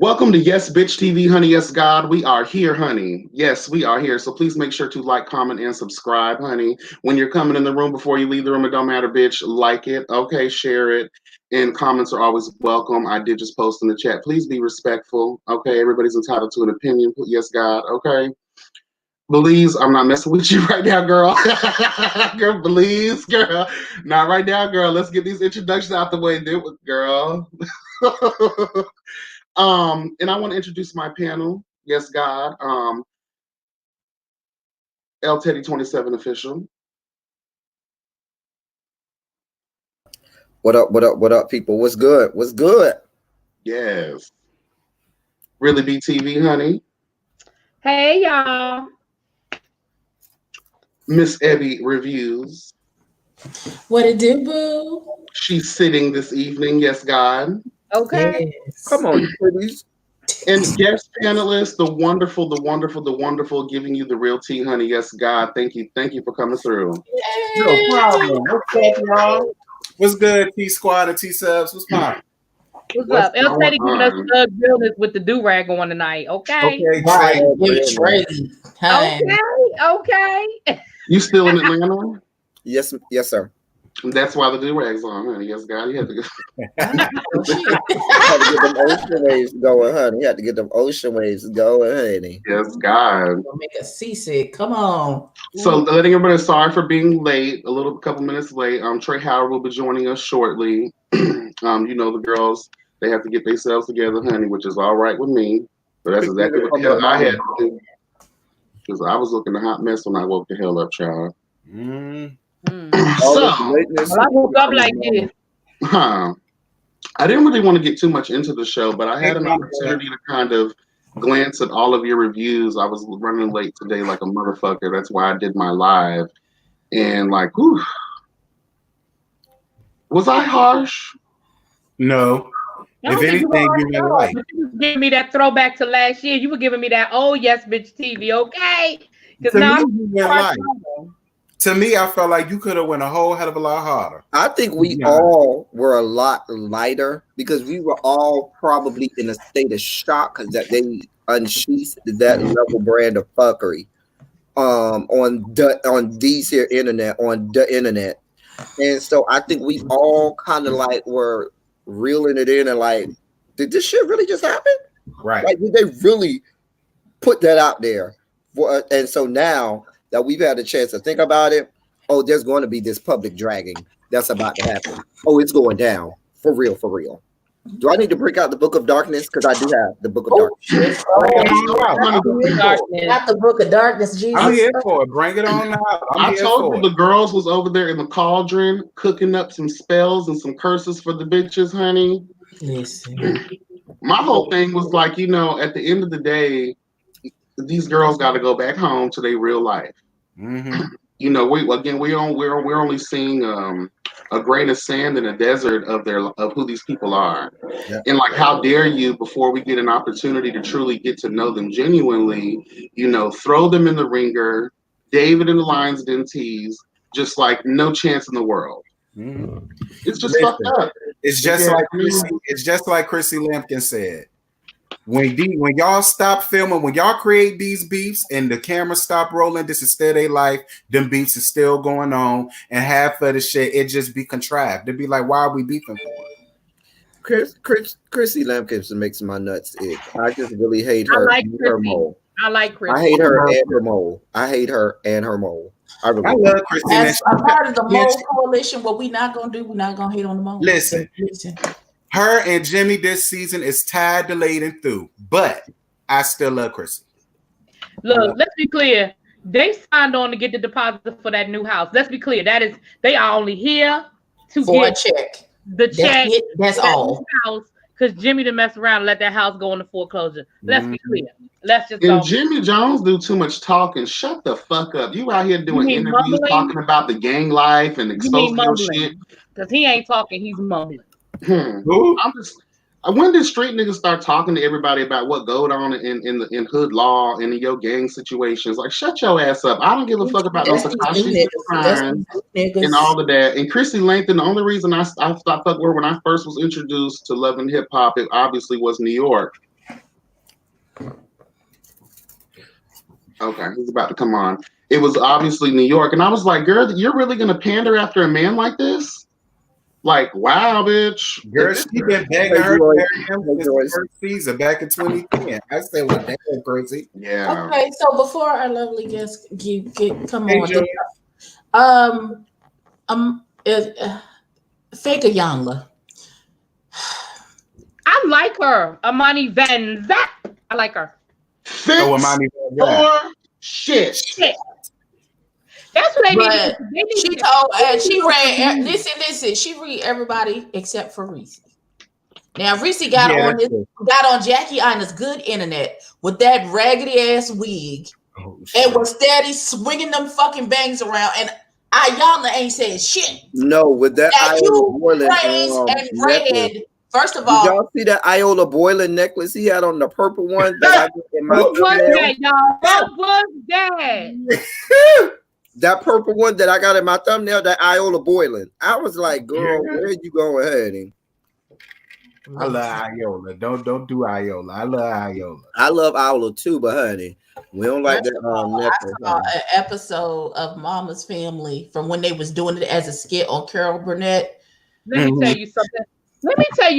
Welcome to Yes Bitch TV, honey. Yes, God, we are here, honey. Yes, we are here. So please make sure to like, comment, and subscribe, honey. When you're coming in the room, before you leave the room, it don't matter, bitch. Like it, okay, share it. And comments are always welcome. I did just post in the chat. Please be respectful, okay? Everybody's entitled to an opinion. Yes, God, okay? Belize, I'm not messing with you right now, girl. Girl, Belize, girl. Not right now, girl. Let's get these introductions out the way, dude, girl. And I want to introduce my panel. Yes, God. L Teddy 27 official. What up, what up, what up, people? What's good? What's good? Yes. Really BTV, honey. Hey, y'all. Miss Ebby Reviews. What it do, boo? She's sitting this evening. Yes, God. Okay. Yes. Come on, please. And guest panelist, the wonderful, giving you the real tea, honey. Yes, God. Thank you for coming through. No problem. What's up, y'all? What's good, T Squad and T Subs? What's poppin'? What's up? El Teddy giving us the realness with the do-rag on tonight, okay? Okay, Right. Trey. Okay. You still in Atlanta? Yes, sir. That's why the do-rag's on, honey. Yes, God. You had to go. You had to get them ocean waves going, honey. You had to get them ocean waves going, honey. Yes, God. Don't make us seasick. Come on. So letting everybody sorry for being late, couple minutes late. Trey Howard will be joining us shortly. You know the girls, they have to get themselves together, honey, which is all right with me. But that's exactly what the hell I had to do. Because I was looking a hot mess when I woke the hell up, child. So I woke up like this. I didn't really want to get too much into the show, but I had an opportunity to kind of glance at all of your reviews. I was running late today like a motherfucker. That's why I did my live. And like, whew. Was I harsh? No. If anything, you were right. You were giving me that throwback to last year. You were giving me that, oh, yes, bitch TV, okay? To me, you went light. To me, I felt like you could have went a whole hell of a lot harder. I think we all were a lot lighter because we were all probably in a state of shock because that they unsheathed that level brand of fuckery on these here internet, on the internet. And so I think we all kind of like were reeling it in and like, did this shit really just happen? Right. Like, did they really put that out there? And so now that we've had a chance to think about it, oh, there's going to be this public dragging that's about to happen. Oh, it's going down. For real, for real. Do I need to break out the Book of Darkness? Because I do have the Book of Darkness. Not the Book of Darkness, Jesus. I'm here for it. Bring it on out. I told you the girls was over there in the cauldron cooking up some spells and some curses for the bitches, honey. Listen. My whole thing was like, you know, at the end of the day, these girls got to go back home to their real life. You know, we're only seeing a grain of sand in a desert of who these people are. And like, how dare you, before we get an opportunity to truly get to know them genuinely, you know, throw them in the ringer, David and the Lions Den tease, just like no chance in the world. It's just fucked up. It's just like Chrissy Lampkin said. When y'all stop filming, when y'all create these beefs and the camera stop rolling, this is still their life. Them beefs is still going on, and half of the shit it just be contrived. They'd be like, "Why are we beefing for?" Chrissy Lampkin makes my nuts itch. I just really hate her. I like Chrissy. I like Chrissy. I hate her and her mole. I hate her and her mole. I love Chrissy. As a part of the mole coalition, what we not gonna do, we're not gonna hate on the mole. Listen. Her and Jimmy this season is tied, delayed, and through. But I still love Chrissy. Look, let's be clear. They signed on to get the deposit for that new house. Let's be clear. They are only here to for get a check. The check. That's all. Because Jimmy to mess around and let that house go into foreclosure. Let's be clear. Let's just go. Jimmy Jones do too much talking. Shut the fuck up. You out here doing interviews talking about the gang life and exposing your shit. Because he ain't talking. He's mumbling. When did street niggas start talking to everybody about what goes on in hood law and in your gang situations? Like, shut your ass up. I don't give a fuck about those Takashi and all of that. And Chrissy Lampkin, the only reason I stopped fucking her when I first was introduced to Love and Hip Hop, it obviously was New York. Okay, he's about to come on. It was obviously New York, and I was like, "Girl, you're really gonna pander after a man like this? Like, wow, bitch." Girl, she been begging her to marry him since the first season back in 2010. I said, well, damn, crazy. Yeah. Okay, so before our lovely guests come Hey, on, fake a Yonla. I like her. Amani Van Zap. I like her. Fix your shit. That's what they But need. She told, she read, listen, she read everybody except for Ressie. Now Ressie got on Jackie Ina's good internet with that raggedy ass wig and was steady swinging them fucking bangs around, and Ayana ain't said shit. No, with that you praised and read. First of all, did y'all see that Iola Boylan necklace he had on, the purple one? That I got in my what was that, y'all? What was that? That purple one that I got in my thumbnail, that Iola Boylan. I was like, girl, where are you going, honey? I love Iola. Don't do Iola. I love Iola. I love Iola too, but honey, we don't like that necklace. I saw an episode of Mama's Family from when they was doing it as a skit on Carol Burnett. Let me tell you something. Let me tell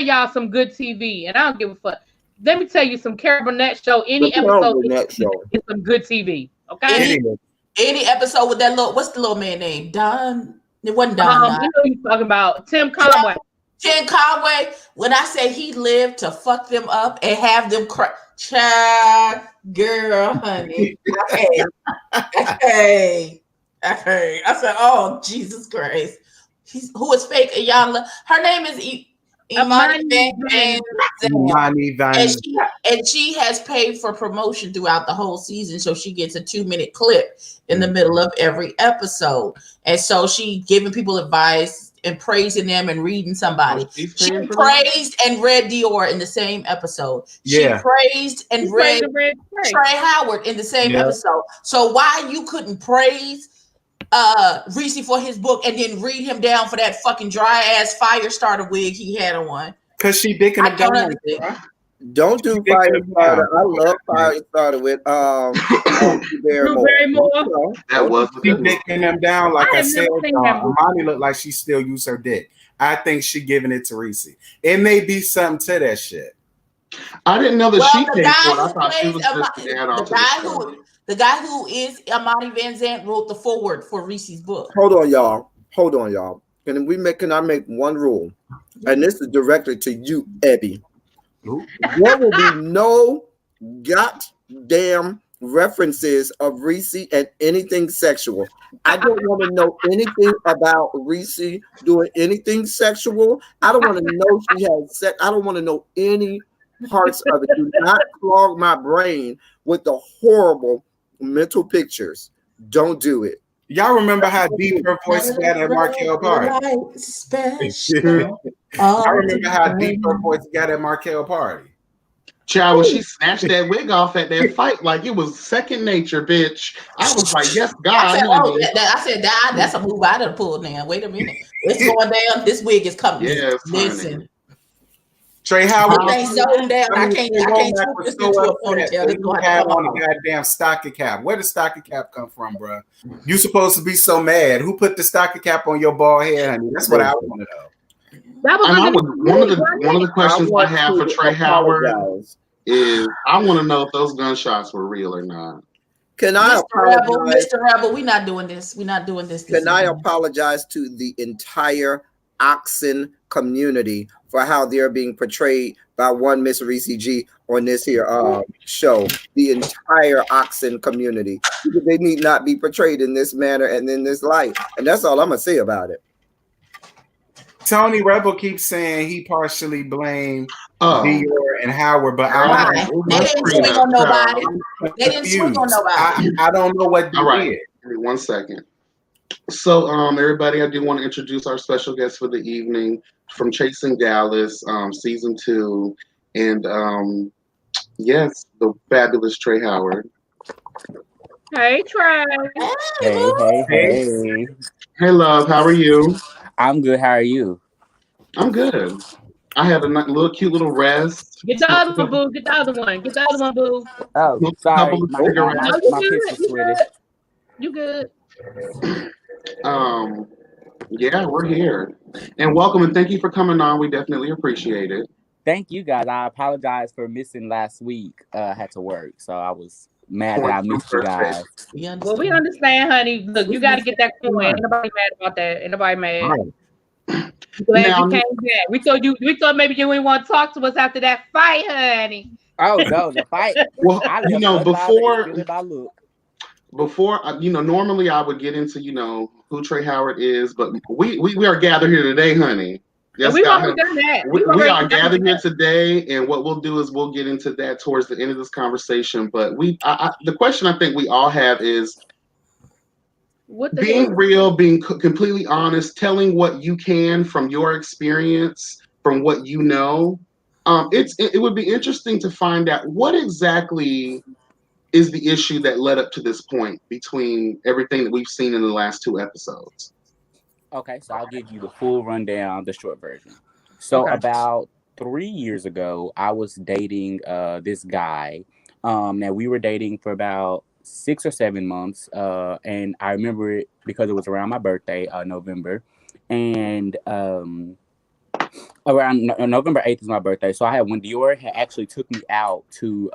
y'all some good TV, and I don't give a fuck. Let me tell you some Carol Burnett show. Any episode is some good TV. Okay. Any episode with that little, what's the little man name? Don. It wasn't Don. You know you're talking about Tim Conway. Tim Conway. When I say he lived to fuck them up and have them cry, child, girl, honey. Hey. I said, oh Jesus Christ. Who is fake Ayala? Her name is Imani Van. And she has paid for promotion throughout the whole season, so she gets a 2-minute clip in the middle of every episode, and so she giving people advice and praising them and reading somebody. She praised and read Dior in the same episode. She praised and read Trey Howard in the same episode. So why you couldn't praise Ressie for his book and then read him down for that fucking dry ass fire starter wig he had on? Because she dicking him down. Don't do fire starter. I love fire starter with Drew Barrymore. That was she dicking him down like I said. Amani looked like she still used her dick. I think she giving it to Ressie. It may be something to that shit. I didn't know that she paid for it. I thought she was just an add-on to the show. The guy who is Amani Van Zant wrote the foreword for Rissie's book. Hold on, y'all. Can I make one rule? And this is directly to you, Abby. There will be no goddamn references of Ressie and anything sexual. I don't want to know anything about Ressie doing anything sexual. I don't want to know she had sex. I don't want to know any parts of it. Do not clog my brain with the horrible mental pictures. Don't do it. Y'all remember how deep her voice got at Markel Party? I remember how deep her voice got at Markel Party. Child, when she snatched that wig off at that fight, like it was second nature, bitch. I was like, yes, God. I said, that's a move I done pulled now. Wait a minute. It's going down. This wig is coming. Yes, listen. Trey Howard. I can't swoop this into a ponytail. It's going to come on a goddamn stocking cap. Where did stocking cap come from, bro? You supposed to be so mad. Who put the stocking cap on your bald head, honey? That's what I want to know. One of the questions I have for Trey Howard is I want to know if those gunshots were real or not. Can I apologize? Mr. Rebel, we're not doing this. We're not doing this. Can I apologize to the entire Oxen community for how they're being portrayed by one Miss Ressie G on this here show? The entire Oxen community, because they need not be portrayed in this manner and in this light. And that's all I'm gonna say about it. Tony Rebel keeps saying he partially blamed Dior and Howard, but they didn't swing on nobody. They didn't swing on nobody. I don't know what you did. 1 second. So, everybody, I do want to introduce our special guest for the evening from Chasing Dallas, season 2, and yes, the fabulous Trey Howard. Hey, Trey. Hey. Hey, love. How are you? I'm good. How are you? I'm good. I had a little cute little rest. Get the other one, boo. Get the other one. Get the other one, boo. Oh, A sorry. couple of cigarettes. No, you My good. kids are You sweaty. good. You good. Yeah, we're here. And welcome and thank you for coming on. We definitely appreciate it. Thank you guys. I apologize for missing last week. I had to work, so I was mad that I missed you guys. Well, we understand, honey. Look, you got to get that coin. Ain't nobody mad about that. Ain't nobody mad. Glad you came back. We thought maybe you wouldn't want to talk to us after that fight, honey. Oh no, the fight. Well, before normally I would get into who Trey Howard is, but we are gathered here today, honey. Yes, we've already done that. We are gathered here today, and what we'll do is we'll get into that towards the end of this conversation. But the question I think we all have is being real, being completely honest, telling what you can from your experience, from what you know. It would be interesting to find out what exactly is the issue that led up to this point between everything that we've seen in the last 2 episodes. Okay, so I'll give you the full rundown, the short version. So about 3 years ago, I was dating this guy. Now we were dating for about 6 or 7 months, and I remember it because it was around my birthday, November, and around November 8th is my birthday. So when Dior had actually took me out to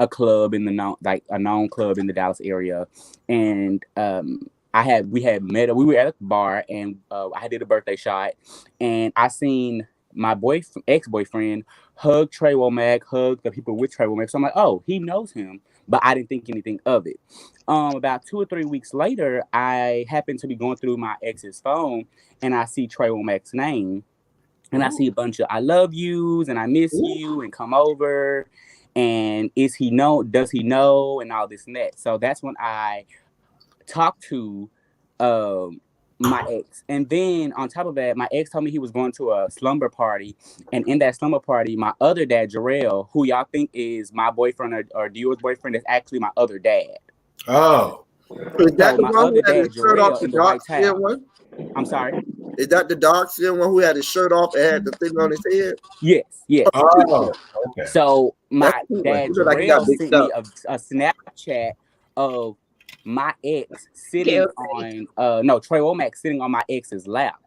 a club in a known club in the Dallas area, and we had met. We were at a bar, and I did a birthday shot, and I seen my ex-boyfriend hug Trey Womack, hug the people with Trey Womack. So I'm like, oh, he knows him, but I didn't think anything of it. About 2 or 3 weeks later, I happened to be going through my ex's phone, and I see Trey Womack's name, and I see a bunch of "I love yous" and "I miss you" and "come over," and does he know, and all this and that. So that's when I talked to my ex, and then on top of that, my ex told me he was going to a slumber party, and in that slumber party, my other dad, Jarrell, who y'all think is my boyfriend or Dior's boyfriend, is actually my other dad. Oh, is that the one who had his shirt off, the dark skin one? I'm sorry. Is that the dark skin one who had his shirt off and had the thing on his head? Yes. Oh, okay. So my dad Jarrell sent me a Snapchat of my ex sitting on Trey Womack sitting on my ex's lap,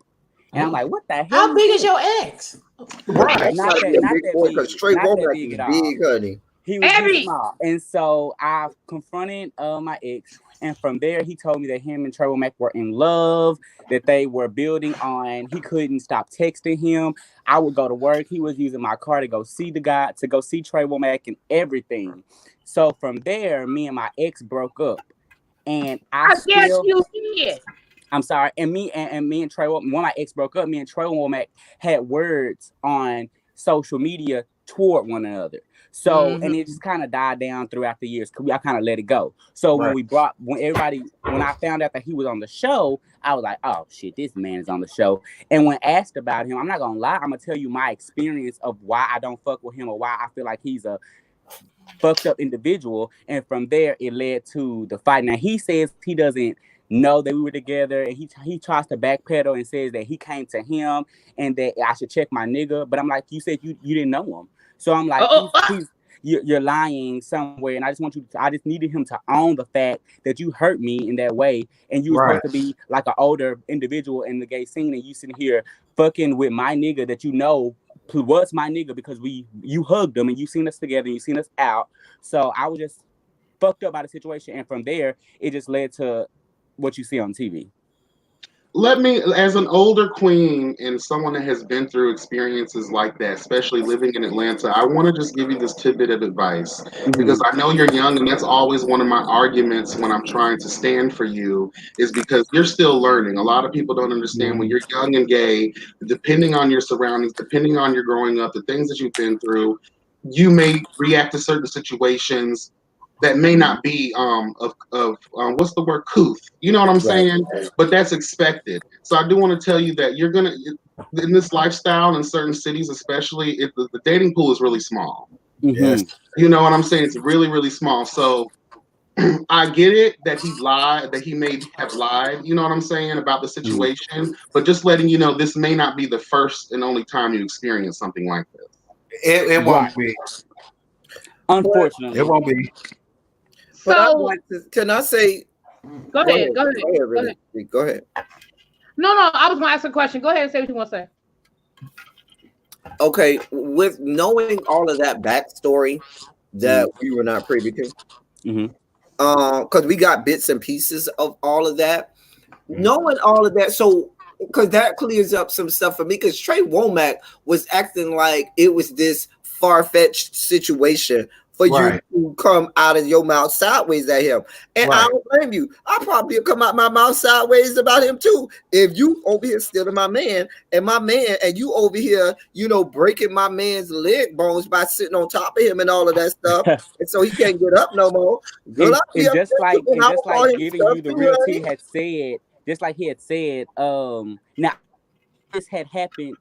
and I'm like, what the hell? How big is your ex? Right, not that big, because Trey Womack is big, honey. He was small, and so I confronted my ex, and from there he told me that him and Trey Womack were in love, that they were building on. He couldn't stop texting him. I would go to work. He was using my car to go see the guy, to go see Trey Womack and everything. So from there, me and my ex broke up. And I guess you did. I'm sorry. And me and Trey, when my ex broke up, me and Trey Womack had words on social media toward one another. So and it just kind of died down throughout the years because I kind of let it go. So when I found out that he was on the show, I was like, oh shit, this man is on the show. And when asked about him, I'm not gonna lie, I'm gonna tell you my experience of why I don't fuck with him or why I feel like he's a fucked up individual, and from there it led to the fight. Now he says he doesn't know that we were together, and he tries to backpedal and says that he came to him and that I should check my nigga. But I'm like, you said you didn't know him, so I'm like, you're lying somewhere, and I just needed him to own the fact that you hurt me in that way, and you were supposed to be like an older individual in the gay scene, and you sitting here fucking with my nigga that you know who was my nigga because you hugged him and you seen us together and you seen us out. So I was just fucked up by the situation, and from there it just led to what you see on TV. Let me, as an older queen and someone that has been through experiences like that, especially living in Atlanta, I want to just give you this tidbit of advice because I know you're young, and that's always one of my arguments when I'm trying to stand for you, is because you're still learning. A lot of people don't understand when you're young and gay, depending on your surroundings, depending on your growing up, the things that you've been through, you may react to certain situations that may not be what's the word, couth, you know what I'm saying? But that's expected. So I do want to tell you that you're gonna, in this lifestyle in certain cities, especially, the dating pool is really small. Yes. You know what I'm saying? It's really, really small. So I get it that he lied, that he may have lied, you know what I'm saying, about the situation, but just letting you know this may not be the first and only time you experience something like this. It won't be. Unfortunately. It won't be. But I So want to, can I say? go ahead. Go ahead. No, I was gonna ask a question. Go ahead and say what you want to say. Okay, with knowing all of that backstory that we were not privy to, because we got bits and pieces of all of that, knowing all of that, so because that clears up some stuff for me. Because Trey Womack was acting like it was this far-fetched situation for you to come out of your mouth sideways at him. And I don't blame you. I probably will come out my mouth sideways about him too. If you over here stealing my man, and you over here, breaking my man's leg bones by sitting on top of him and all of that stuff. And so he can't get up no more. And just like giving you the real tea had said, just like he had said, now this had happened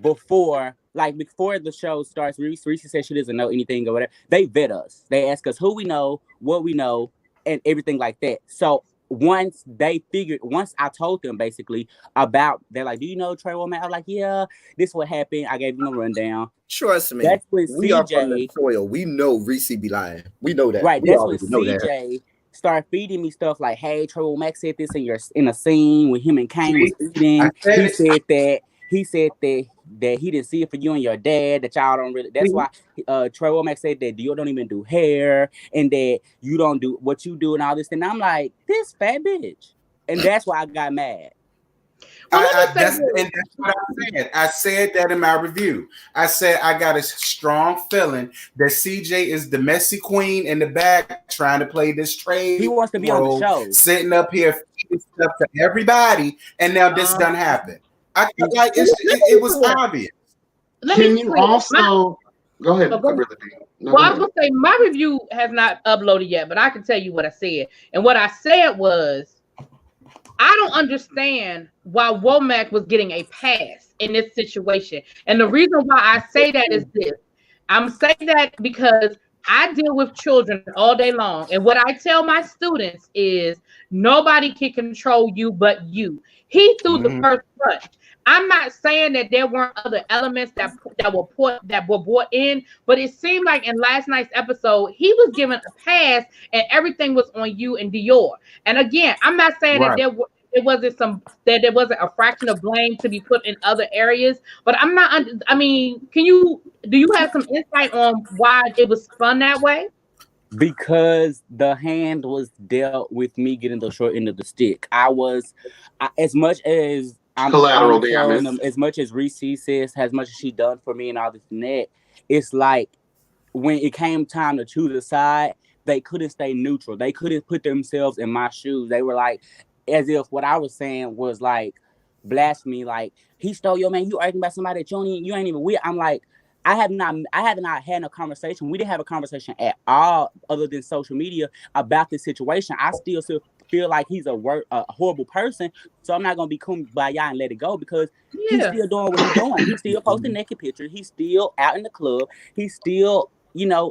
before the show starts. Reese said she doesn't know anything or whatever. They vet us. They ask us who we know, what we know, and everything like that. So once I told them basically about, they're like, do you know Trey Womack? I was like, yeah, this is what happened. I gave them a rundown. Trust me. That's when we CJ, are from the soil. We know Reese be lying. We know that. Right. That's when CJ started feeding me stuff like, hey, Trey Womack said this in a scene when him and Kane was eating. He said that he didn't see it for you and your dad, that y'all don't really. That's why Trey Womack said that you don't even do hair and that you don't do what you do and all this. And I'm like, this fat bitch. And that's why I got mad. That's what I said. I said that in my review. I said I got a strong feeling that CJ is the messy queen in the back trying to play this trade. He wants to be on the show, sitting up here feeding stuff to everybody, and now this done happened. I feel like it was obvious. Can you also go ahead? I was gonna say my review has not uploaded yet, but I can tell you what I said. And what I said was, I don't understand why Womack was getting a pass in this situation. And the reason why I say that is this. I'm saying that because I deal with children all day long. And what I tell my students is nobody can control you but you. He threw the first punch. I'm not saying that there weren't other elements that were brought in, but it seemed like in last night's episode, he was given a pass and everything was on you and Dior. And again, I'm not saying that there wasn't a fraction of blame to be put in other areas, but I'm not. I mean, do you have some insight on why it was spun that way? Because the hand was dealt with me getting the short end of the stick. As much as I'm collateral damage, as much as Reese says, as much as she done for me and all this and that, it's like when it came time to choose a side, they couldn't stay neutral. They couldn't put themselves in my shoes. They were like, as if what I was saying was like blasphemy, like he stole your man. You arguing about somebody that you ain't even with. I'm like, I have not had no conversation. We didn't have a conversation at all, other than social media, about this situation. I still feel like he's a horrible person, so I'm not gonna be kumbaya and let it go, because he's still doing what he's doing. He's still posting naked pictures. He's still out in the club. He's still,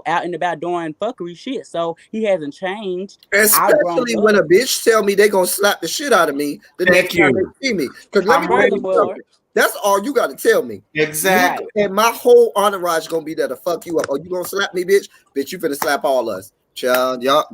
out and about doing fuckery shit. So he hasn't changed. Especially when a bitch tell me they gonna slap the shit out of me the next time they see me. Because let me tell you something. That's all you got to tell me. Exactly. And my whole entourage gonna be there to fuck you up. Oh, you gonna slap me, bitch? Bitch, you finna slap all us. Child, y'all.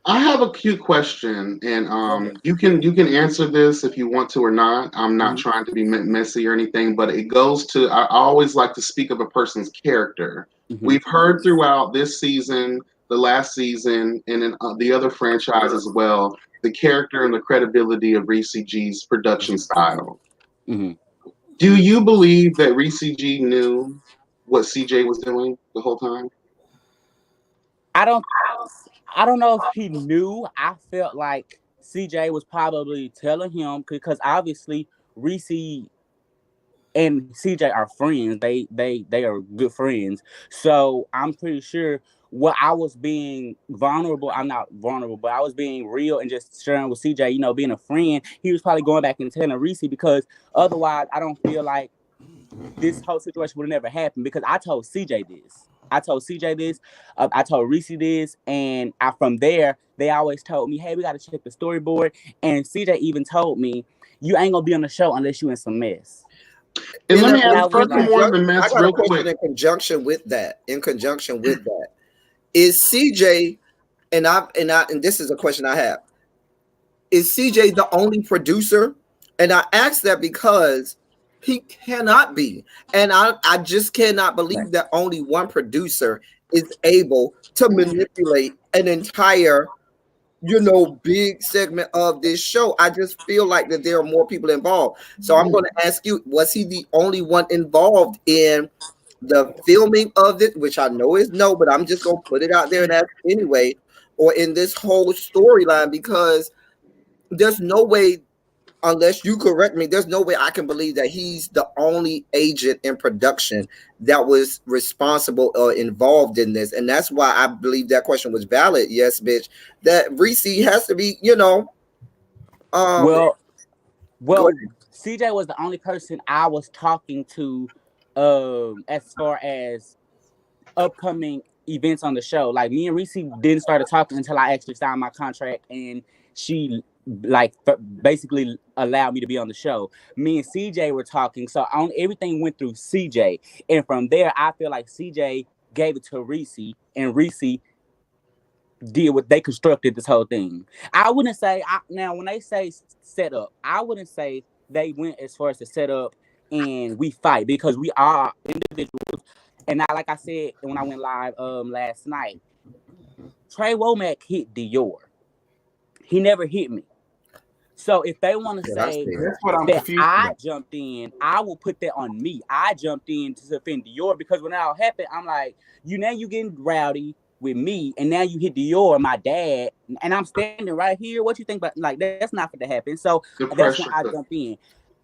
I have a cute question, and you can answer this if you want to or not. I'm not trying to be messy or anything, but it goes to, I always like to speak of a person's character. We've heard throughout this season, the last season, and in the other franchise as well, the character and the credibility of Ressie G's production style. Do you believe that Ressie G knew what CJ was doing the whole time? I don't know if he knew. I felt like CJ was probably telling him, because obviously Ressie and CJ are friends. They are good friends. So I'm pretty sure I was being vulnerable. I'm not vulnerable, but I was being real and just sharing with CJ, being a friend. He was probably going back and telling Ressie, because otherwise I don't feel like this whole situation would have never happened, because I told CJ this. I told CJ this. I told Ressie this. And from there, they always told me, hey, we got to check the storyboard. And CJ even told me, you ain't going to be on the show unless you in some mess. And let me And I ask was furthermore like, the I mess got a real question quick. in conjunction with that. Is CJ and this is a question I have. Is CJ the only producer? And I ask that because he cannot be. And I just cannot believe that only one producer is able to manipulate an entire, big segment of this show. I just feel like that there are more people involved. So I'm going to ask you, was he the only one involved in the filming of it, which I know is no, but I'm just going to put it out there and ask anyway, or in this whole storyline? Because there's no way, unless you correct me, there's no way I can believe that he's the only agent in production that was responsible or involved in this. And that's why I believe that question was valid. Yes, bitch. That Ressie has to be, well, CJ was the only person I was talking to as far as upcoming events on the show. Like, me and Ressie didn't start talking until I actually signed my contract, and she basically allowed me to be on the show. Me and CJ were talking, so everything went through CJ, and from there I feel like CJ gave it to Ressie, and Ressie did what they constructed this whole thing. I wouldn't say now when they say set up, I wouldn't say they went as far as to set up and we fight, because we are individuals. And like I said when I went live last night, Trey Womack hit Dior. He never hit me. So if they want to say that's what I'm that confused I about. jumped in, I will put that on me. I jumped in to defend Dior, because when that all happened, I'm like, you getting rowdy with me, and now you hit Dior, my dad, and I'm standing right here. What you think about, like, that's not going to happen. So that's when I jumped in.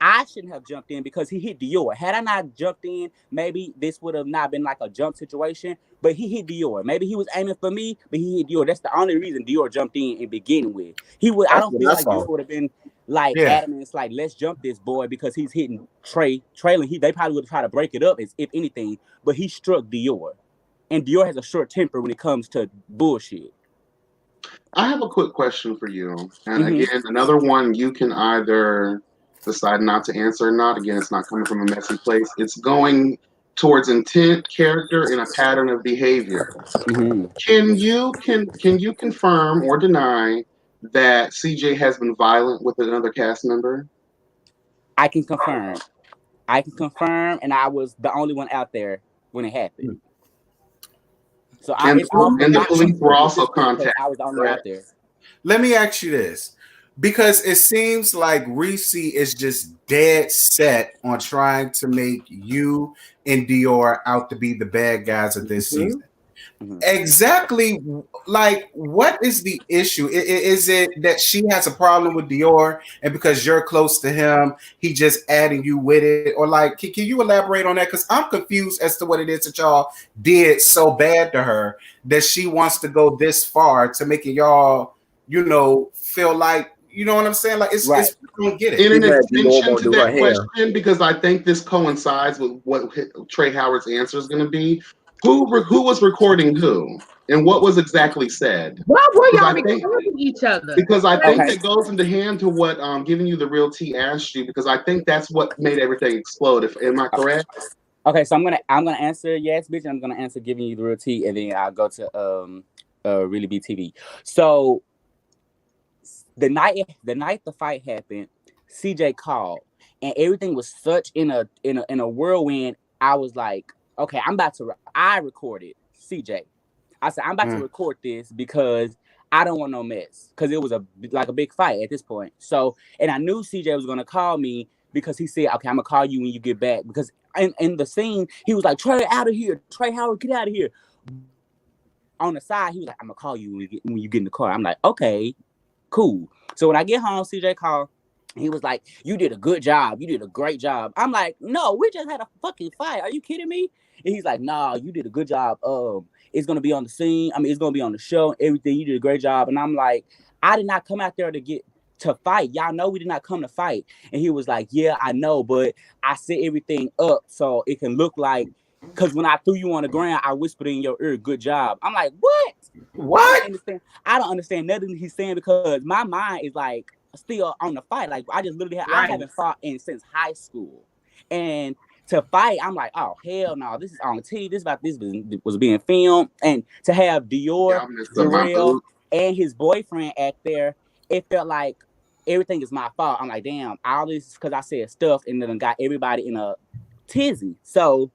I shouldn't have jumped in because he hit Dior. Had I not jumped in, maybe this would have not been like a jump situation, but he hit Dior. Maybe he was aiming for me, but he hit Dior. That's the only reason Dior jumped in beginning with. I don't feel like Dior would have been like adamant. It's like, let's jump this boy because he's hitting trailing. They probably would try to break it up if anything, but he struck Dior. And Dior has a short temper when it comes to bullshit. I have a quick question for you. And again, another one you can either decide not to answer or not. Again, it's not coming from a messy place. It's going towards intent, character, and a pattern of behavior. Can you confirm or deny that CJ has been violent with another cast member? I can confirm, and I was the only one out there when it happened. So the police were also contacted. I was the only out there. Let me ask you this, because it seems like Ressie is just dead set on trying to make you and Dior out to be the bad guys of this season. Exactly, like, what is the issue? Is it that she has a problem with Dior, and because you're close to him, he just adding you with it? Or like, can you elaborate on that? Because I'm confused as to what it is that y'all did so bad to her that she wants to go this far to making y'all, feel like, you know what I'm saying? Like, it's I don't get it. In an extension to that question, because I think this coincides with what Trey Howard's answer is going to be. Who was recording who, and what was exactly said? Why were y'all recording each other? Because I think that goes into hand to what Giving You the Real Tea asked you, because I think that's what made everything explode. Am I correct? Okay, so I'm gonna answer yes, bitch. I'm gonna answer Giving You the Real Tea, and then I'll go to Really Be TV. So the night the fight happened, CJ called, and everything was such in a whirlwind. I was like, okay, I recorded CJ. I said, I'm about to record this because I don't want no mess, because it was a big fight at this point. So, and I knew CJ was gonna call me because he said, okay, I'm gonna call you when you get back, because in the scene he was like, Trey, out of here, Trey Howard, get out of here. On the side, he was like, I'm gonna call you when you get in the car. I'm like, okay, cool. So when I get home, CJ called. He was like, you did a good job. You did a great job. I'm like, no, we just had a fucking fight. Are you kidding me? And he's like, nah, you did a good job. It's going to be on the scene. I mean, it's going to be on the show, everything. You did a great job. And I'm like, I did not come out there to fight. Y'all know we did not come to fight. And he was like, yeah, I know, but I set everything up so it can look like, because when I threw you on the ground, I whispered in your ear, good job. I'm like, what? What? I don't understand nothing he's saying because my mind is like still on the fight. Like I just literally I haven't fought since high school, and to fight, I'm like, oh hell no, this is on TV. This was being filmed, and to have Dior, Jarrell, and his boyfriend act there, it felt like everything is my fault. I'm like, damn, all this because I said stuff and then got everybody in a tizzy. So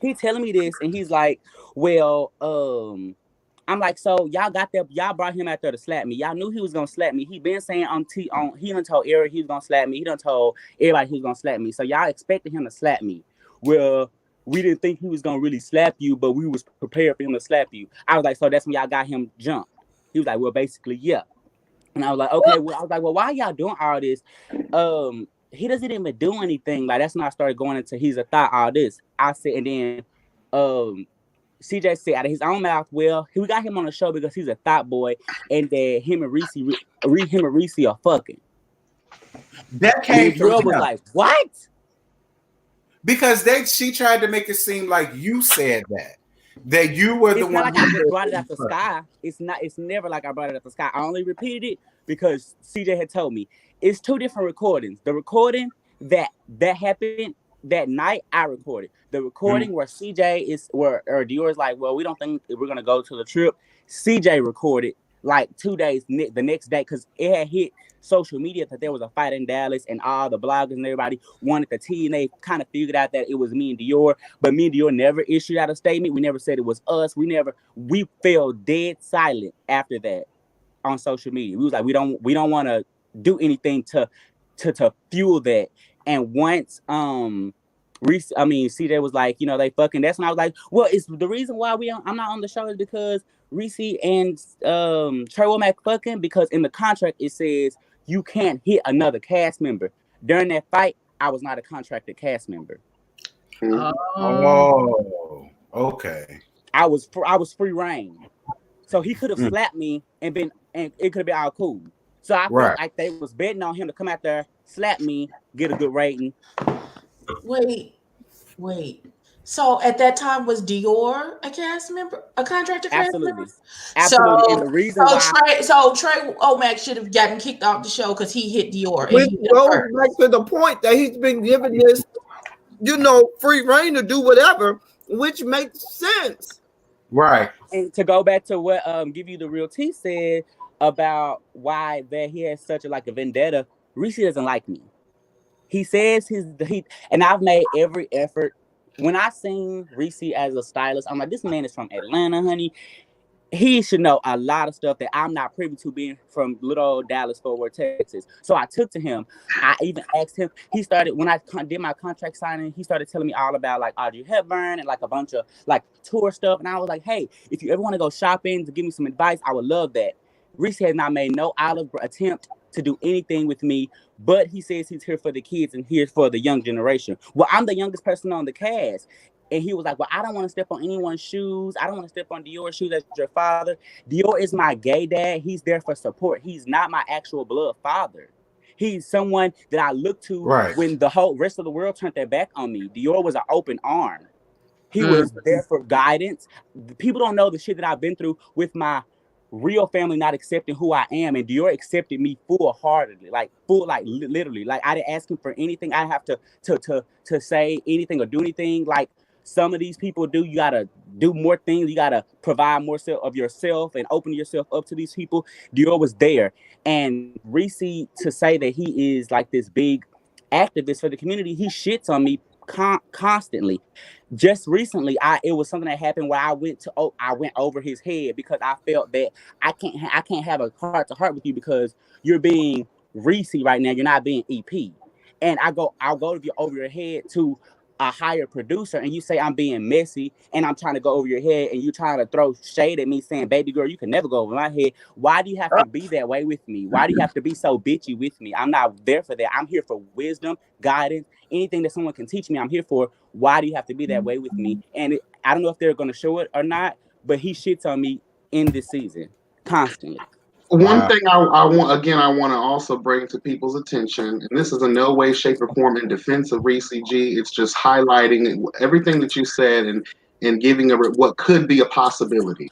he telling me this, and he's like, well, I'm like, so y'all got there, y'all brought him out there to slap me. Y'all knew he was gonna slap me. He been saying he done told Eric he was gonna slap me. He done told everybody he was gonna slap me. So y'all expected him to slap me. Well, we didn't think he was gonna really slap you, but we was prepared for him to slap you. I was like, so that's when y'all got him jumped. He was like, well, basically, yeah. And I was like, okay, well, I was like, well, why y'all doing all this? He doesn't even do anything. Like that's when I started going into he's a thought, all this. I said, and then CJ said out of his own mouth, well, we got him on the show because he's a thought boy, and that him and Reese are fucking. That came from was like, what? Because she tried to make it seem like you said that you were the one. Like I just brought it out the sky. It's never like I brought it out the sky. I only repeated it because CJ had told me. It's two different recordings. The recording that happened that night, I recorded. The recording where CJ is or Dior's like, well, we don't think we're gonna go to the trip. CJ recorded like 2 days the next day because it had hit social media that there was a fight in Dallas and all the bloggers and everybody wanted the tea, and they kind of figured out that it was me and Dior, but me and Dior never issued out a statement. We never said it was us. We fell dead silent after that on social media. We was like, we don't want to do anything to fuel that. And once CJ was like, they fucking. That's when I was like, well, it's the reason why I'm not on the show is because Reese and Trey Womack fucking, because in the contract it says you can't hit another cast member. During that fight, I was not a contracted cast member. Oh, okay. I was free reign, so he could have slapped me and it could have been all cool. So I felt like they was betting on him to come out there, slap me, get a good rating. Wait. So at that time, was Dior a cast member, a contracted cast member? Absolutely. So, and the reason Trey Womack should have gotten kicked off the show because he hit Dior. Which goes back to the point that he's been given this, free reign to do whatever, which makes sense. Right. And to go back to what Give You the Real Tea said about why that he has such a vendetta, Reese doesn't like me. He says and I've made every effort. When I seen Reese as a stylist, I'm like, this man is from Atlanta, honey. He should know a lot of stuff that I'm not privy to, being from little old Dallas, Fort Worth, Texas. So I took to him. I even asked him. He started, when I did my contract signing, he started telling me all about Audrey Hepburn and a bunch of tour stuff. And I was like, hey, if you ever want to go shopping to give me some advice, I would love that. Reese has not made no attempt to do anything with me, but he says he's here for the kids and here for the young generation. Well, I'm the youngest person on the cast. And he was like, well, I don't want to step on anyone's shoes. I don't want to step on Dior's shoes as your father. Dior is my gay dad. He's there for support. He's not my actual blood father. He's someone that I look to when the whole rest of the world turned their back on me. Dior was an open arm. He was there for guidance. People don't know the shit that I've been through with my real family not accepting who I am, and Dior accepted me full-heartedly, literally. I didn't ask him for anything. I have to say anything or do anything. Like some of these people do. You gotta do more things. You gotta provide more of yourself and open yourself up to these people. Dior was there, and Reese, to say that he is this big activist for the community, he shits on me constantly. Just recently, it was something that happened where I went over his head because I felt that I can't have a heart to heart with you because you're being Reese right now. You're not being EP. And I'll go over your head to a higher producer, and you say I'm being messy, and I'm trying to go over your head, and you trying to throw shade at me, saying, "Baby girl, you can never go over my head." Why do you have to be that way with me? Why do you have to be so bitchy with me? I'm not there for that. I'm here for wisdom, guidance, anything that someone can teach me. I'm here for. Why do you have to be that way with me? And I don't know if they're going to show it or not, but he shits on me in this season constantly. One thing I want to also bring to people's attention, and this is in no way, shape, or form in defense of Ressie G. It's just highlighting everything that you said, and and giving what could be a possibility.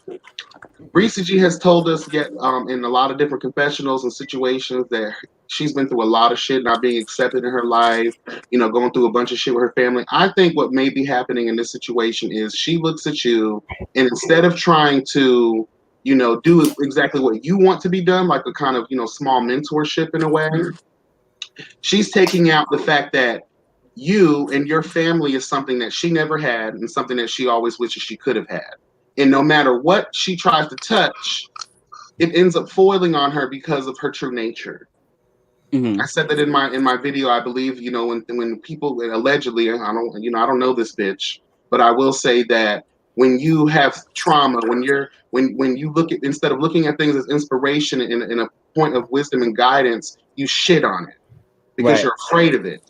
Ressie G has told us in a lot of different confessionals and situations that she's been through a lot of shit, not being accepted in her life, going through a bunch of shit with her family. I think what may be happening in this situation is she looks at you, and instead of trying to, do exactly what you want to be done, like a kind of, small mentorship in a way, she's taking out the fact that you and your family is something that she never had and something that she always wishes she could have had. And no matter what she tries to touch, it ends up foiling on her because of her true nature. Mm-hmm. I said that in my video. I believe, when people allegedly, I don't know this bitch, but I will say that when you have trauma, when you look at, instead of looking at things as inspiration and a point of wisdom and guidance, you shit on it because you're afraid of it.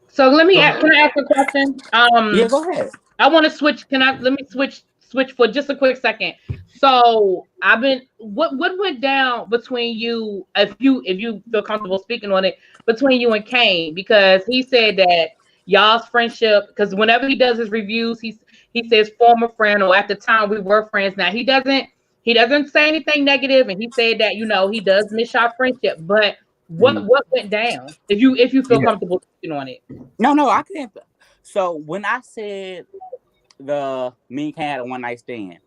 So can I ask a question? Yeah, go ahead. I want to switch. Let me switch for just a quick second. So what went down between you, if you feel comfortable speaking on it, between you and Kane? Because he said that y'all's friendship, because whenever he does his reviews, he says former friend, or at the time we were friends. Now he doesn't say anything negative, and he said that he does miss our friendship. But what went down? If you feel comfortable speaking on it. No, I can't. So when I said me and Kane had a one night stand,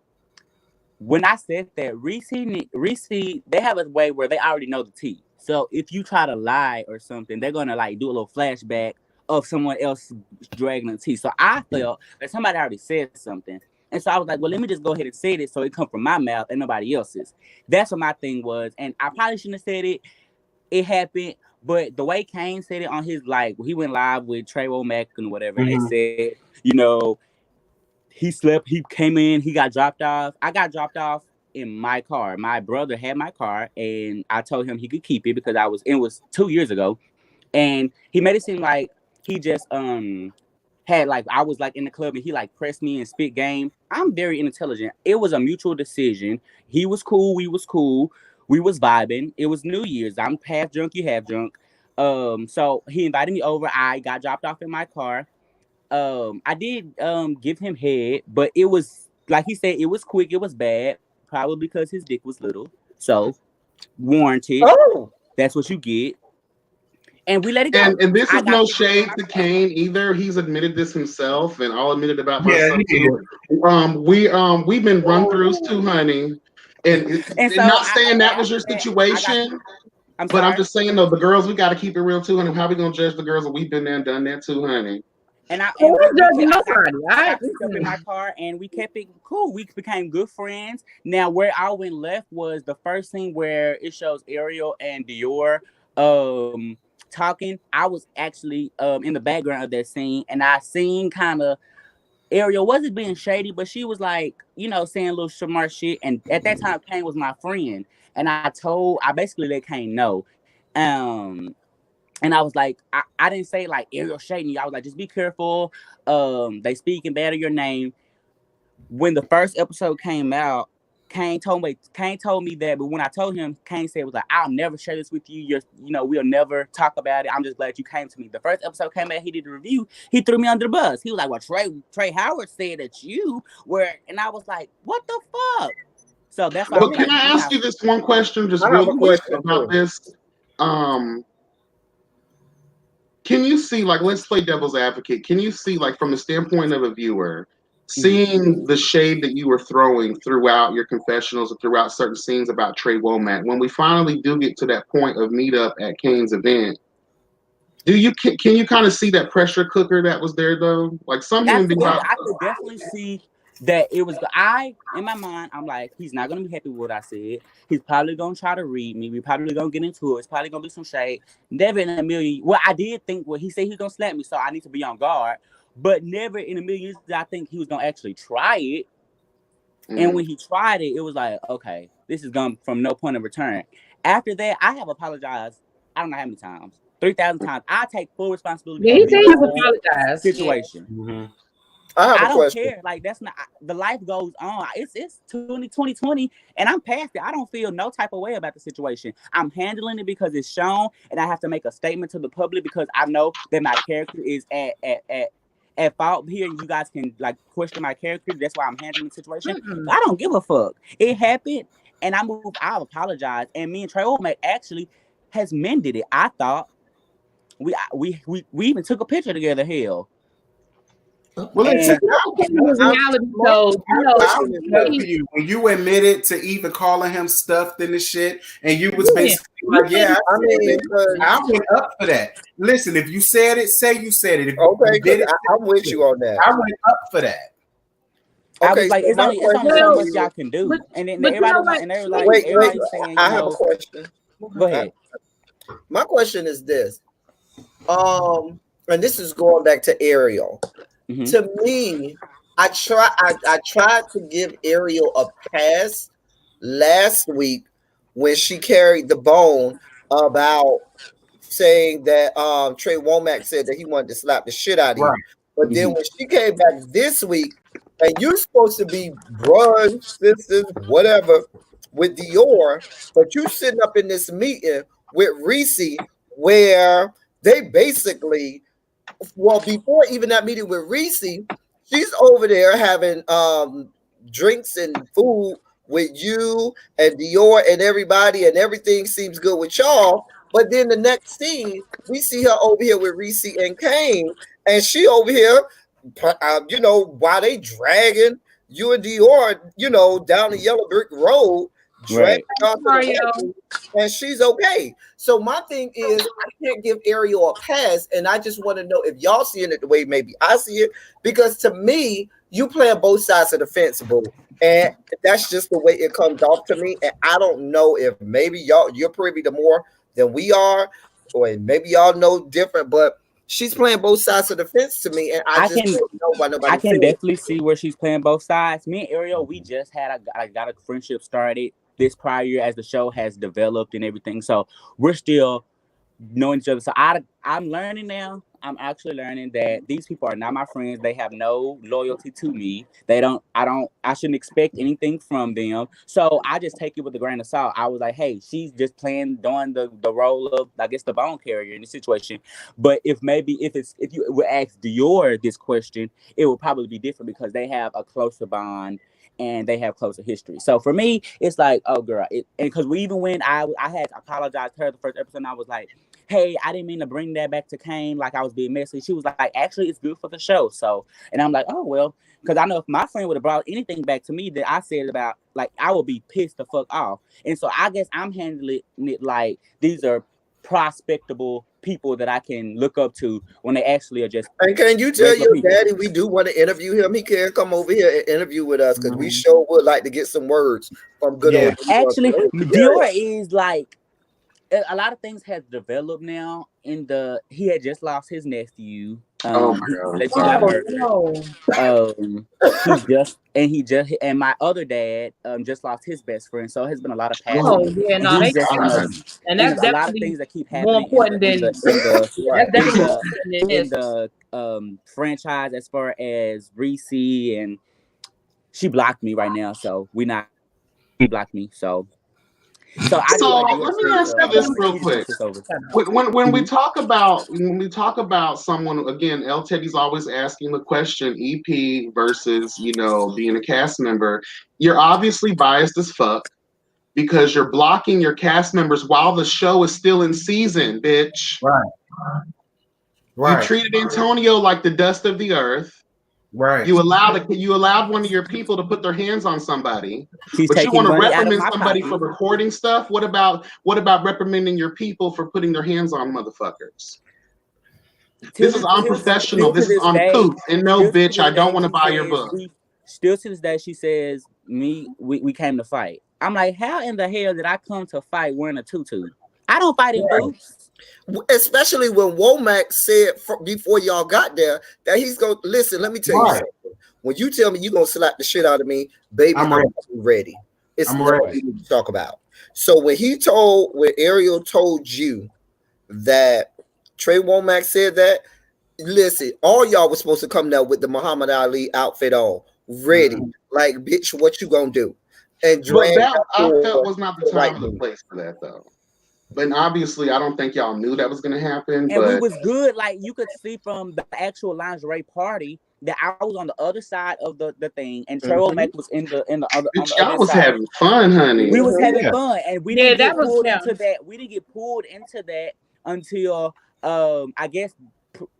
when I said that, Ressie, they have a way where they already know the tea. So if you try to lie or something, they're gonna do a little flashback of someone else dragging the tea. So I felt that somebody already said something. And so I was like, well, let me just go ahead and say this so it come from my mouth and nobody else's. That's what my thing was. And I probably shouldn't have said it. It happened. But the way Kane said it on his, he went live with Trey Womack and whatever, and they said, he slept, he came in, he got dropped off. I got dropped off in my car. My brother had my car, and I told him he could keep it because it was 2 years ago. And he made it seem like he just had I was in the club and he pressed me and spit game. I'm very intelligent. It was a mutual decision. He was cool, we was cool. We was vibing. It was New Year's. I'm half drunk, you half drunk. So he invited me over. I got dropped off in my car. I did give him head, but it was like he said, it was quick, it was bad, probably because his dick was little. So warranted. Oh, that's what you get. And we let it go. And this is no shade to Kane either. He's admitted this himself, and I'll admit it about myself too. We've been run throughs too, honey. And so not saying that was your situation, but I'm just saying though, the girls, we got to keep it real too, honey. How we gonna judge the girls that we've been there and done that too, honey? And I got in my car and we kept it cool. We became good friends. Now where I went left was the first scene where it shows Ariel and Dior talking. I was actually in the background of that scene, and I seen kind of Ariel wasn't being shady, but she was saying a little smart shit. And at that time, Kane was my friend, and I basically let Kane know. And I was like, I didn't say Ariel shading you. I was like, just be careful. They speaking bad of your name. When the first episode came out, Kane told me that, but when I told him, Kane said I'll never share this with you. We'll never talk about it. I'm just glad you came to me. The first episode came out, he did the review. He threw me under the bus. He was like, well, Trey Howard said that you were, and I was like, what the fuck? So that's why. Well, can I ask you this one question, just real quick about this? Can you see, let's play devil's advocate. Can you see, from the standpoint of a viewer, seeing the shade that you were throwing throughout your confessionals and throughout certain scenes about Trey Womack, when we finally do get to that point of meetup at Kane's event, can you kind of see that pressure cooker that was there though? Some human beings, I could definitely see that it was. In my mind, I'm like, he's not gonna be happy with what I said. He's probably gonna try to read me. We're probably gonna get into it. It's probably gonna be some shade. Never in a million. Well, I did think he said he's gonna slap me, so I need to be on guard. But never in a million years did I think he was gonna actually try it. And when he tried it, it was like, okay, this is going from no point of return. After that, I have apologized. I don't know how many times. 3,000 times. I take full responsibility. Yeah, he said you apologize. Situation. Mm-hmm. I don't care. That's not the life goes on. It's 2020, and I'm past it. I don't feel no type of way about the situation. I'm handling it because it's shown, and I have to make a statement to the public because I know that my character is at fault here. You guys can like question my character. That's why I'm handling the situation. I don't give a fuck. It happened, and I apologize. And me and Trey Womack actually has mended it. I thought we even took a picture together. Hell. Well, listen, reality, so when you admitted to even calling him stuffed in the shit, and you was basically like, "Yeah, I went up for that." Listen, if you said it, say you said it. If okay, you did it, I'm with you on that. I went up for that. Okay, I Okay, was like, so it's only so much y'all can do, and then everybody's saying, I have a question. Go ahead. My question is this, and this is going back to Ariel. Mm-hmm. To me, I tried to give Ariel a pass last week when she carried the bone about saying that Trey Womack said that he wanted to slap the shit out of you. But then when she came back this week, and you're supposed to be brothers, sisters, whatever, with Dior, but you sitting up in this meeting with Ressie where they basically, well, before even that meeting with Ressie, she's over there having drinks and food with you and Dior and everybody, and everything seems good with y'all. But then the next scene, we see her over here with Ressie and Kane, and she over here, while they dragging you and Dior, down the yellow brick road, dragging and she's okay. So my thing is, I can't give Ariel a pass, and I just want to know if y'all seeing it the way maybe I see it, because to me, you playing both sides of the fence, boo, and that's just the way it comes off to me. And I don't know if maybe you're privy to more than we are, or maybe y'all know different, but she's playing both sides of the fence to me, and I just don't know why nobody. I can definitely see where she's playing both sides. Me and Ariel, we just had got a friendship started this prior year as the show has developed and everything. So we're still knowing each other. So I'm learning now. I'm actually learning that these people are not my friends. They have no loyalty to me. I shouldn't expect anything from them. So I just take it with a grain of salt. I was like, hey, she's just doing the role of, I guess, the bone carrier in this situation. But if you would ask Dior this question, it would probably be different because they have a closer bond and they have closer history. So for me, it's like, oh girl, and because even when I had apologized to her the first episode, and I was like, hey, I didn't mean to bring that back to Kane, like I was being messy. She was like, actually, it's good for the show. So, and I'm like, oh well, because I know if my friend would have brought anything back to me that I said about, like, I would be pissed the fuck off. And so I guess I'm handling it like these are prospectable people that I can look up to when they actually are just. And can you tell your daddy we do want to interview him? He can come over here and interview with us, because we sure would like to get some words from good old. Actually, Dior is like, a lot of things has developed now. He had just lost his nephew. Oh my God! And my other dad just lost his best friend. So it has been a lot of passing. Oh yeah, no, and that's a lot of things that keep happening. More important than in the franchise, as far as Ressie, and she blocked me right now. So she blocked me. So let me ask you this real quick. When we talk about someone, again, El Teddy's always asking the question, EP versus being a cast member. You're obviously biased as fuck because you're blocking your cast members while the show is still in season, bitch. Right. You treated Antonio like the dust of the earth. Right. You allowed one of your people to put their hands on somebody, but you want to reprimand somebody for recording stuff. What about reprimanding your people for putting their hands on motherfuckers? This is unprofessional. This is uncouth. And no, bitch, I don't want to buy your book. Still to this day, she says, we came to fight. I'm like, how in the hell did I come to fight wearing a tutu? I don't fight in boots. Especially when Womack said before y'all got there that he's going to listen. Let me tell you something. When you tell me you're going to slap the shit out of me, baby, I'm ready. It's ready to talk about. So when Ariel told you that Trey Womack said that, listen, all y'all was supposed to come there with the Muhammad Ali outfit on, ready. Like, bitch, what you gonna do? And I felt was not the time or the place for that, though. But obviously, I don't think y'all knew that was going to happen. And we But was good. Like you could see from the actual lingerie party that I was on the other side of the thing, and Trey Mack was in the other on the y'all other was side. having fun, honey. We was having fun, and we didn't get pulled yeah. into that. We didn't get pulled into that until I guess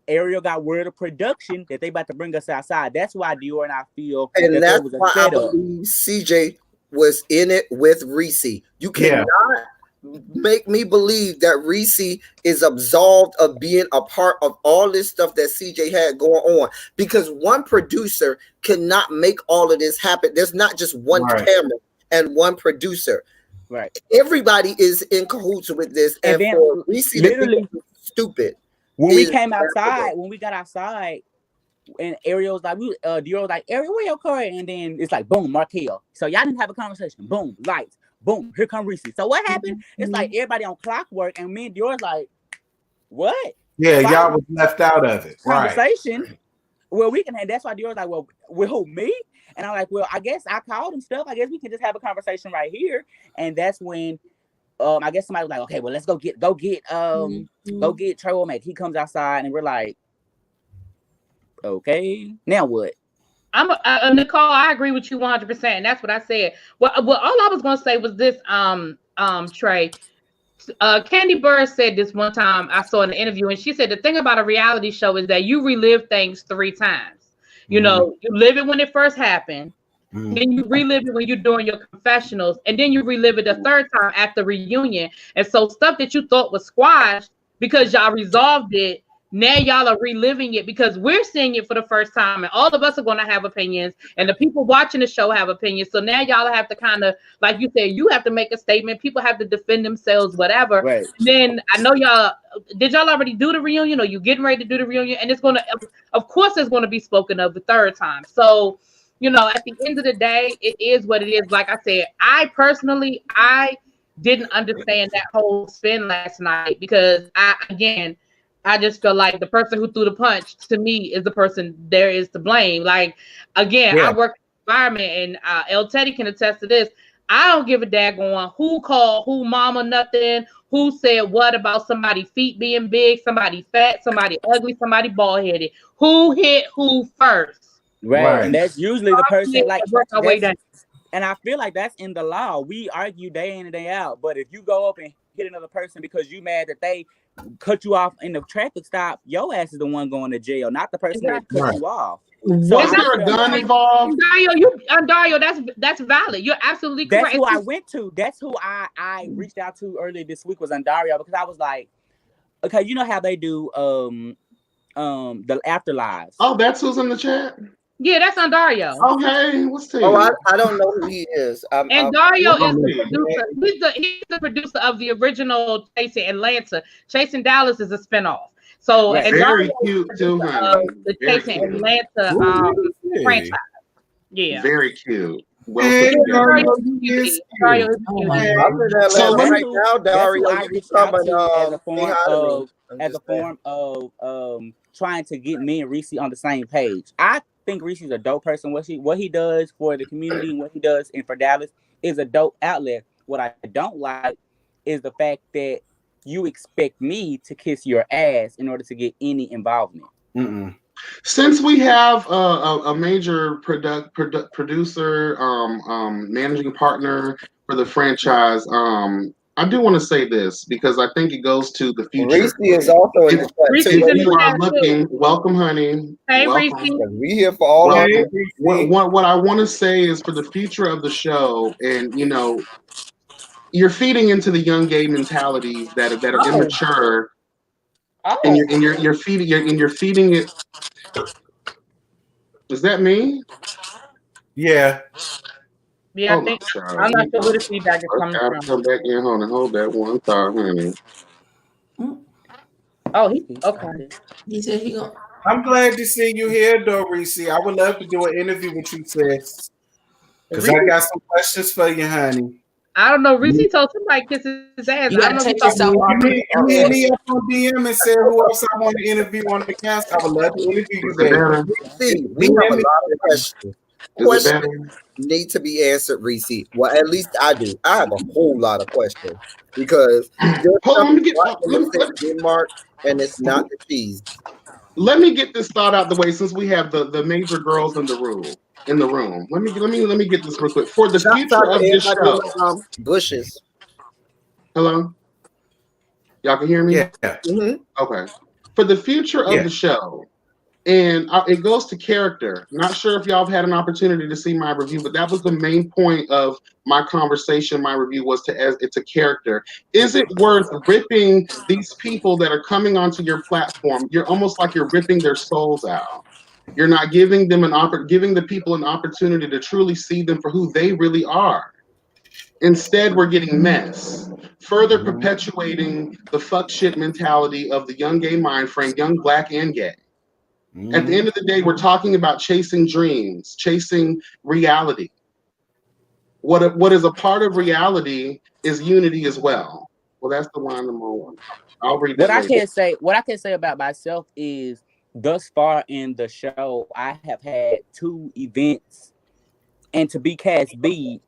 Ariel got word of production that they about to bring us outside. That's why Dior and I feel And that that's there was a why I setup. believe CJ was in it with Ressie. You cannot make me believe that Ressie is absolved of being a part of all this stuff that CJ had going on, because one producer cannot make all of this happen. There's not just one camera and one producer. Right. Everybody is in cahoots with this, and then, for Ressie literally stupid. When we came outside, when we got outside, and Ariel was like, Dior was like, Ariel, where your car? And then it's like, boom, Markel. So y'all didn't have a conversation. Boom, lights. Boom, here come Ressie. So what happened? It's like everybody on clockwork, and me and Dior's like, what? Yeah, y'all was left out of it. Conversation. Right. Well, we can have. That's why Dior's like, well, with who, me? And I'm like, well, I guess I called him stuff. I guess we can just have a conversation right here. And that's when I guess somebody was like, okay, well, let's go get Trey Mack. He comes outside, and we're like, okay, now what? Nicole, I agree with you 100%. And that's what I said. Well, all I was going to say was this, Trey. Candy Bird said this one time I saw in an interview, and she said the thing about a reality show is that you relive things 3 times. You know, you live it when it first happened, then you relive it when you're doing your confessionals, and then you relive it the 3rd time at the reunion. And so stuff that you thought was squashed because y'all resolved it, now y'all are reliving it because we're seeing it for the first time, and all of us are going to have opinions, and the people watching the show have opinions. So now y'all have to kind of, like you said, you have to make a statement. People have to defend themselves, whatever. Right. Then I know did y'all already do the reunion, or you getting ready to do the reunion? And it's going to, of course, it's going to be spoken of the 3rd time. So, you know, at the end of the day, it is what it is. Like I said, I didn't understand that whole spin last night because I just feel like the person who threw the punch to me is the person there is to blame. Like, again, I work in the environment, and El Teddy can attest to this. I don't give a daggone who called who mama nothing, who said what about somebody's feet being big, somebody fat, somebody ugly, somebody bald-headed. Who hit who first? Right. And that's usually the person, like, and I feel like that's in the law. We argue day in and day out. But if you go up and hit another person because you mad that they cut you off in the traffic stop, your ass is the one going to jail, not the person that cut you off. So was there a gun involved? Dario, that's valid. You're absolutely correct. That's who I went to. That's who I reached out to earlier this week was Dario, because I was like, okay, you know how they do the afterlives. Oh, that's who's in the chat? Yeah, that's Dario. Okay, what's that? Oh, I don't know who he is. And Dario is the producer. He's the producer of the original Chasing Atlanta. Chasing Dallas is a spinoff. So and very Dario cute too, honey. The Chasing Atlanta franchise. Yeah, very cute. Well, Dario is right now, Dario, I reached out to as a form of trying to get me and Ressie on the same page. I think Ressie's a dope person. What he does for the community and what he does for Dallas is a dope outlet. What I don't like is the fact that you expect me to kiss your ass in order to get any involvement. Since we have a major producer, managing partner for the franchise, I do want to say this because I think it goes to the future. Ressie is also in the chat too. If you are looking, welcome, honey. Hey, welcome. We here for all of it. What I want to say is for the future of the show, and you know, you're feeding into the young gay mentalities that are immature, and you're feeding it. Is that me? Yeah. Yeah, I think I'm not sure where the feedback is coming from. Come back in, hold that one thought, honey. Oh, okay. He said he go. I'm glad to see you here, though, Ressie. I would love to do an interview with you, sis. Because I got some questions for you, honey. I don't know. Ressie told somebody kiss his ass. You gotta take yourself off. You hit me up on DM and said who else I want to interview on the cast. I would love to interview you there. We have a lot of questions. Questions need to be answered, Reese. Well, at least I do. I have a whole lot of questions because there's Hold on, something right when they say Denmark, and it's not the cheese. let me get this thought out the way since we have the major girls in the room. Let me get this real quick. For the Shout future out of to this everybody show. in Bushes. Hello? Y'all can hear me? Yeah. Mm-hmm. Okay. For the future of the show, and it goes to character. Not sure if y'all have had an opportunity to see my review, but that was the main point of my conversation. My review was it's a character. Is it worth ripping these people that are coming onto your platform? You're almost like you're ripping their souls out. You're not giving them giving the people an opportunity to truly see them for who they really are. Instead, we're getting mess, further perpetuating the fuck shit mentality of the young gay mind frame, young black and gay. At the end of the day, we're talking about chasing dreams, chasing reality. What is a part of reality is unity as well. Well, that's the line number one. I'll read that later. What I can say about myself is thus far in the show, I have had 2 events, and to be cast B,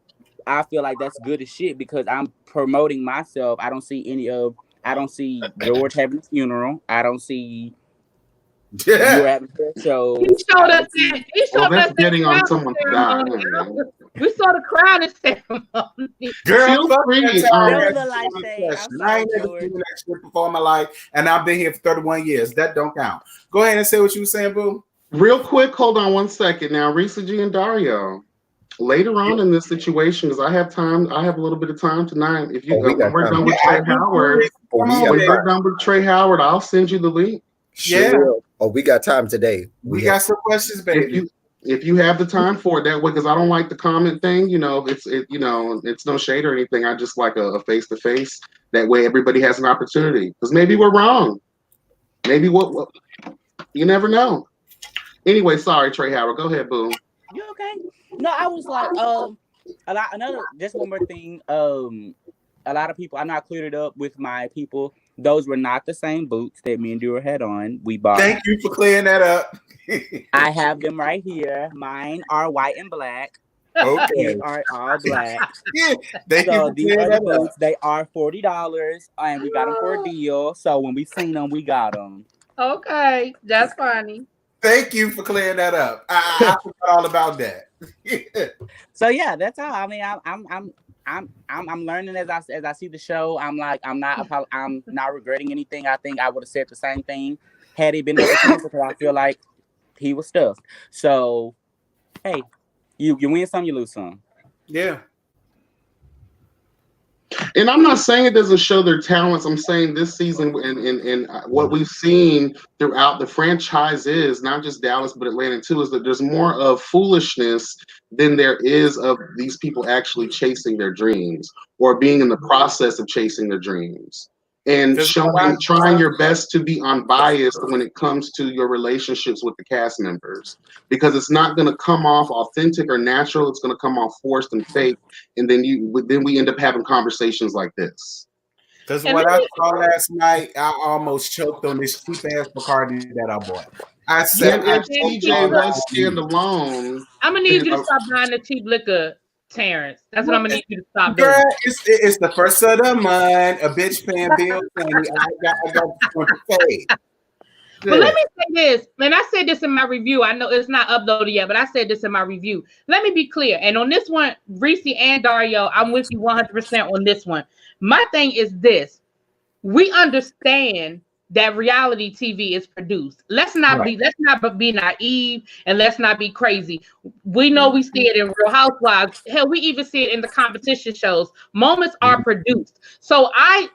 I feel like that's good as shit because I'm promoting myself. I don't see George having a funeral. I don't see you having a show. He showed us that. That's getting on someone's back. We saw the crowning ceremony. Girl, fuck that. I ain't never seen that shit before in my life, and I've been here for 31 years. That don't count. Go ahead and say what you were saying, boo. Real quick, hold on one second. Now, Ressie G and Dario, later on in this situation, because I have a little bit of time tonight. If you we're done with Trey Howard. We're done with Trey Howard. I'll send you the link. Sure. Oh, we got time today. We got some questions, baby. If you have the time for it that way, because I don't like the comment thing. It's no shade or anything. I just like a face to face. That way, everybody has an opportunity. Because maybe we're wrong. Maybe what you never know. Anyway, sorry, Trey Howard. Go ahead, boo. You okay? No, I was like, just one more thing. A lot of people, I know I cleared it up with my people. Those were not the same boots that me and Dura had on. We bought. Thank you for clearing that up. I have them right here. Mine are white and black. Okay. These are all black. Thank you. These other boots, they are $40, and we got them for a deal. So when we seen them, we got them. Okay, that's funny. Thank you for clearing that up. I forgot all about that. So yeah, that's all. I mean, I'm learning as I see the show. I'm not regretting anything. I think I would have said the same thing had he been there because I feel like he was stuffed. So hey, you win some, you lose some. Yeah. And I'm not saying it doesn't show their talents. I'm saying this season and what we've seen throughout the franchise is not just Dallas, but Atlanta too, is that there's more of foolishness than there is of these people actually chasing their dreams or being in the process of chasing their dreams. And trying your best to be unbiased when it comes to your relationships with the cast members, because it's not going to come off authentic or natural. It's going to come off forced and fake, and then we end up having conversations like this. Because what I saw last night, I almost choked on this cheap ass Bacardi that I bought. I said, if TJ was stand alone, I'm gonna need you to stop buying the cheap liquor. Terrence, that's what I'm gonna need you to stop doing. Girl, it's the first of the month. A bitch paying bills, and I got to pay. But let me say this, and I said this in my review. I know it's not uploaded yet, but I said this in my review. Let me be clear. And on this one, Ressie and Dario, I'm with you 100% on this one. My thing is this: we understand that reality TV is produced. Let's not be naive, and let's not be crazy. We know we see it in Real Housewives. Hell, we even see it in the competition shows. Moments are produced. So I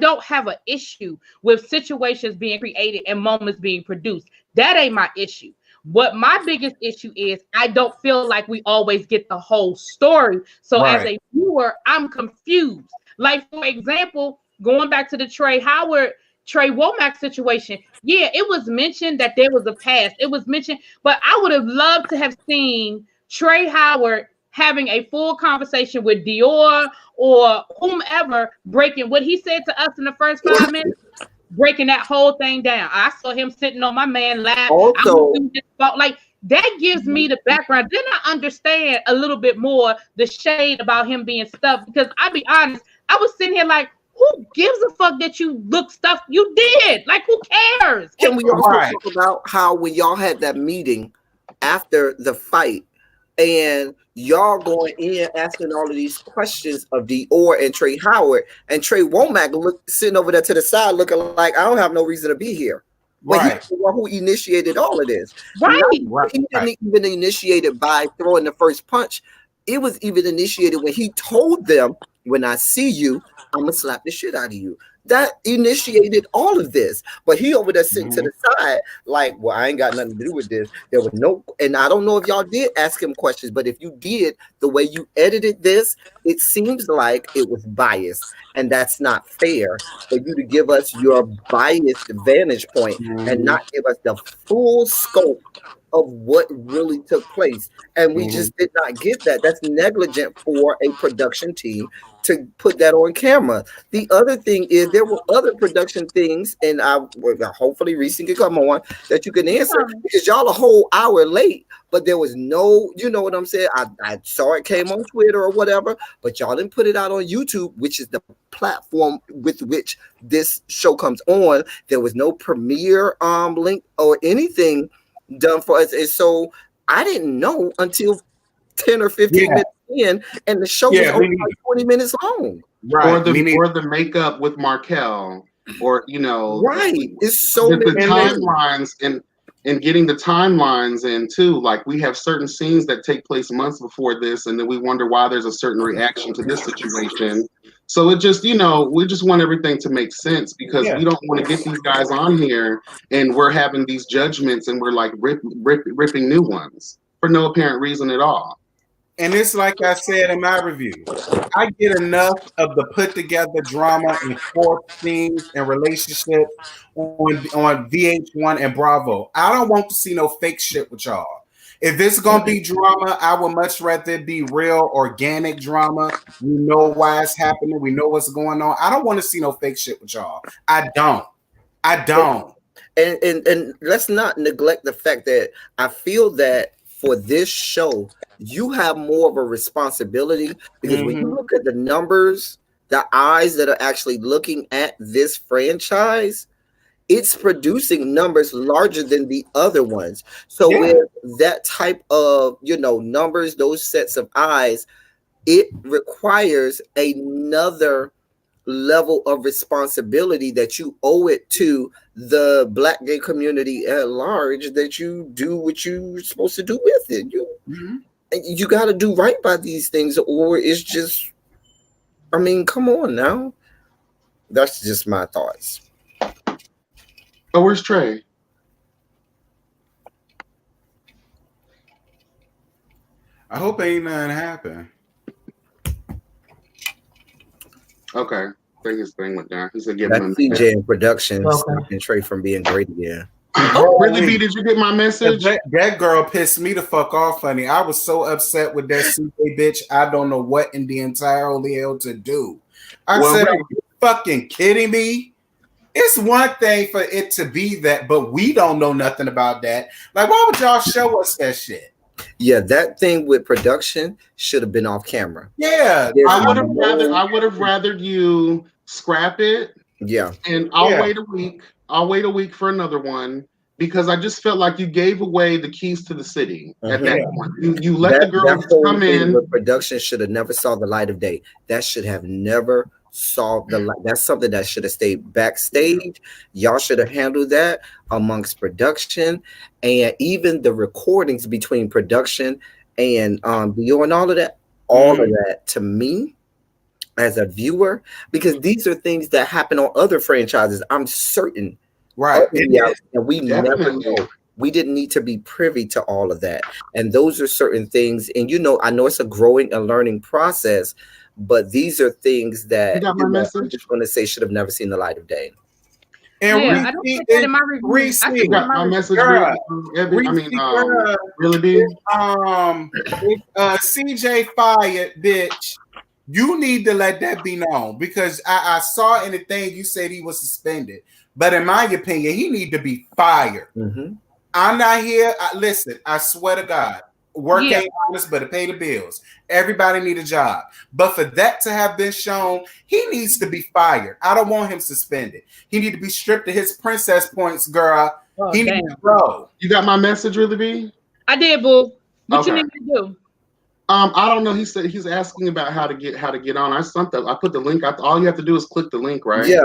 don't have an issue with situations being created and moments being produced. That ain't my issue. What my biggest issue is, I don't feel like we always get the whole story. So as a viewer, I'm confused. Like, for example, going back to the Trey Womack situation, yeah, it was mentioned that there was a past. It was mentioned, but I would have loved to have seen Trey Howard having a full conversation with Dior or whomever, breaking what he said to us in the first 5 minutes, breaking that whole thing down. I saw him sitting on my man's lap. Also, like, that gives me the background. Then I understand a little bit more the shade about him being stuffed. Because I'll be honest, I was sitting here like, who gives a fuck that you look stuffed? You did. Like, who cares? Can we also talk about how when y'all had that meeting after the fight and y'all going in asking all of these questions of Dior and Trey Howard, and Trey Womack sitting over there to the side looking like, I don't have no reason to be here. But he's the one who initiated all of this. Right. He didn't even initiate it by throwing the first punch. It was even initiated when he told them, when I see you, I'm going to slap the shit out of you. That initiated all of this. But he over there sitting to the side like, well, I ain't got nothing to do with this. There was no, and I don't know if y'all did ask him questions, but if you did, the way you edited this, it seems like it was biased. And that's not fair for you to give us your biased vantage point and not give us the full scope of what really took place. And we just did not get that. That's negligent for a production team to put that on camera. The other thing is there were other production things, and hopefully Ressie can come on that you can answer, because y'all a whole hour late, but there was no, you know what I'm saying? I saw it came on Twitter or whatever, but y'all didn't put it out on YouTube, which is the platform with which this show comes on. There was no premiere link or anything done for us. And so I didn't know until 10 or 15 minutes in, and the show was only like 20 minutes long. Right. Or the makeup with Markel, or It's so the timelines and getting the timelines in too. Like, we have certain scenes that take place months before this, and then we wonder why there's a certain reaction to this situation. So it just, we just want everything to make sense, because we don't want to get these guys on here and we're having these judgments and we're like ripping new ones for no apparent reason at all. And it's like I said in my review, I get enough of the put together drama and forced scenes and relationships on VH1 and Bravo. I don't want to see no fake shit with y'all. If it's gonna be drama, I would much rather it be real, organic drama. We know why it's happening. We know what's going on. I don't want to see no fake shit with y'all. I don't. And let's not neglect the fact that I feel that for this show, you have more of a responsibility, because when you look at the numbers, the eyes that are actually looking at this franchise, it's producing numbers larger than the other ones. So with that type of, numbers, those sets of eyes, it requires another level of responsibility that you owe it to the Black gay community at large, that you do what you're supposed to do with it. You got to do right by these things, or it's just, come on now. That's just my thoughts. Oh, where's Trey? I hope ain't nothing happen. Okay. I think his thing went down. He said, "Get him." CJ in production and Trey from being great again. Oh, really, B? Did you get my message? That girl pissed me the fuck off, honey. I was so upset with that CJ bitch. I don't know what in the entire holy hell to do. I said, "Are you fucking kidding me?" It's one thing for it to be that, but we don't know nothing about that. Like, why would y'all show us that shit? Yeah, that thing with production should have been off camera. Yeah, I would have rather you scrap it. Yeah, and I'll wait a week. I'll wait a week for another one, because I just felt like you gave away the keys to the city at that point. You let the girls come in. Production should have never saw the light of day. That should have never saw the light. That's something that should have stayed backstage. Y'all should have handled that amongst production, and even the recordings between production and Dior and all of that. All of that, to me, as a viewer, because these are things that happen on other franchises, I'm certain. Right. And we never know. We didn't need to be privy to all of that. And those are certain things. And, I know it's a growing and learning process, but these are things that I'm just going to say should have never seen the light of day. And I don't think that in my review. I got my message. Really big. CJ fired, bitch. You need to let that be known, because I saw in the thing you said he was suspended, but in my opinion, he need to be fired. I'm not here. Listen, I swear to God, work Yeah. ain't honest, but to pay the bills. Everybody need a job. But for that to have been shown, he needs to be fired. I don't want him suspended. He need to be stripped of his princess points, girl. Oh, He damn. needs to go. You got my message, Really B? I did, boo. What you Okay. need me to do? I don't know. He said he's asking about how to get on. I put the link out. All you have to do is click the link, right? Yeah.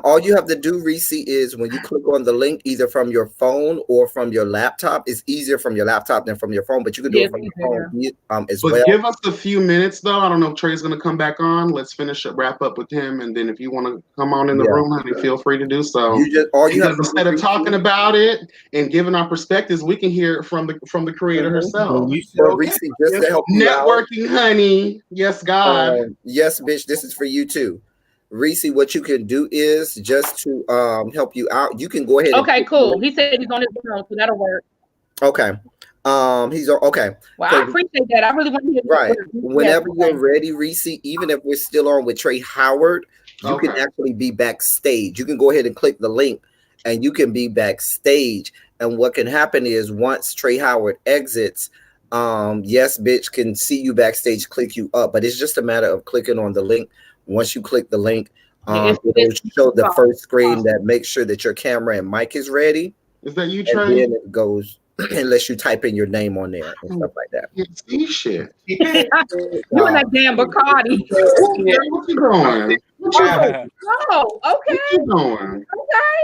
All you have to do, Reese, is when you click on the link, either from your phone or from your laptop. It's easier from your laptop than from your phone, but you can do it from your phone as But well. give us a few minutes, though. I don't know if Trey's going to come back on. Let's wrap up with him, and then if you want to come on in the room, honey, feel free to do so. Because instead of talking about it and giving our perspectives, we can hear it from the creator herself. Reese, just to help you networking, honey. Yes, God. Yes, bitch. This is for you too, Reese. What you can do is just to help you out. You can go ahead. Okay, cool. He said he's on his phone, so that'll work. Okay. He's on. Okay. Well, I appreciate that. I really want to hear. Right. Whenever you're ready, Reese. Even if we're still on with Trey Howard, you can actually be backstage. You can go ahead and click the link, and you can be backstage. And what can happen is once Trey Howard exits. Yes, bitch can see you backstage, click you up, but it's just a matter of clicking on the link. Once you click the link, it'll show the first screen that makes sure that your camera and mic is ready. Is that you, Trey? And then it goes unless you type in your name on there and stuff like that. See shit. You and that damn Bacardi. What you doing? Oh, okay. What you doing? Okay.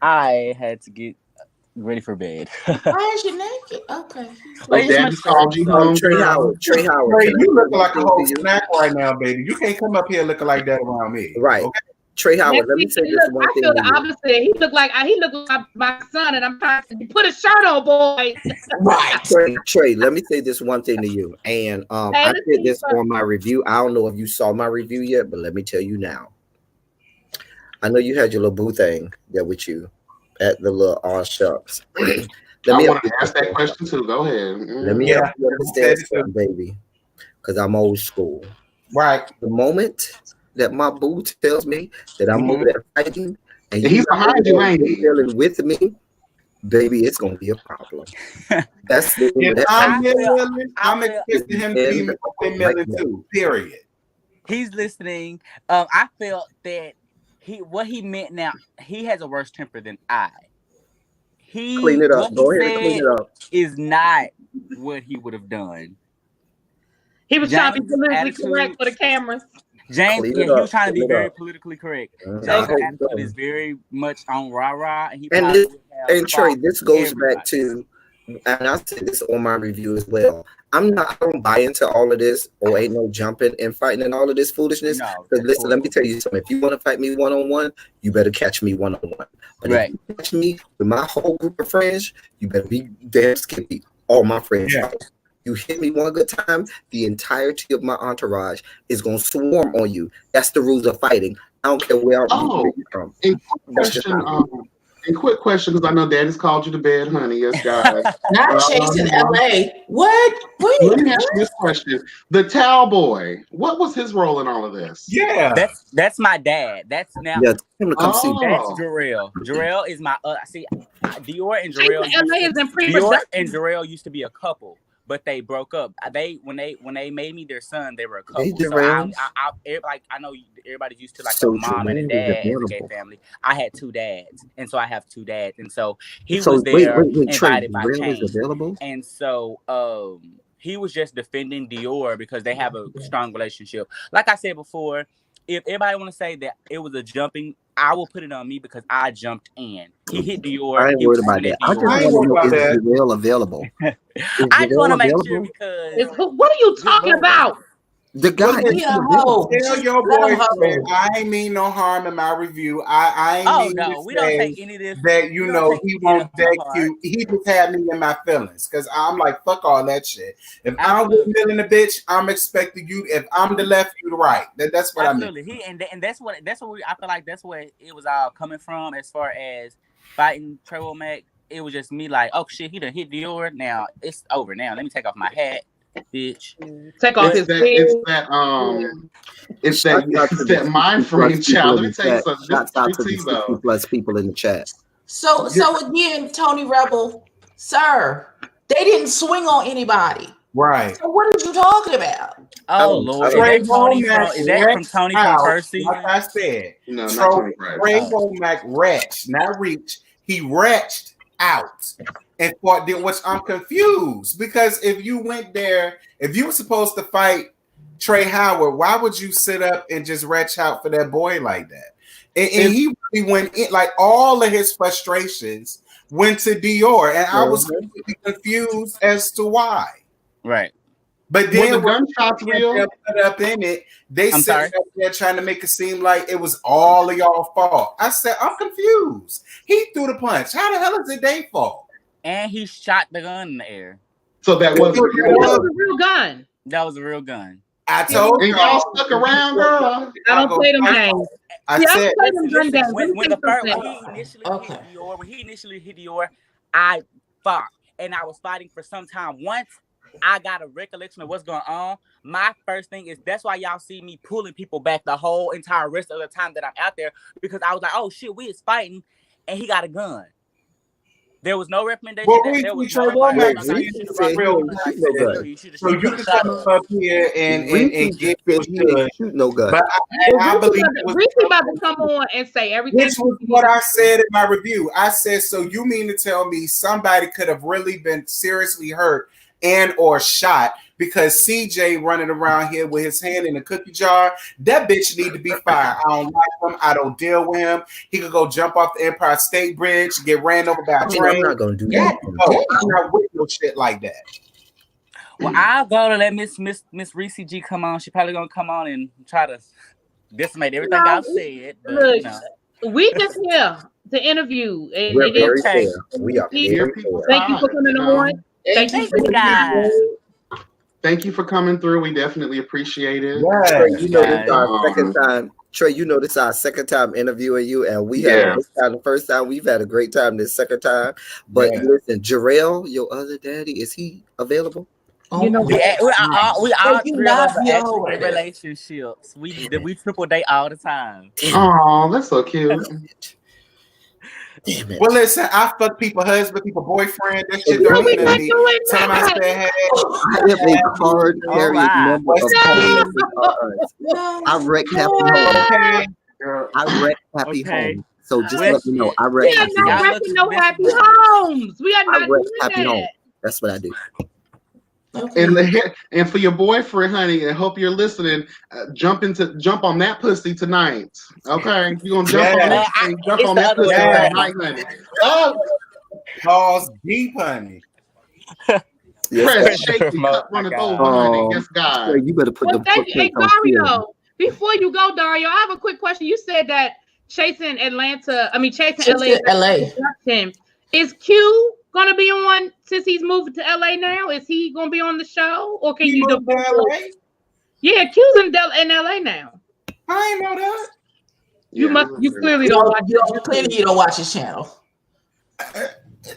I had to get ready for bed. Why is you naked? Okay. Dad called you home. Trey Howard. Trey, you look like a whole snack right now, baby. You can't come up here looking like that around me. Right. Okay? Trey Howard, let me say this one thing. I feel the opposite. He looked like my son, and I'm trying to put a shirt on, boy. Right. Trey, let me say this one thing to you. And I did this on my review. I don't know if you saw my review yet, but let me tell you now. I know you had your little boo thing there with you at the little shucks. I want to ask that question too. Go ahead. Let me help you understand something, baby, because I'm old school. Right. The moment that my boo tells me that I'm over there fighting, and he's behind you, ain't he? Dealing with me, baby, it's gonna be a problem. That's the. I'm expecting him to be million too. Period. He's listening. I felt that what he meant. Now he has a worse temper than I. Clean it up. Go ahead and clean it up. Is not what he would have done. He was trying to be politically correct for the cameras. James, he was trying to be very politically correct. James' attitude is very much on rah-rah. And Trey, this goes back to, and I said this on my review as well. I don't buy into all of this, or ain't no jumping and fighting and all of this foolishness. Because listen, let me tell you something. If you want to fight me one-on-one, you better catch me one-on-one. But if you catch me with my whole group of friends, you better be damn skippy. All my friends. Yeah. You hit me one good time, the entirety of my entourage is going to swarm on you. That's the rules of fighting. I don't care where I'm from. And quick question, because I know Daddy's called you to bed, honey. Yes, guys. Not chasing LA. What? Let me ask you this question. The towel boy, what was his role in all of this? Yeah. That's my dad. That's now. Yeah, him to come see. That's Jarrell. Jarrell is my see, Dior and Jarrell. LA is in Dior and Jarrell used to be a couple. But they broke up. When they made me their son, they were a couple. So I know everybody's used to like a mom and a dad in the gay family. I had two dads, and so I have two dads, and so he was there invited by Kane. And so he was just defending Dior because they have a strong relationship. Like I said before, if everybody want to say that it was a jumping, I will put it on me because I jumped in. He hit Dior. I ain't worried about that. I just want to know if it's real available. I just want to make sure because what are you talking about? The guy. Tell your boyfriend I ain't mean no harm in my review. I ain't we don't take any of this. That he won't deck you. He just had me in my feelings because I'm like, fuck all that shit. If I'm feeling a bitch, I'm expecting you. If I'm the left, you the right. That's what I mean. And that's what I feel like that's where it was all coming from as far as fighting Trey Mac. It was just me like, oh shit, he done hit Dior. Now it's over. Now let me take off my hat. Bitch, take off his it's that mind frame child. Let me tell you something. Shots out to the 60+ people in the chat. So again, Tony Rebel. Sir, they didn't swing on anybody. Right. So what are you talking about? Oh Lord, Trey is that from Tony from out, first season? like I said, No, not Tony Pratt. Trey Womack retched, not reached. He retched out and fought there, which I'm confused because if you went there, if you were supposed to fight Trey Howard, why would you sit up and just retch out for that boy like that? And he really went in, like all of his frustrations went to Dior, and I was completely confused as to why. Right. But then the gunshots real put up in it, they I'm said they're trying to make it seem like it was all of y'all fault. I said, I'm confused. He threw the punch. How the hell is it their fault? And he shot the gun in the air. So that was a real gun. That was a real gun. I told y'all stuck around, girl. I don't play them games. I said when he initially hit Dior, I fought, and I was fighting for some time. Once I got a recollection of what's going on, my first thing is that's why y'all see me pulling people back the whole entire rest of the time that I'm out there, because I was like, oh shit, we is fighting, and he got a gun. There was no recommendation. So you can come up here and get no gun. But I believe Ressie about to come on and say everything. This was what I said in my review. I said, so you mean to tell me somebody could have really been seriously hurt and or shot because CJ running around here with his hand in a cookie jar? That bitch need to be fired. I don't like him. I don't deal with him. He could go jump off the Empire State Bridge, get ran over by a train. I'm not gonna do that. I'm not with no shit like that. Well, I'll go to let Miss Ressie G come on. She probably gonna come on and try to decimate everything I've said. But, look, we just here to interview. And we're very fair. We are very fair. Thank you for coming on. Thank you guys. Thank you for coming through. We definitely appreciate it. Yeah. Trey, you know this is our second time. Trey, you know this is our second time interviewing you, and we had this time the first time. We've had a great time this second time. But listen, Jarrell, your other daddy, is he available? You know, we all three of us are actually in relationships. We triple date all the time. Oh, that's so cute. Damn it. Well, listen, I fuck people husband, people boyfriend. That shit don't mean nothing. Tell them I said, hey. I am a card carrying member of I wreck Happy Home. I wreck Happy Home. So just let me know. I wreck Happy Home. We are not wrecking no Happy Homes. We are not doing Happy that. Home. That's what I do. Okay. And for your boyfriend, honey, I hope you're listening. Jump on that pussy tonight. Okay, you're gonna jump on that thing, jump on that pussy tonight, honey. Oh, pause deep, honey. Press shaky, cut one of those, honey. Yes, God. You better put the. Hey, Dario, before you go, Dario, I have a quick question. You said that chasing LA. Is Q gonna be on since he's moving to LA now? Is he gonna be on the show, or can you do LA? Yeah, Q's in LA now. I ain't know that. You clearly don't watch it. Clearly you don't watch his channel.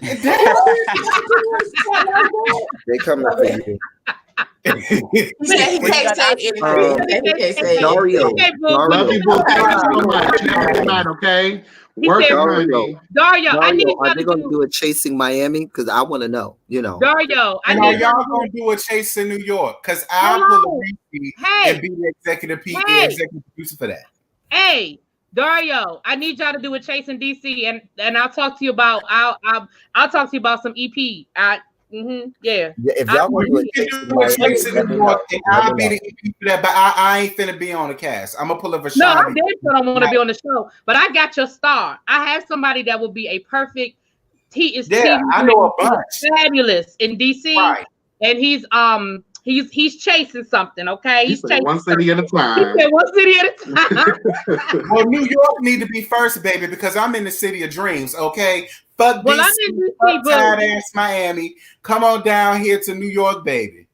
They coming for you. Dario, love you both. Thank you so much. Have a good night, okay? Dario, I need are they going to do a Chasing Miami? Because I want to know. You know, Dario, are y'all going to do a Chase in New York? Because I'll pull a and be the executive producer for that. Hey, Dario, I need y'all to do a Chase in DC, and I'll talk to you about I'll talk to you about some EP. If y'all want to do a Chase in New York, I'll be the EP for that. But I ain't finna be on the cast. I'm gonna pull up a No, I don't want to be on the show, but I got your star. I have somebody that will be a perfect. I know a bunch. Fabulous in DC, right. And he's chasing something. Okay, he's chasing one city at a time. He said one city at a time. Well, New York need to be first, baby, because I'm in the city of dreams. Okay, fuck DC, I'm in DC, tight ass Miami. Come on down here to New York, baby.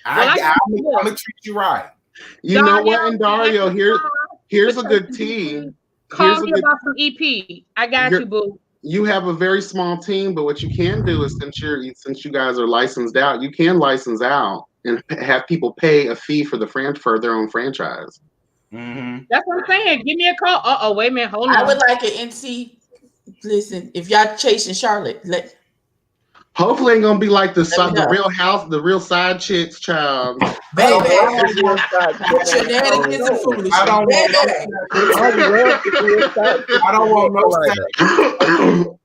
I'm gonna treat you right. You know what, and Dario, here's a good team. Call me about some EP. I got you, boo. You have a very small team, but what you can do is since you guys are licensed out, you can license out and have people pay a fee for their own franchise. Mm-hmm. That's what I'm saying. Give me a call. Wait a minute, hold on. I would like an NC. Listen, if y'all chasing Charlotte, Hopefully, ain't gonna be like the real house, the real side chicks, child. Baby, shenanigans and foolishness. I don't want no.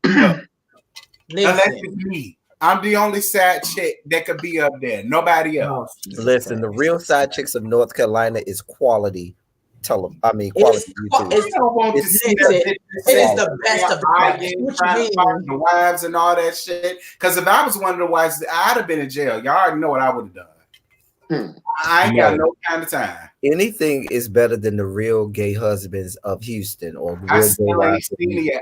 Unless it's me. I'm the only side chick that could be up there. Nobody else. Listen, the real side chicks of North Carolina is quality. Quality YouTube. It's the best of the wives and all that shit. Because if I was one of the wives, I'd have been in jail. Y'all already know what I would have done. I ain't got no kind of time. Anything is better than the real gay husbands of Houston or the real gay wives.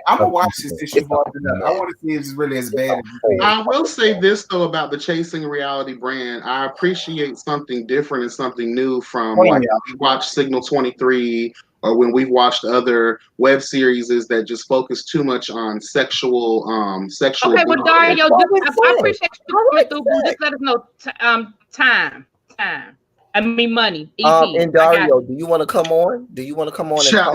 I'm gonna watch this since you brought it up. I want to see if it's really as bad as you think. I will say this though about the Chasing Reality brand. I appreciate something different and something new from like we watched Signal 23 or when we've watched other web series is that just focus too much on sexual. Okay, well, Dario, I appreciate you coming through. Just let us know time. I mean money. And Dario, do you want to come on?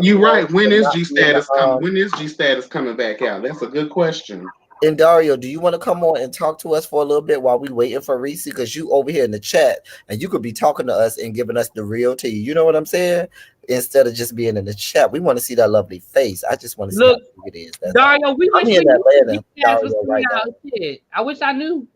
You're right. When is G Status coming? When is G Status coming back out? That's a good question. And Dario, do you want to come on and talk to us for a little bit while we waiting for Ressie? Because you over here in the chat and you could be talking to us and giving us the real tea. You know what I'm saying? Instead of just being in the chat, we want to see that lovely face. I just want to see how big it is. That's Dario, we I'm in Atlanta. I wish I knew.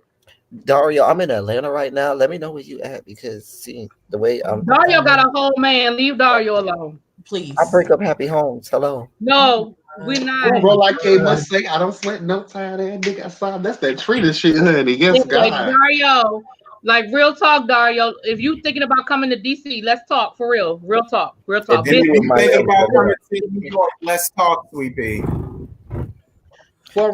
Dario, I'm in Atlanta right now. Let me know where you at because see the way Dario got a whole man. Leave Dario alone, please. I break up happy homes. Hello. No, we're not. Bro, like K must say, I don't sweat no time. That nigga outside. That's that treated shit, honey. Yes, God. Dario, like real talk, Dario. If you thinking about coming to DC, let's talk for real. Real talk. If you think about coming to New York, let's talk, Sweet Pea. 4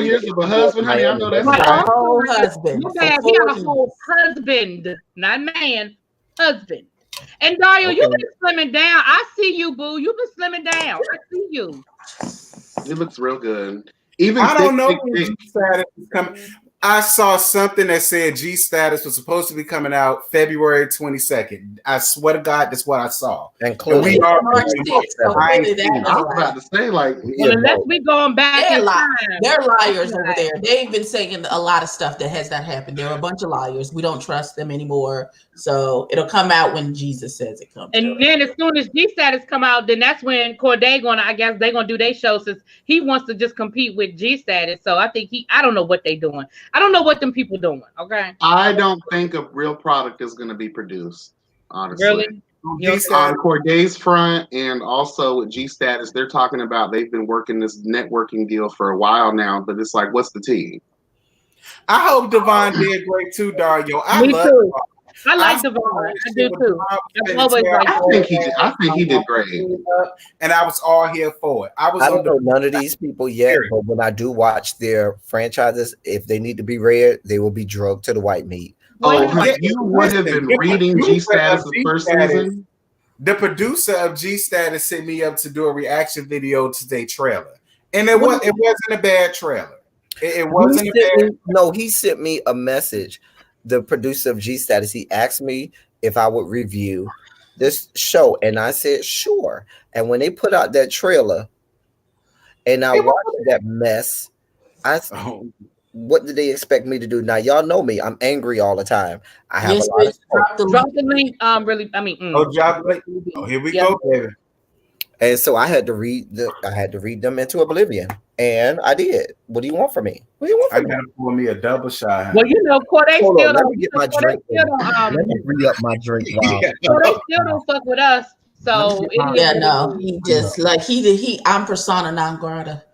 years of a husband, honey. I know that's right. Whole husband. He got a whole husband, not man, husband. And Dario, you've been slimming down. I see you, boo. You've been slimming down. I see you. It looks real good. Even I don't know when G Status is coming. I saw something that said G Status was supposed to be coming out February 22nd. I swear to God, that's what I saw. And we are. I was about to say, like, unless we going back, they're liars over there. They've been saying a lot of stuff that has not happened. They're a bunch of liars. We don't trust them anymore. So it'll come out when Jesus says it comes. And then as soon as G Status come out, then that's when Corday I guess they're gonna do their show since he wants to just compete with G Status. So I think I don't know what they're doing. I don't know what them people doing. Okay. I don't think a real product is going to be produced. Honestly, really. On Corday's front and also with G Status, they're talking about they've been working this networking deal for a while now. But it's like, what's the tea? I hope Devon did great too, Dario. Me too. I like Devon. I do too. I think he did great. And I was all here for it. I don't know none of these people yet, but when I do watch their franchises, if they need to be red, they will be drugged to the white meat. You would have been reading G Status' first season? The producer of G Status sent me up to do a reaction video to their trailer. And it wasn't a bad trailer. It wasn't No, he sent me a message. The producer of G Status, he asked me if I would review this show, and I said sure. And when they put out that trailer, and I watched that mess, what did they expect me to do? Now y'all know me; I'm angry all the time. I have a lot of drop the link. Drop the link. Oh, here we go, baby. And so I had to read them into oblivion, and I did. What do you want from me? I gotta pour me a double shot. Well, Corday still don't. Let me get my drink. Let me re-up my drink. Corday still don't fuck with us. So he just like he. I'm persona non grata.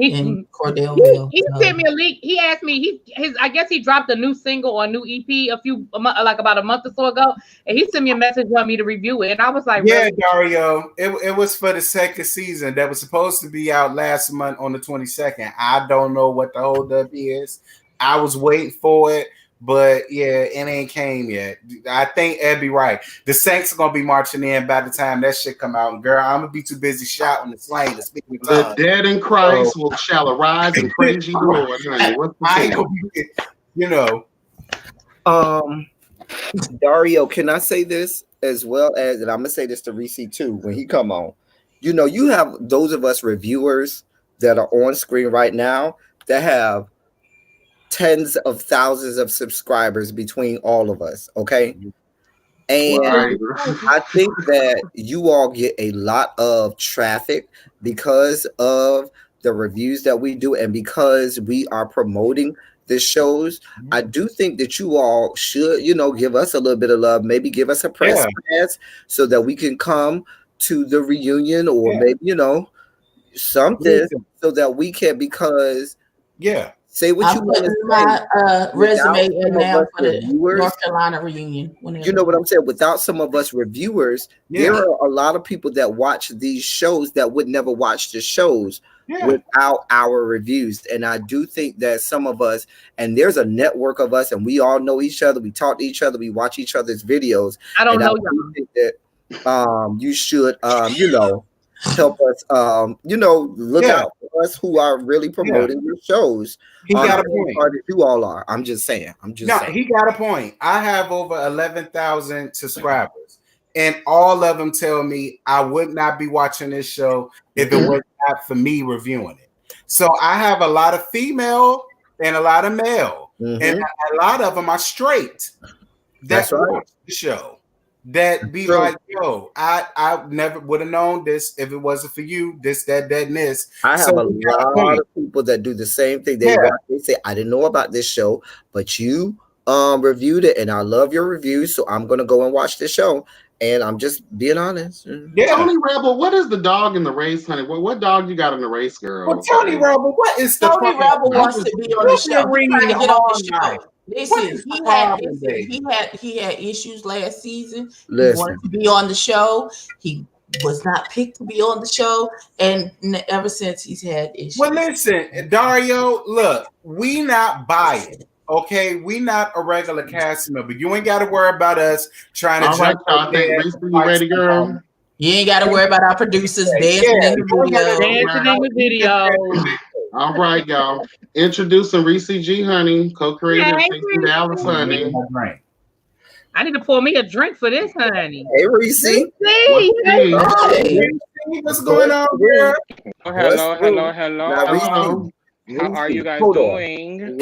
In Cordell. He sent me a link. He asked me. I guess he dropped a new single or a new EP about a month or so ago, and he sent me a message wanting me to review it, and I was like, "Yeah, Dario, it was for the second season that was supposed to be out last month on the 22nd. I don't know what the holdup is. I was waiting for it, but yeah, it ain't came yet. I think Ed be right. The Saints are gonna be marching in by the time that shit come out. And girl, I'm gonna be too busy shouting and slaying to speak with the dead in Christ shall arise and praise you, Lord. Dario, can I say this as well as, and I'm gonna say this to Ressie too when he come on. You have those of us reviewers that are on screen right now that have tens of thousands of subscribers between all of us, okay? And I think that you all get a lot of traffic because of the reviews that we do and because we are promoting the shows. I do think that you all should, give us a little bit of love, maybe give us a press pass so that we can come to the reunion or maybe, something so that we can, because say what you want to say. My resume in now for the North Carolina reunion. You know what I'm saying? Without some of us reviewers, there are a lot of people that watch these shows that would never watch the shows without our reviews. And I do think that some of us, and there's a network of us, and we all know each other. We talk to each other. We watch each other's videos. I don't know. I think that you should, help us, look out for us who are really promoting your shows. He got a point. You all are. I'm just saying. He got a point. I have over 11,000 subscribers, and all of them tell me I would not be watching this show if it was not for me reviewing it. So I have a lot of female and a lot of male, and a lot of them are straight. That's watch the show. That be like, yo, I never would have known this if it wasn't for you. This, that, and this. I have a lot of people that do the same thing. They say, I didn't know about this show, but you reviewed it, and I love your reviews, so I'm gonna go and watch this show. And I'm just being honest. Tony Rebel, what is the dog in the race, honey? What dog you got in the race, girl? Well, Tony Rebel, what is the Tony Rebel wants to be on the show? He's trying to get on the show. Listen, he had issues last season. He wanted to be on the show. He was not picked to be on the show, and ever since he's had issues. Well, listen, Dario, look, we not buying. Okay, we not a regular cast member. You ain't got to worry about us trying to jump out there. You ready, girl? You ain't got to worry about our producers dancing in the video. All right, y'all. Introducing Ressie G, honey, co-creator of 60 Dallas, honey. I need to pour me a drink for this, honey. Hey, Ressie. What's going on, girl? Hello. How are you guys doing?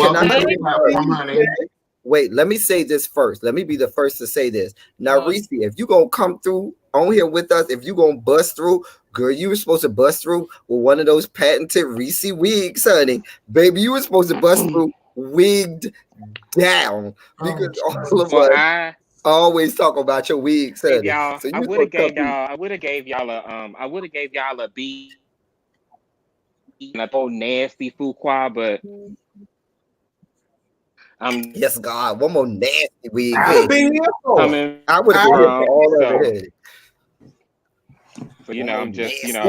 Wait, let me say this first. Let me be the first to say this. Now, Ressie, if you gonna come through on here with us, if you gonna bust through, girl, you were supposed to bust through with one of those patented Ressie wigs, honey. Baby, you were supposed to bust through wigged down, because all of us always talk about your wigs, honey. Y'all, so I would have gave y'all a beat. A whole nasty fuqua, but yes, God, one more nasty wig. I would have been all over it. So I'm just I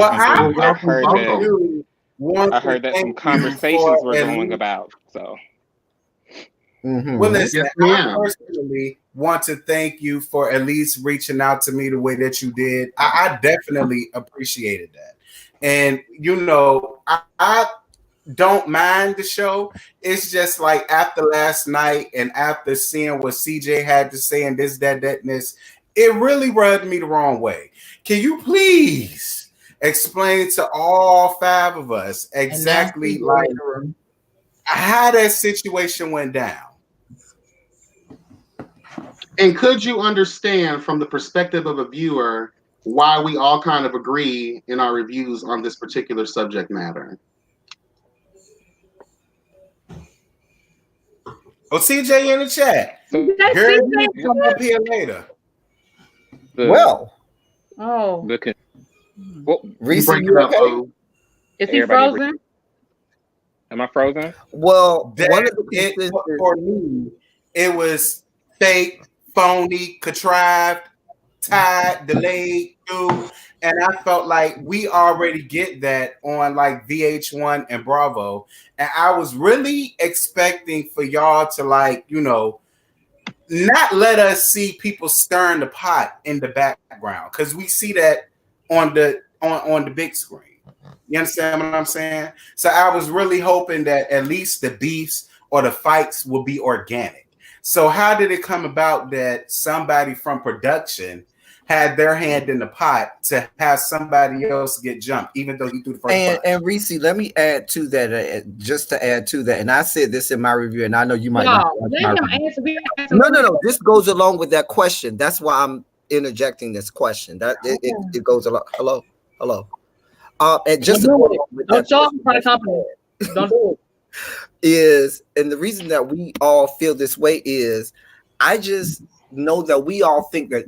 heard that some conversations were going about. So well, listen, I personally want to thank you for at least reaching out to me the way that you did. I definitely appreciated that. And I don't mind the show. It's just like after last night and after seeing what CJ had to say and this, that, and this, it really rubbed me the wrong way. Can you please explain to all five of us exactly like how that situation went down? And could you understand from the perspective of a viewer why we all kind of agree in our reviews on this particular subject matter? Oh, CJ in the chat. Girl, you come up here later. Ressie, you okay? Is he frozen? Am I frozen? Well, for me, it was fake, phony, contrived, tied, delayed, and I felt like we already get that on like VH1 and Bravo, and I was really expecting for y'all to not let us see people stirring the pot in the background, because we see that on the big screen. You understand what I'm saying? So I was really hoping that at least the beefs or the fights will be organic. So how did it come about that somebody from production had their hand in the pot to have somebody else get jumped, even though he threw the first punch. And Reese, let me add to that, just to add to that, and I said this in my review, and I know you might not. Let him answer. No. This goes along with that question. That's why I'm interjecting this question. That it goes along. Hello. And just don't do it. Is, and the reason that we all feel this way is, I just know that we all think that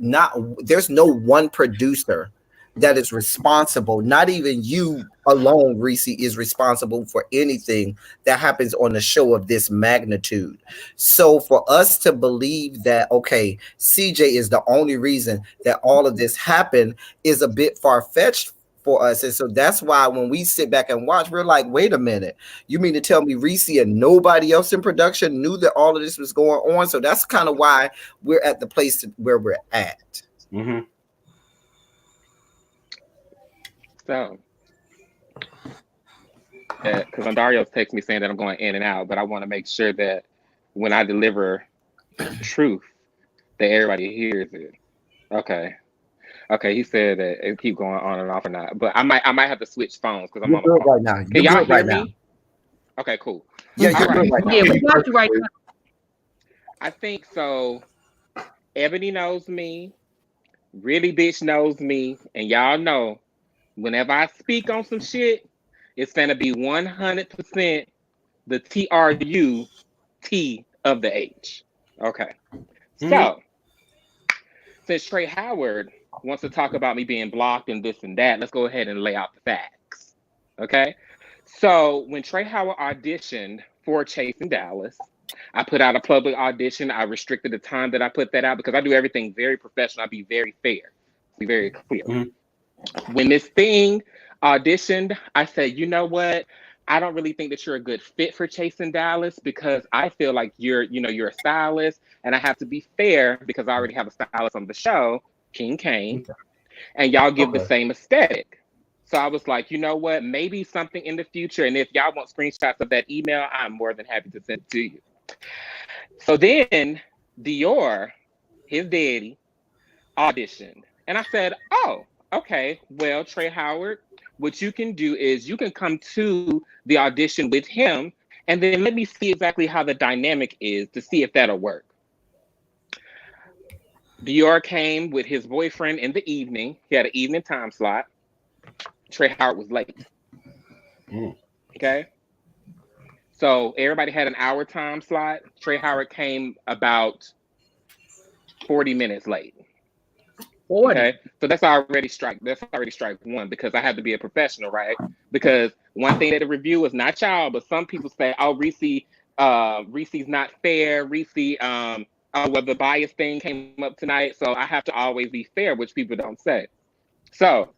there's no one producer that is responsible. Not even you alone, Reese, is responsible for anything that happens on a show of this magnitude. So for us to believe that, okay, CJ is the only reason that all of this happened is a bit far-fetched for us. And so that's why when we sit back and watch, we're like, wait a minute, you mean to tell me Reese and nobody else in production knew that all of this was going on? So that's kind of why we're at the place where we're at. Mm-hmm. So, because Dario's texting me saying that I'm going in and out, but I want to make sure that when I deliver truth, that everybody hears it. Okay, he said that it keep going on and off or not, but I might have to switch phones because I'm on my phone. Right now. Can y'all hear me? Okay, cool. Yeah, you're good right now. Yeah, we got you right now. I think so. Ebony knows me, really bitch knows me, and y'all know whenever I speak on some shit, it's gonna be 100% the TRUT of the H. Okay. So since Trey Howard wants to talk about me being blocked and this and that, let's go ahead and lay out the facts. Okay. So when Trey Howard auditioned for Chasing Dallas, I put out a public audition. I restricted the time that I put that out because I do everything very professional. I be very fair, be very clear. When Miss Thing auditioned, I said, you know what? I don't really think that you're a good fit for Chasing Dallas because I feel like you're a stylist, and I have to be fair because I already have a stylist on the show, King Kane, and y'all give the same aesthetic. So I was like, you know what? Maybe something in the future, and if y'all want screenshots of that email, I'm more than happy to send it to you. So then Dior, his daddy, auditioned, and I said, oh, okay, well, Trey Howard, what you can do is you can come to the audition with him and then let me see exactly how the dynamic is to see if that'll work. Dior came with his boyfriend in the evening. He had an evening time slot. Trey Howard was late. Okay. So everybody had an hour time slot. Trey Howard came about 40 minutes late. 40. Okay, so that's already strike one because I have to be a professional, right? Because one thing that the review is not y'all, but some people say, "Oh, Reese's not fair." Reese, well, the bias thing came up tonight, so I have to always be fair, which people don't say. So,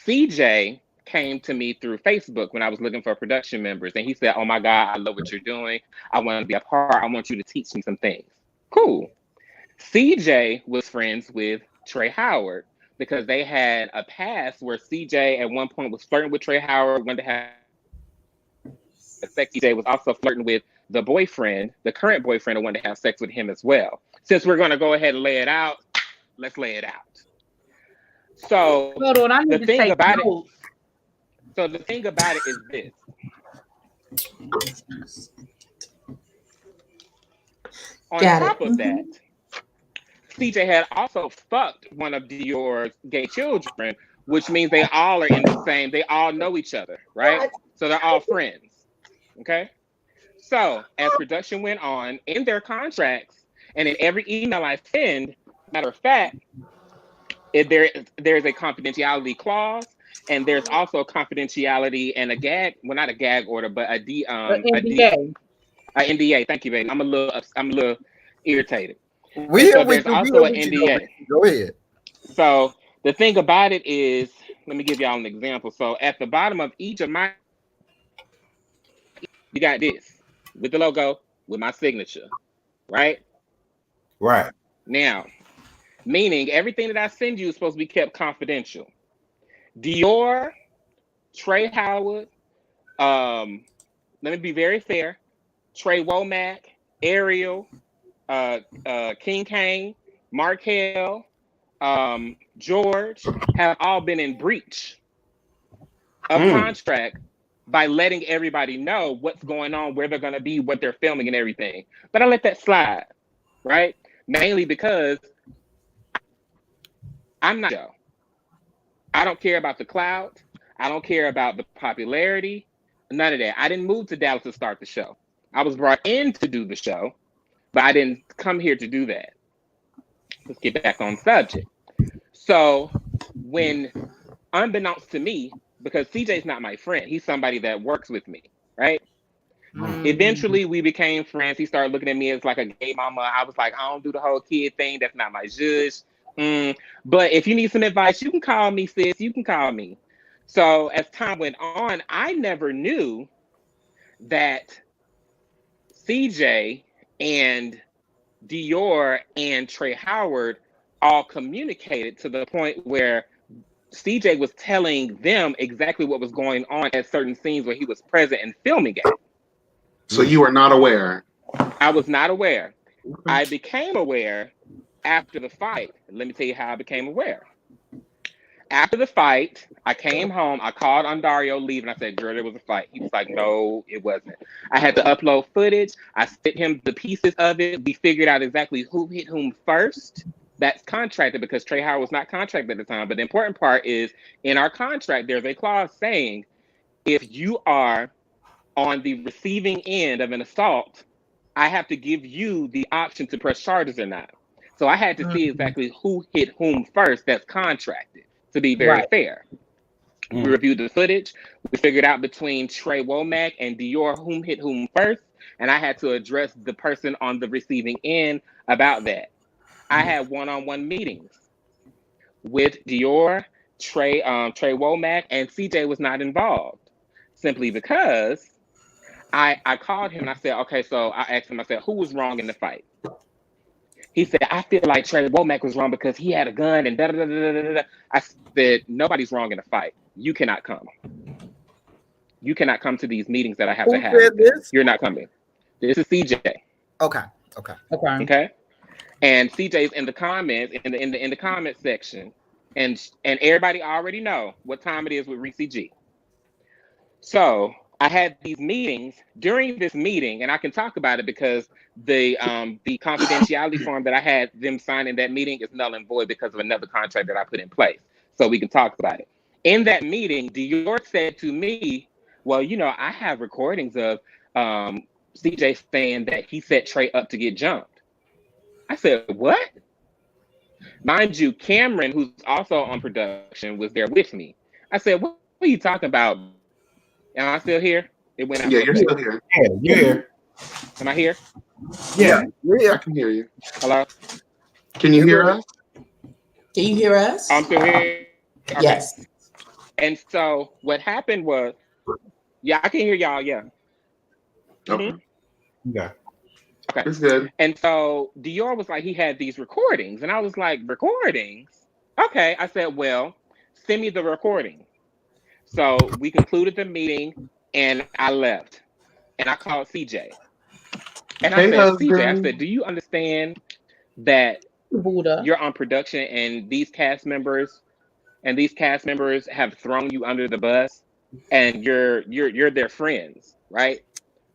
CJ came to me through Facebook when I was looking for production members, and he said, "Oh my God, I love what you're doing. I want to be a part. I want you to teach me some things." Cool. CJ was friends with Trey Howard because they had a past where CJ at one point was flirting with Trey Howard, wanted to have sex. CJ was also flirting with the boyfriend, the current boyfriend, who wanted to have sex with him as well. Since we're going to go ahead and lay it out, let's lay it out. So Hold on, I need the to thing take about notes. it. So the thing about it is this. On top of that, CJ had also fucked one of Dior's gay children, which means they all are in the same, they all know each other, right? So they're all friends, okay? So as production went on, in their contracts, and in every email I send, matter of fact, there's a confidentiality clause, and there's also a confidentiality and a gag, well, not a gag order, but a NDA. Thank you, baby. I'm a little irritated. So there's also an NDA. Go ahead. So the thing about it is, let me give y'all an example. So at the bottom of each of my, you got this with the logo with my signature, right? Right. Now, meaning everything that I send you is supposed to be kept confidential. Dior, Trey Howard, let me be very fair, Trey Womack, Ariel, King Kane, Markel, George have all been in breach of contract by letting everybody know what's going on, where they're going to be, what they're filming and everything. But I let that slide, right? Mainly because I'm not Joe. I don't care about the clout. I don't care about the popularity. None of that. I didn't move to Dallas to start the show. I was brought in to do the show, but I didn't come here to do that. Let's get back on subject. So when, unbeknownst to me, because CJ's not my friend, he's somebody that works with me, right? Eventually we became friends. He started looking at me as like a gay mama. I was like, I don't do the whole kid thing. That's not my zhuzh. But if you need some advice, you can call me, sis. You can call me. So as time went on, I never knew that CJ and Dior and Trey Howard all communicated to the point where CJ was telling them exactly what was going on at certain scenes where he was present and filming it. So you were not aware? I was not aware. I became aware after the fight. Let me tell you how I became aware. After the fight, I came home. I called on Dario leaving. I said, girl, there was a fight. He was like, no, it wasn't. I had to upload footage. I sent him the pieces of it. We figured out exactly who hit whom first. That's contracted because Trey Howard was not contracted at the time. But the important part is in our contract, there's a clause saying if you are on the receiving end of an assault, I have to give you the option to press charges or not. So I had to see exactly who hit whom first. That's contracted, to be very fair. We reviewed the footage. We figured out between Trey Womack and Dior whom hit whom first. And I had to address the person on the receiving end about that. I had one-on-one meetings with Dior, Trey Womack, and CJ was not involved. Simply because I called him and I said, okay, so I asked him, I said, who was wrong in the fight? He said, I feel like Trey Womack was wrong because he had a gun and da-da-da-da-da-da. I said, nobody's wrong in the fight. You cannot come. You cannot come to these meetings that I have to have. Said this? You're not coming. This is CJ. Okay. And CJ's in the comments, in the comment section, and everybody already know what time it is with Ressie G. So I had these meetings. During this meeting, and I can talk about it because the confidentiality form that I had them sign in that meeting is null and void because of another contract that I put in place. So we can talk about it. In that meeting, Dior said to me, well, you know, I have recordings of CJ saying that he set Trey up to get jumped. I said, what? Mind you, Cameron, who's also on production, was there with me. I said, what are you talking about? Am I still here? It went out. Yeah, you're still here. Yeah, you're here. Am I here? Yeah. I can hear you. Hello? Can you hear us? Can you hear us? I'm still here. Okay. Yes. And so what happened was, yeah, I can hear y'all. Yeah. Okay. Yeah. Okay. It's good. And so Dior was like, he had these recordings. And I was like, recordings? Okay. I said, well, send me the recording. So we concluded the meeting and I left. And I called CJ. And I said, CJ, I said, do you understand that you're on production and these cast members have thrown you under the bus and you're their friends, right?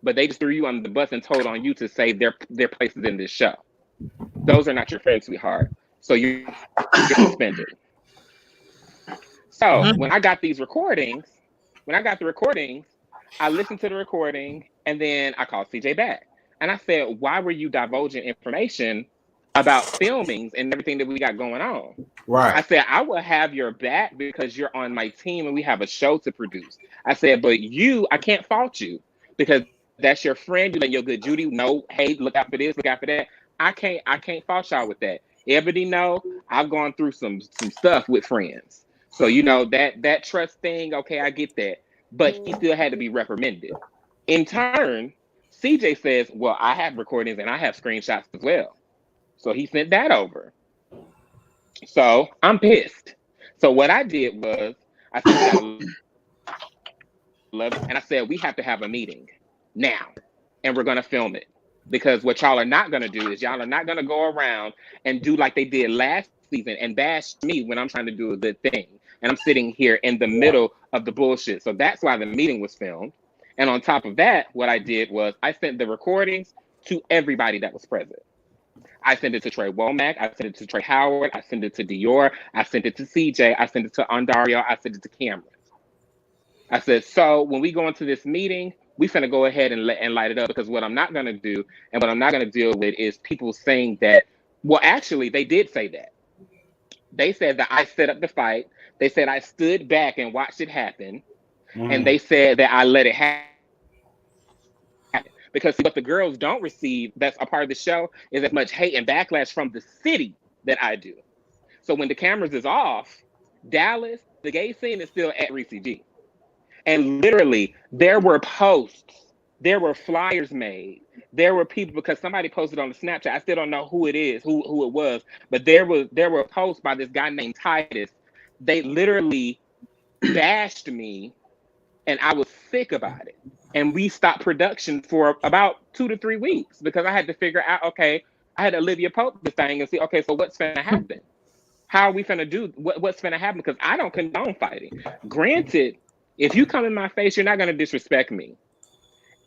But they just threw you under the bus and told on you to say their places in this show. Those are not your friends, sweetheart. So you're suspended. So when I got the recordings, I listened to the recording and then I called CJ back. And I said, why were you divulging information about filmings and everything that we got going on? Right. I said, I will have your back because you're on my team and we have a show to produce. I said, but I can't fault you because that's your friend. You let your good Judy know, hey, look out for this, look out for that. I can't fault y'all with that. Everybody know I've gone through some stuff with friends. So, you know, that trust thing, okay, I get that. But he still had to be reprimanded. In turn, CJ says, well, I have recordings and I have screenshots as well. So he sent that over. So I'm pissed. So what I did was I said, and I said, we have to have a meeting now and we're going to film it. Because what y'all are not going to do is y'all are not going to go around and do like they did last season and bash me when I'm trying to do a good thing. And I'm sitting here in the middle of the bullshit. So that's why the meeting was filmed. And on top of that, what I did was I sent the recordings to everybody that was present. I sent it to Trey Womack. I sent it to Trey Howard. I sent it to Dior. I sent it to CJ. I sent it to Ondario. I sent it to Cameron. I said, so when we go into this meeting, we finna go ahead and light it up, because what I'm not gonna do and what I'm not gonna deal with is people saying that, well, actually, they did say that. They said that I set up the fight. They said I stood back and watched it happen. And they said that I let it happen. Because what the girls don't receive, that's a part of the show, is as much hate and backlash from the city that I do. So when the cameras is off, Dallas, the gay scene is still at Ressie G. And literally, there were posts, there were flyers made, there were people, because somebody posted on the Snapchat, I still don't know who it is, who it was, but there were posts by this guy named Titus. They literally bashed me, and I was sick about it. And we stopped production for about 2 to 3 weeks because I had to figure out, okay, I had to Olivia Pope the thing and see, okay, so what's going to happen? How are we going to do, what's going to happen? Because I don't condone fighting. Granted, if you come in my face, you're not going to disrespect me.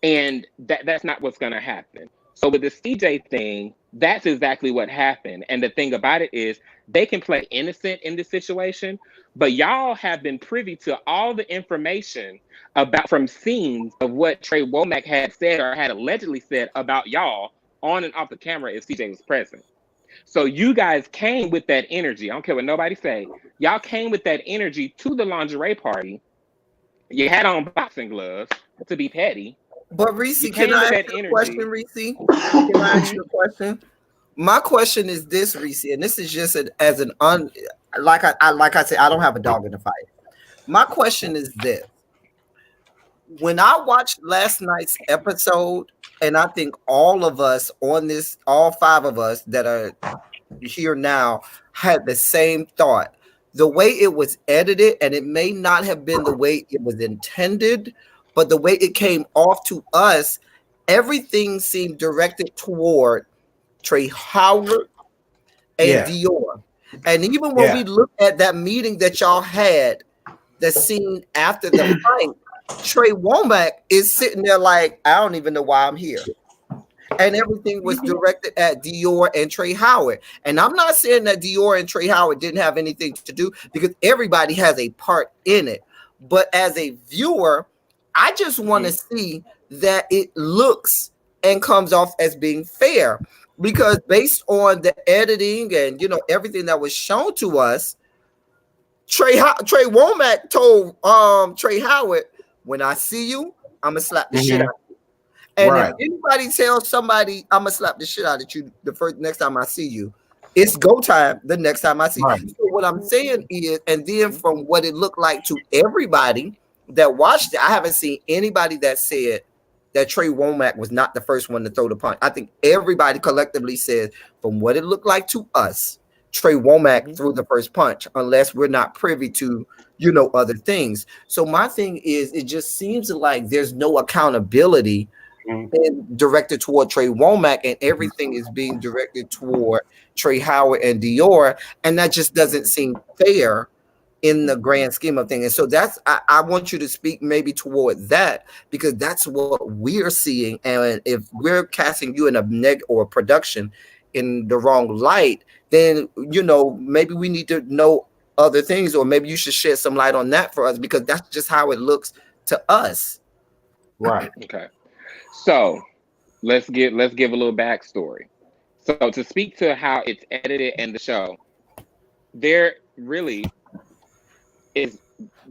And that's not what's going to happen. So with the CJ thing, that's exactly what happened. And the thing about it is they can play innocent in this situation, but y'all have been privy to all the information about from scenes of what Trey Womack had said or had allegedly said about y'all on and off the camera if CJ was present. So you guys came with that energy. I don't care what nobody say. Y'all came with that energy to the lingerie party. You had on boxing gloves to be petty. But Ressie, can I ask you a question, Ressie? Can I ask you a question? My question is this, Ressie, and this is just like I said, I don't have a dog in the fight. My question is this. When I watched last night's episode, and I think all of us on this, all 5 of us that are here now, had the same thought. The way it was edited, and it may not have been the way it was intended, but the way it came off to us, everything seemed directed toward Trey Howard and Dior. And even when we look at that meeting that y'all had, the scene after the fight, Trey Womack is sitting there like, I don't even know why I'm here. And everything was directed at Dior and Trey Howard. And I'm not saying that Dior and Trey Howard didn't have anything to do, because everybody has a part in it. But as a viewer, I just want to see that it looks and comes off as being fair, because based on the editing and everything that was shown to us, Trey Womack told Trey Howard, when I see you, I'm gonna slap the shit out of you. And if anybody tells somebody I'm gonna slap the shit out of you the next time I see you, it's go time the next time I see you. So what I'm saying is, and then from what it looked like to everybody that watched it, I haven't seen anybody that said that Trey Womack was not the first one to throw the punch. I think everybody collectively said, from what it looked like to us, Trey Womack threw the first punch, unless we're not privy to, other things. So my thing is, it just seems like there's no accountability directed toward Trey Womack, and everything is being directed toward Trey Howard and Dior, and that just doesn't seem fair in the grand scheme of things. And so that's, I want you to speak maybe toward that, because that's what we're seeing. And if we're casting you in a or a production in the wrong light, then maybe we need to know other things, or maybe you should shed some light on that for us, because that's just how it looks to us. Right. Okay. So let's give a little backstory. So to speak to how it's edited in the show, there really is,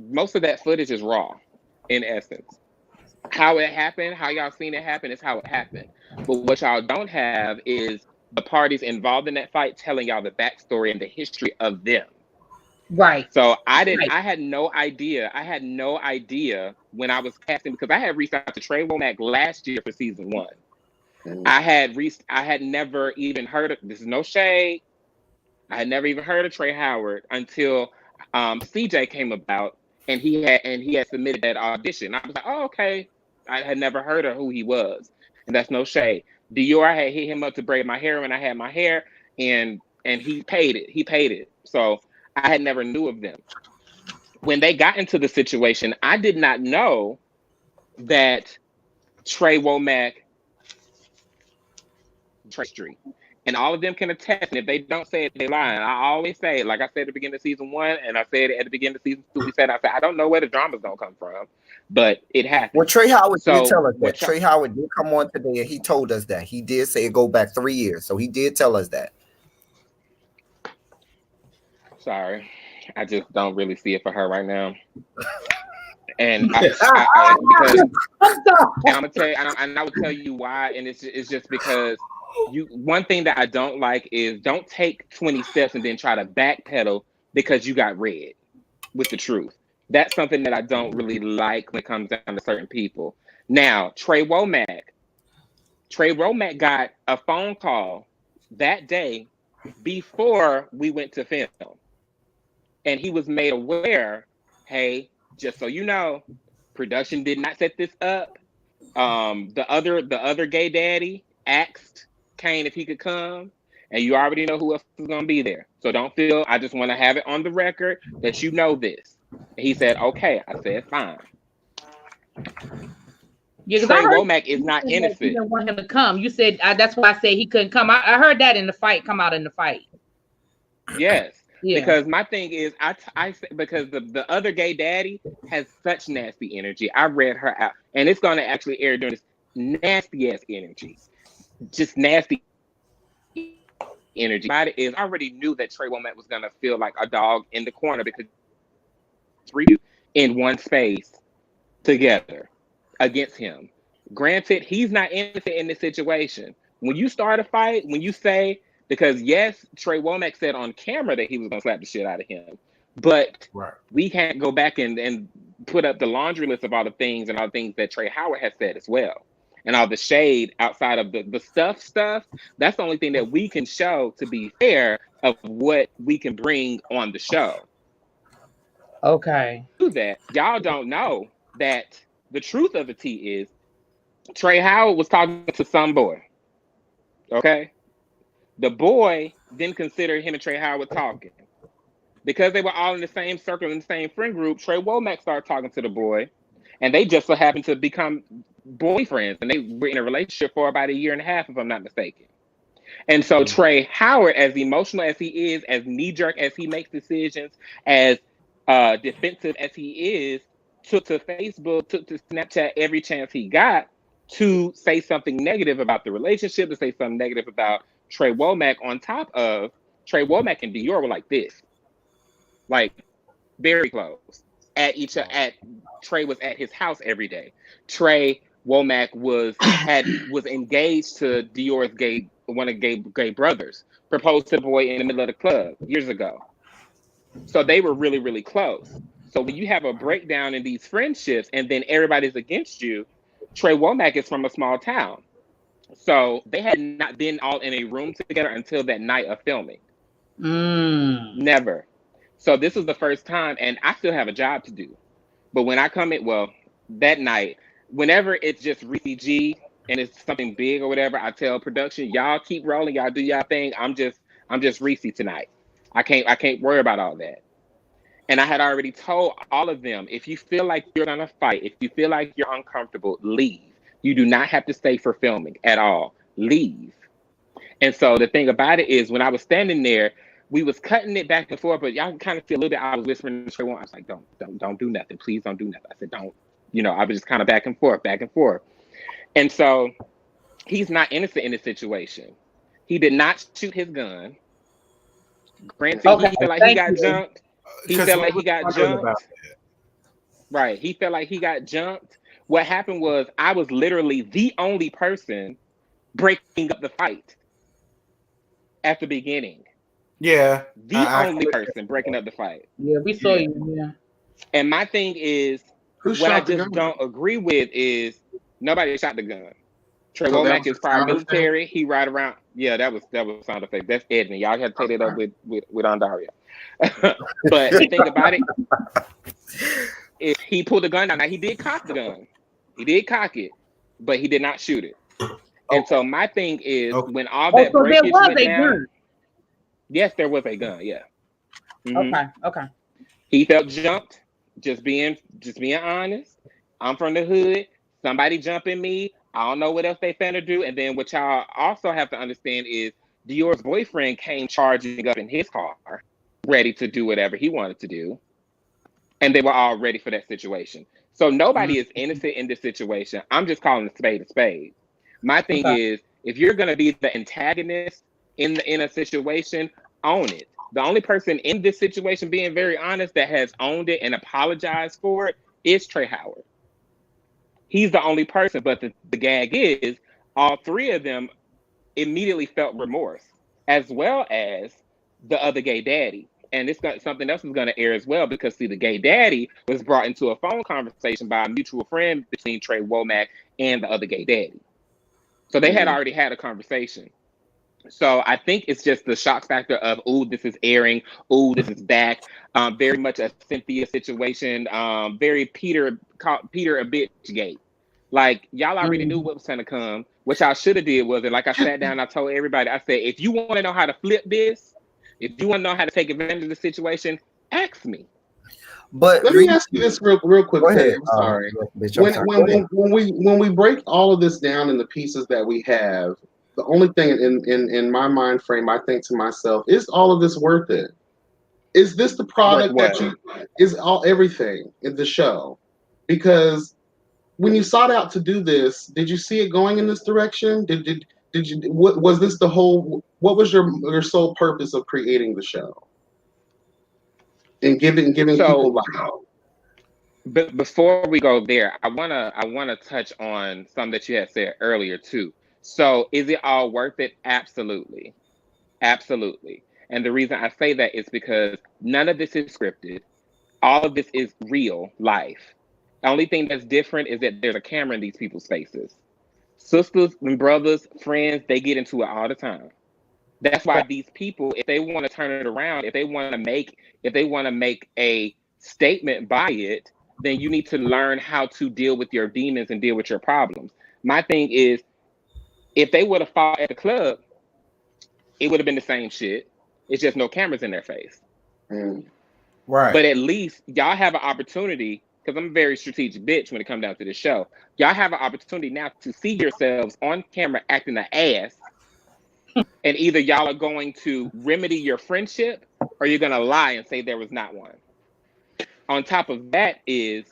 most of that footage is raw in essence. How it happened, how y'all seen it happen, is how it happened. But what y'all don't have is the parties involved in that fight telling y'all the backstory and the history of them. Right. So I had no idea. I had no idea when I was casting, because I had reached out to Trey Womack last year for season 1. I had never even heard of, this is no shade, I had never even heard of Trey Howard until CJ came about, and he had submitted that audition. I was like, oh, okay. I had never heard of who he was, and that's no shade. Dior had hit him up to braid my hair when I had my hair, and he paid it. He paid it. So I had never knew of them. When they got into the situation, I did not know that Trey Womack, Trey Street, and all of them can attest. And if they don't say it, they lie. And I always say it, like I said at the beginning of season 1, and I said it at the beginning of season 2. I said, I don't know where the drama's gonna come from, but it happened. Well, Trey Howard did tell us that. Trey Howard did come on today, and he told us that. He did say it go back 3 years, so he did tell us that. Sorry, I just don't really see it for her right now. And because and I'm gonna tell you, and I will tell you why. And it's just because one thing that I don't like is don't take 20 steps and then try to backpedal because you got red with the truth. That's something that I don't really like when it comes down to certain people. Now, Trey Womack got a phone call that day before we went to film. And he was made aware, hey, just so you know, production did not set this up. The other gay daddy asked Kane if he could come, and you already know who else is gonna be there. So don't feel, I just want to have it on the record that you know this. And he said, okay. I said, fine. Yeah, Trey Womack is not innocent. You didn't want him to come. You said that's why I said he couldn't come. I heard that in the fight, come out in the fight. Yes. Yeah. Because my thing is, because the other gay daddy has such nasty energy. I read her out, and it's going to actually air during this nasty ass energy, just nasty energy. About it is, I already knew that Trey Womack was going to feel like a dog in the corner because 3 in one space together against him. Granted, he's not innocent in this situation. When you start a fight, when you say. Because yes, Trey Womack said on camera that he was gonna slap the shit out of him, but we can't go back and put up the laundry list of all the things and all the things that Trey Howard has said as well, and all the shade outside of the stuff. That's the only thing that we can show, to be fair, of what we can bring on the show. Okay. Do that. Y'all don't know that the truth of the tea is Trey Howard was talking to some boy. Okay. The boy didn't consider him and Trey Howard talking. Because they were all in the same circle, in the same friend group, Trey Womack started talking to the boy, and they just so happened to become boyfriends, and they were in a relationship for about 1.5 years, if I'm not mistaken. And so Trey Howard, as emotional as he is, as knee-jerk as he makes decisions, as defensive as he is, took to Facebook, took to Snapchat every chance he got to say something negative about the relationship, to say something negative about Trey Womack, on top of Trey Womack and Dior were like this, like very close. Trey was at his house every day. Trey Womack was engaged to Dior's one of gay brothers, proposed to the boy in the middle of the club years ago. So they were really, really close. So when you have a breakdown in these friendships and then everybody's against you, Trey Womack is from a small town. So they had not been all in a room together until that night of filming. Never. So this was the first time, and I still have a job to do. But when I come in, that night, whenever it's just Ressie G and it's something big or whatever, I tell production, y'all keep rolling, y'all do y'all thing. I'm just Ressie tonight. I can't worry about all that. And I had already told all of them, if you feel like you're gonna fight, if you feel like you're uncomfortable, leave. You do not have to stay for filming at all. Leave. And so the thing about it is, when I was standing there, we was cutting it back and forth, but y'all can kind of see a little bit. I was whispering to Trey Womack. I was like, don't do nothing. Please don't do nothing. I said, don't. I was just kind of back and forth. And so he's not innocent in this situation. He did not shoot his gun. Granted, he felt like he got jumped. He felt like he got jumped. Right. He felt like he got jumped. What happened was, I was literally the only person breaking up the fight at the beginning. Yeah. The only person breaking up the fight. Yeah, we saw you. Yeah. And my thing is, what I just don't agree with is nobody shot the gun. Trey Womack is prior military. He ride around. Yeah, that was sound effect. That's Edna. Y'all have to take it up with Andaria. But the thing about it is, he pulled the gun down. Now, he did cock the gun. He did cock it, but he did not shoot it. And so my thing is, when all Oh, that so there breakage was went a down, gun. yes, there was a gun. Yeah. Mhm. Okay. He felt jumped. Just being honest. I'm from the hood. Somebody jumping me. I don't know what else they finna do. And then what y'all also have to understand is Dior's boyfriend came charging up in his car, ready to do whatever he wanted to do. And they were all ready for that situation. So nobody is innocent in this situation. I'm just calling a spade a spade. My thing is, if you're gonna be the antagonist in a situation, own it. The only person in this situation, being very honest, that has owned it and apologized for it is Trey Howard. He's the only person, but the gag is all three of them immediately felt remorse, as well as the other gay daddy. And something else is going to air as well, because see, the gay daddy was brought into a phone conversation by a mutual friend between Trey Womack and the other gay daddy. So they had already had a conversation. So I think it's just the shock factor of, ooh, this is airing, ooh, this is back. Very much a Cynthia situation. Very Peter a bitch gate. Like, y'all already knew what was going to come. What y'all should have did was, like I sat down, I told everybody, I said, if you want to know how to flip this, if you want to know how to take advantage of the situation, ask me. But let me ask you this real quick. I'm sorry. When we break all of this down in the pieces that we have, the only thing in my mind frame, I think to myself, is all of this worth it? Is this the product everything in the show? Because when you sought out to do this, did you see it going in this direction? Did you? What was this the whole? What was your sole purpose of creating the show and giving people life? But before we go there, I wanna touch on something that you had said earlier too. So is it all worth it? Absolutely. Absolutely. And the reason I say that is because none of this is scripted. All of this is real life. The only thing that's different is that there's a camera in these people's faces. Sisters and brothers, friends, they get into it all the time. That's why these people, if they want to turn it around, if they want to make a statement by it, then you need to learn how to deal with your demons and deal with your problems. My thing is, if they would have fought at the club, it would have been the same shit. It's just no cameras in their face. Right. But at least y'all have an opportunity, because I'm a very strategic bitch when it comes down to this show. Y'all have an opportunity now to see yourselves on camera acting an ass. And either y'all are going to remedy your friendship, or you're going to lie and say there was not one. On top of that is,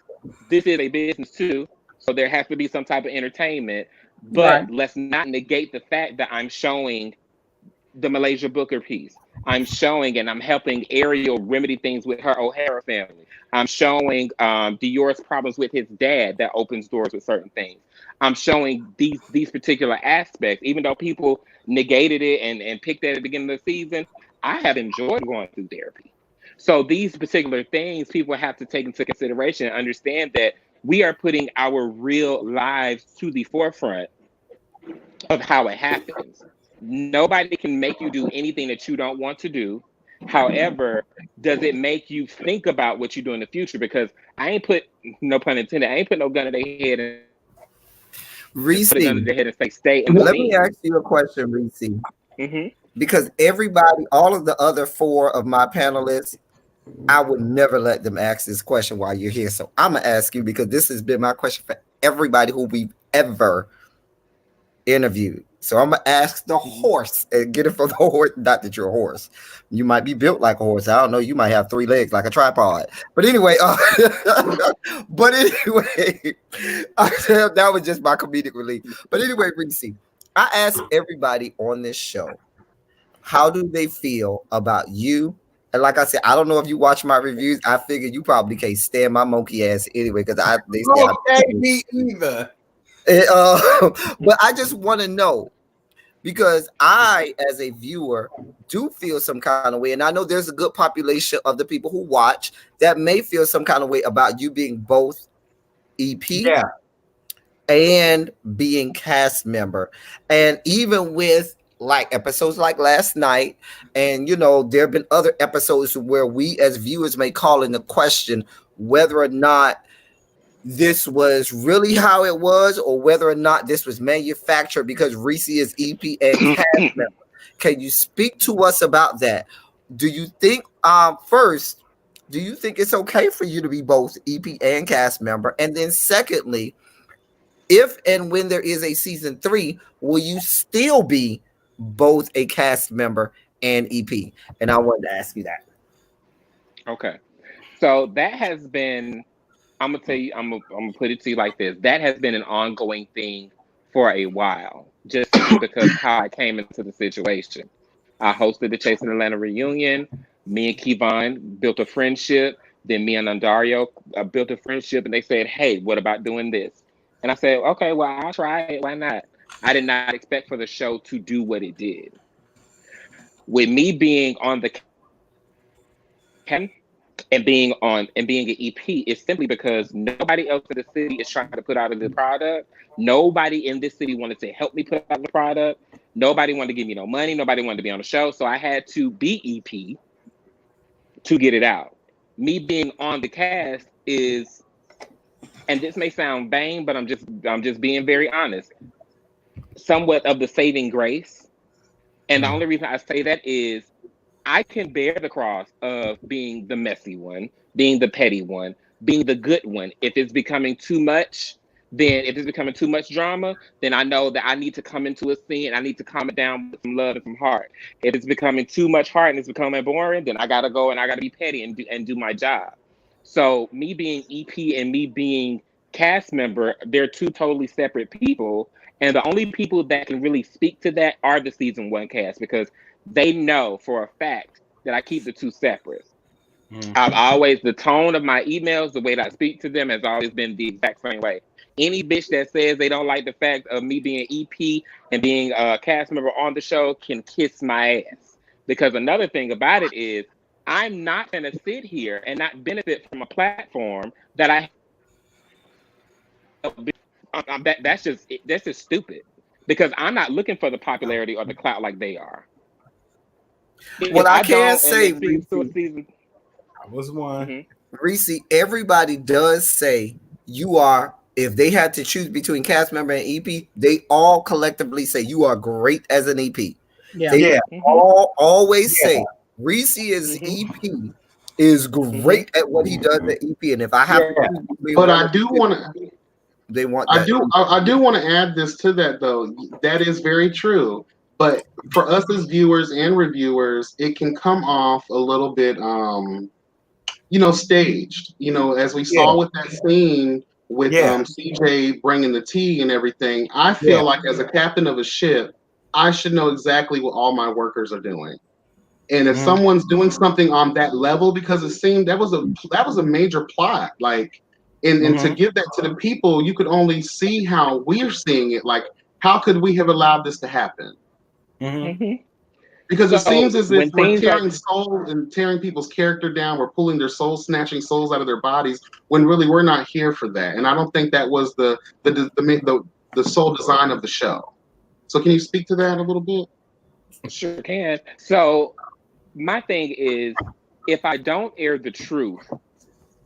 this is a business too, so there has to be some type of entertainment. But let's not negate the fact that I'm showing the Malaysia Booker piece. I'm showing and I'm helping Ariel remedy things with her O'Hara family. I'm showing Dior's problems with his dad that opens doors with certain things. I'm showing these particular aspects, even though people negated it and picked at the beginning of the season. I have enjoyed going through therapy. So these particular things people have to take into consideration and understand that we are putting our real lives to the forefront of how it happens. Nobody can make you do anything that you don't want to do. However, does it make you think about what you do in the future? Because I ain't put, no pun intended, I ain't put no gun to their head and Ressie, put a gun to their head and say, stay in the let scene. me ask you a question, Ressie. Because everybody, all of the other four of my panelists, I would never let them ask this question while you're here. So I'm going to ask you, because this has been my question for everybody who we've ever interviewed. So I'm going to ask the horse and get it from the horse. Not that you're a horse. You might be built like a horse. I don't know. You might have 3 legs like a tripod. But anyway, that was just my comedic relief. But anyway, Ressie, I asked everybody on this show, how do they feel about you? And like I said, I don't know if you watch my reviews. I figure you probably can't stand my monkey ass anyway, because they say me either. But I just want to know, because I, as a viewer, do feel some kind of way, and I know there's a good population of the people who watch that may feel some kind of way about you being both EP and being cast member, and even with like episodes like last night, and there have been other episodes where we as viewers may call into question whether or not this was really how it was, or whether or not this was manufactured because Ressie is EP and cast member. Can you speak to us about that? Do you think, first, do you think it's okay for you to be both EP and cast member? And then secondly, if and when there is a season 3, will you still be both a cast member and EP? And I wanted to ask you that. Okay. So that has been, I'm gonna tell you, I'm gonna put it to you like this. That has been an ongoing thing for a while, just because how I came into the situation. I hosted the Chasing Atlanta reunion. Me and Kevon built a friendship. Then me and Andario built a friendship, and they said, "Hey, what about doing this?" And I said, "Okay, well, I'll try it. Why not?" I did not expect for the show to do what it did. With me being on the cam and being an EP is simply because nobody else in the city is trying to put out a good product. Nobody in this city wanted to help me put out the product. Nobody wanted to give me no money. Nobody wanted to be on the show. So I had to be EP to get it out. Me being on the cast is, and this may sound vain, but I'm just being very honest, somewhat of the saving grace. And the only reason I say that is I can bear the cross of being the messy one, being the petty one, being the good one. If it's becoming too much, if it's becoming too much drama, then I know that I need to come into a scene and I need to calm it down with some love and some heart. If it's becoming too much heart and it's becoming boring, then I gotta go and I gotta be petty and do my job. So me being EP and me being cast member, they're two totally separate people. And the only people that can really speak to that are the season 1 cast, because they know for a fact that I keep the two separate. I've always, the tone of my emails, the way that I speak to them has always been the exact same way. Any bitch that says they don't like the fact of me being EP and being a cast member on the show can kiss my ass. Because another thing about it is, I'm not going to sit here and not benefit from a platform that that's just stupid. Because I'm not looking for the popularity or the clout like they are. Well, I can't say I was one. Ressie, everybody does say you are, if they had to choose between cast member and EP, they all collectively say you are great as an EP. Yeah. They always say Ressie is EP is great at what he does at EP. And if I have to choose, but I do want to, they want I do want to add this to that though. That is very true. But for us as viewers and reviewers, it can come off a little bit staged. As we saw with that scene with CJ bringing the tea and everything. I feel like as a captain of a ship, I should know exactly what all my workers are doing. And if someone's doing something on that level, because it seemed that was a major plot, like, and to give that to the people, you could only see how we're seeing it. Like, how could we have allowed this to happen? Because it seems as if we're tearing souls and tearing people's character down. We're pulling their souls, snatching souls out of their bodies, when really we're not here for that. And I don't think that was the sole design of the show. So can you speak to that a little bit? Sure can. So my thing is, if I don't air the truth,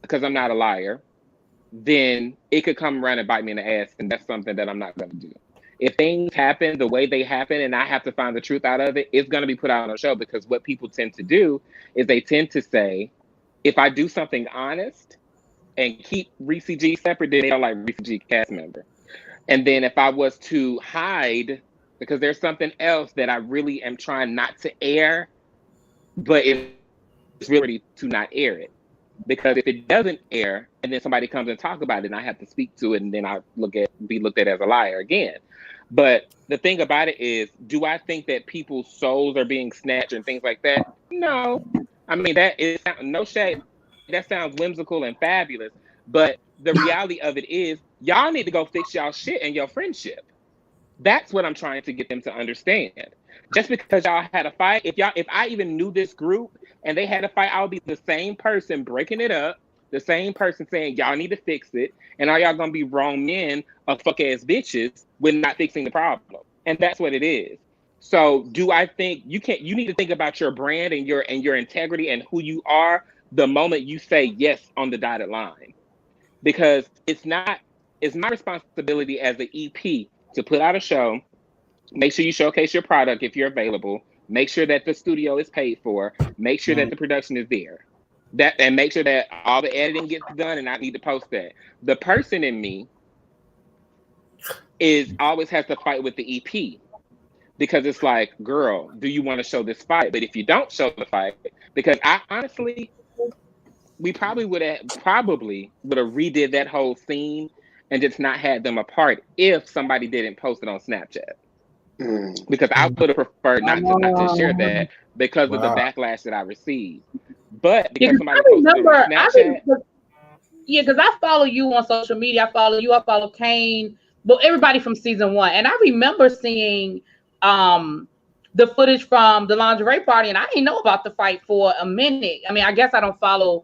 because I'm not a liar, then it could come around and bite me in the ass, and that's something that I'm not going to do. If things happen the way they happen and I have to find the truth out of it, it's going to be put out on a show, because what people tend to do is they tend to say, if I do something honest and keep Ressie G separate, then they don't like Ressie G cast member. And then if I was to hide, because there's something else that I really am trying not to air, but it's really to not air it. Because if it doesn't air and then somebody comes and talk about it and I have to speak to it, and then I be looked at as a liar again. But the thing about it is, do I think that people's souls are being snatched and things like that? No. I mean, that is no shade. That sounds whimsical and fabulous. But the reality of it is, y'all need to go fix y'all shit and your friendship. That's what I'm trying to get them to understand. Just because y'all had a fight, if I even knew this group and they had a fight, I would be the same person breaking it up, the same person saying y'all need to fix it, and are y'all gonna be wrong men or fuck ass bitches with not fixing the problem? And that's what it is. So do I think you need to think about your brand and your integrity and who you are the moment you say yes on the dotted line. because it's my responsibility as the EP to put out a show, make sure you showcase your product if you're available, make sure that the studio is paid for, make sure that the production is there, and make sure that all the editing gets done, and I need to post that. The person in me always has to fight with the EP, because it's like, girl, do you want to show this fight? But if you don't show the fight, because I honestly, we probably would have redid that whole scene and just not had them apart if somebody didn't post it on Snapchat. Because I would have preferred not to share that because of the backlash that I received. But because somebody posted it on Snapchat. Because I follow you on social media. I follow you. I follow Kane. Well, everybody from season 1. And I remember seeing the footage from the lingerie party, and I didn't know about the fight for a minute. I mean, I guess I don't do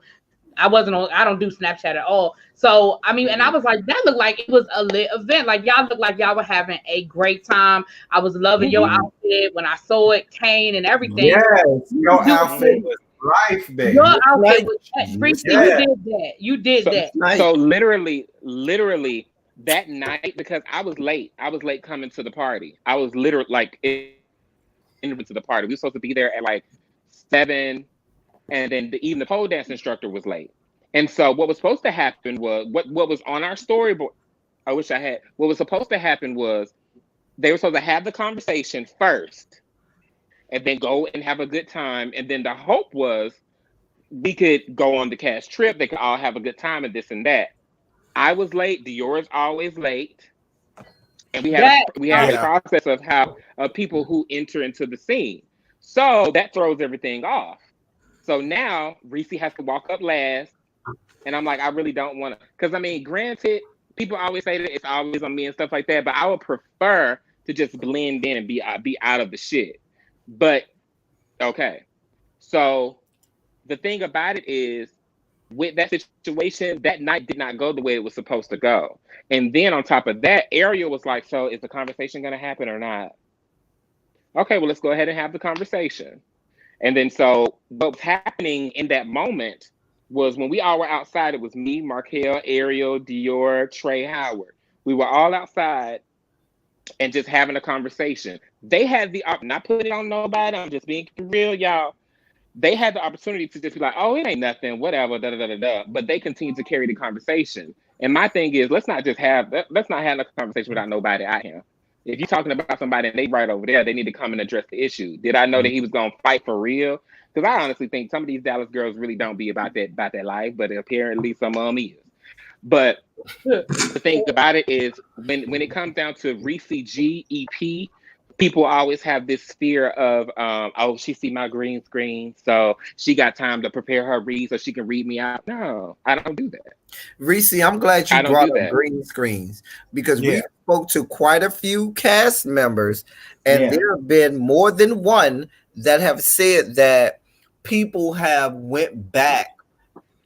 Snapchat at all. So, I mean, and I was like, that looked like it was a lit event. Like, y'all looked like y'all were having a great time. I was loving your outfit when I saw it, Kane and everything. Yes, your outfit was life, baby. Your outfit was You did that. So literally that night, because I was late coming to the party. I was literally like into the party. We were supposed to be there at like 7, and then even the pole dance instructor was late. And so what was supposed to happen was what was on our storyboard. What was supposed to happen was they were supposed to have the conversation first, and then go and have a good time. And then the hope was we could go on the cast trip. They could all have a good time and this and that. I was late. Dior's always late. And we had a process of people who enter into the scene. So that throws everything off. So now Ressie has to walk up last. And I'm like, I really don't want to. Because, I mean, granted, people always say that it's always on me and stuff like that. But I would prefer to just blend in and be out of the shit. But, okay. So the thing about it is, with that situation, that night did not go the way it was supposed to go. And then on top of that, Ariel was like, so is the conversation going to happen or not? Okay, well, let's go ahead and have the conversation. And then so what was happening in that moment was when we all were outside, it was me, Markel, Ariel, Dior, Trey Howard. We were all outside and just having a conversation. They had not putting it on nobody, I'm just being real, y'all. They had the opportunity to just be like, oh, it ain't nothing, whatever, da-da-da-da-da. But they continued to carry the conversation. And my thing is, let's not have a conversation without nobody out here. If you're talking about somebody and they right over there, they need to come and address the issue. Did I know that he was going to fight for real? Because I honestly think some of these Dallas girls really don't be about that life, but apparently some of them is. But the thing about it is, when it comes down to Ressie G EP, people always have this fear of, oh, she see my green screen, so she got time to prepare her read so she can read me out. No, I don't do that. Ressie, I'm glad you brought up green screens, because we spoke to quite a few cast members, and there have been more than one that have said that people have went back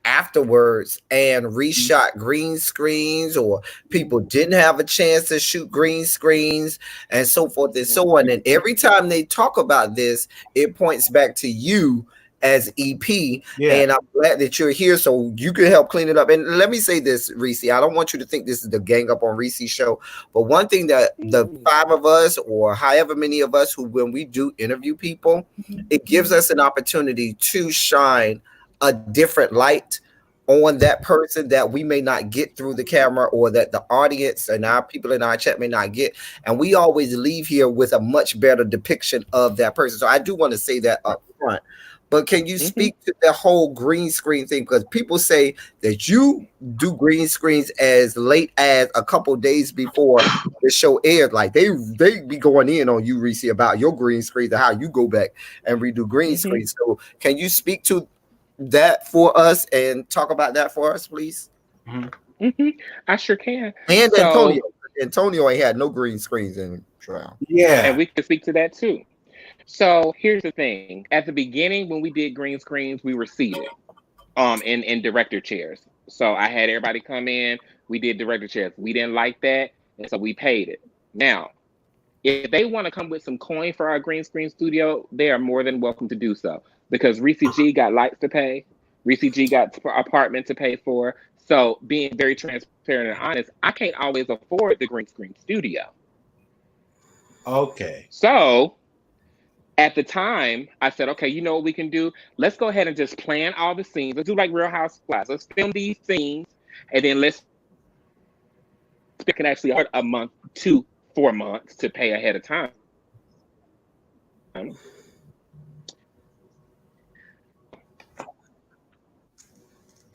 afterwards and reshot green screens, or people didn't have a chance to shoot green screens, and so forth and so on. And every time they talk about this, it points back to you as EP. And I'm glad that you're here so you can help clean it up. And let me say this, Ressie, I don't want you to think this is the Gang Up on Ressie show, but one thing that the 5 of us, or however many of us, who when we do interview people, it gives us an opportunity to shine a different light on that person that we may not get through the camera, or that the audience and our people in our chat may not get. And we always leave here with a much better depiction of that person. So I do want to say that up front. But can you speak to the whole green screen thing? Because people say that you do green screens as late as a couple days before the show aired. Like they be going in on you, Ressie, about your green screens and how you go back and redo green screens. So can you speak to that for us and talk about that for us, please? I sure can. And Antonio ain't had no green screens in trial. And we can speak to that too. So here's the thing. At the beginning, when we did green screens, we were seated in director chairs. So I had everybody come in. We did director chairs. We didn't like that, and so we paid it. Now, if they want to come with some coin for our green screen studio, they are more than welcome to do so. Because Ressie G got lights to pay. Ressie G got apartment to pay for. So being very transparent and honest, I can't always afford the green screen studio. Okay. So at the time, I said, okay, you know what we can do? Let's go ahead and just plan all the scenes. Let's do like Real Housewives. Let's film these scenes, and then we can actually afford a month to 4 months to pay ahead of time.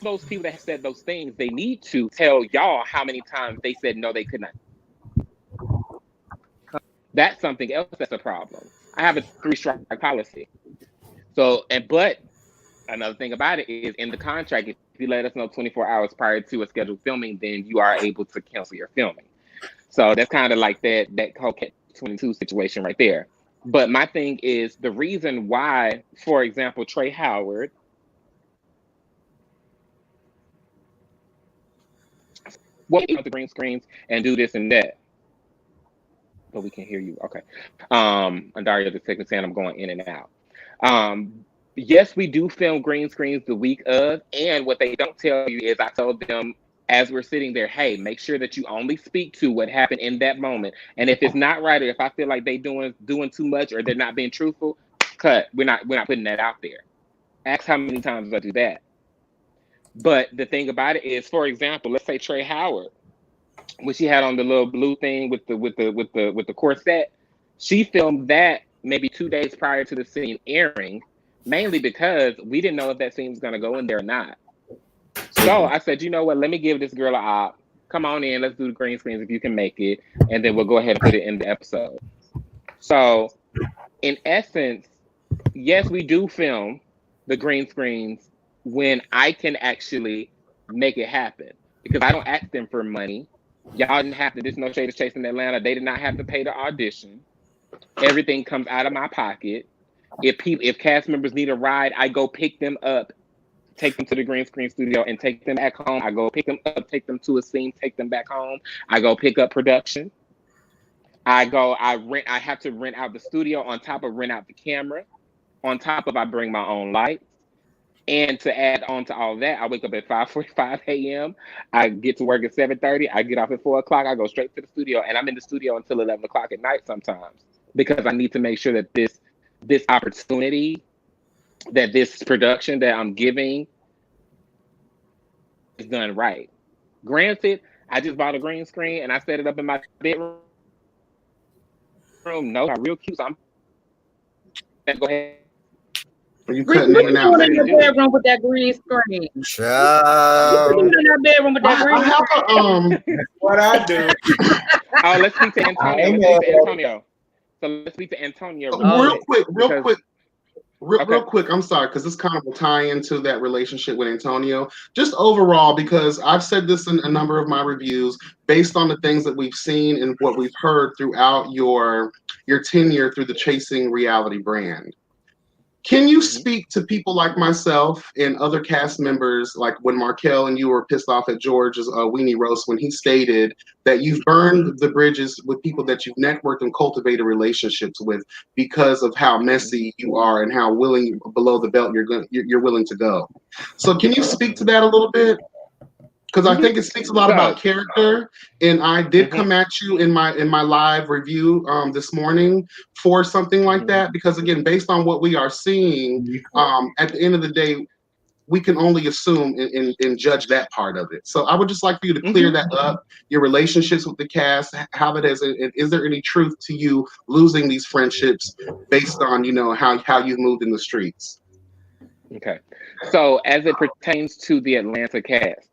Those people that have said those things, they need to tell y'all how many times they said no, they could not. That's something else that's a problem. I have a 3-strike policy. So, but another thing about it is in the contract, if you let us know 24 hours prior to a scheduled filming, then you are able to cancel your filming. So that's kind of like that whole catch-22 situation right there. But my thing is the reason why, for example, Trey Howard, the green screens and do this and that. But we can hear you. Okay. And Dario just texted saying I'm going in and out. Yes, we do film green screens the week of. And what they don't tell you is I told them as we're sitting there, hey, make sure that you only speak to what happened in that moment. And if it's not right, or if I feel like they doing too much or they're not being truthful, cut. We're not putting that out there. Ask how many times I do that. But the thing about it is, for example, let's say Trey Howard, when she had on the little blue thing with the corset, she filmed that maybe 2 days prior to the scene airing, mainly because we didn't know if that scene was gonna go in there or not. So I said, you know what? Let me give this girl a op. Come on in, let's do the green screens if you can make it, and then we'll go ahead and put it in the episode. So, in essence, yes, we do film the green screens when I can actually make it happen, because I don't ask them for money. Y'all didn't have to. There's no shade of chasing Atlanta. They did not have to pay the audition. Everything comes out of my pocket. If cast members need a ride, I go pick them up, take them to the green screen studio, and take them back home. I go pick them up, take them to a scene, take them back home. I go pick up production. I have to rent out the studio on top of rent out the camera. On top of I bring my own lights. And to add on to all that, I wake up at 5:45 a.m. I get to work at 7:30. I get off at 4 o'clock. I go straight to the studio, and I'm in the studio until 11 o'clock at night sometimes, because I need to make sure that this opportunity, that this production that I'm giving is done right. Granted, I just bought a green screen and I set it up in my bedroom. No, I'm real cute. So I'm gonna go ahead. Are you cutting in and out? What are you doing in your bedroom with that green screen? Child. What are you doing in your bedroom with that green screen? What I do. Oh, let's speak to Antonio. So let's speak to Antonio. Real quick, I'm sorry, because this kind of will tie into that relationship with Antonio. Just overall, because I've said this in a number of my reviews, based on the things that we've seen and what we've heard throughout your tenure through the Chasing Reality brand. Can you speak to people like myself and other cast members, like when Markel and you were pissed off at George's weenie roast when he stated that you've burned the bridges with people that you've networked and cultivated relationships with because of how messy you are and how willing below the belt you're willing to go. So can you speak to that a little bit? Because I think it speaks a lot about character, and I did come at you in my live review this morning for something like that. Because again, based on what we are seeing, at the end of the day, we can only assume and judge that part of it. So I would just like for you to clear that up. Your relationships with the cast, how that is there any truth to you losing these friendships based on how you moved in the streets? Okay, so as it pertains to the Atlanta cast.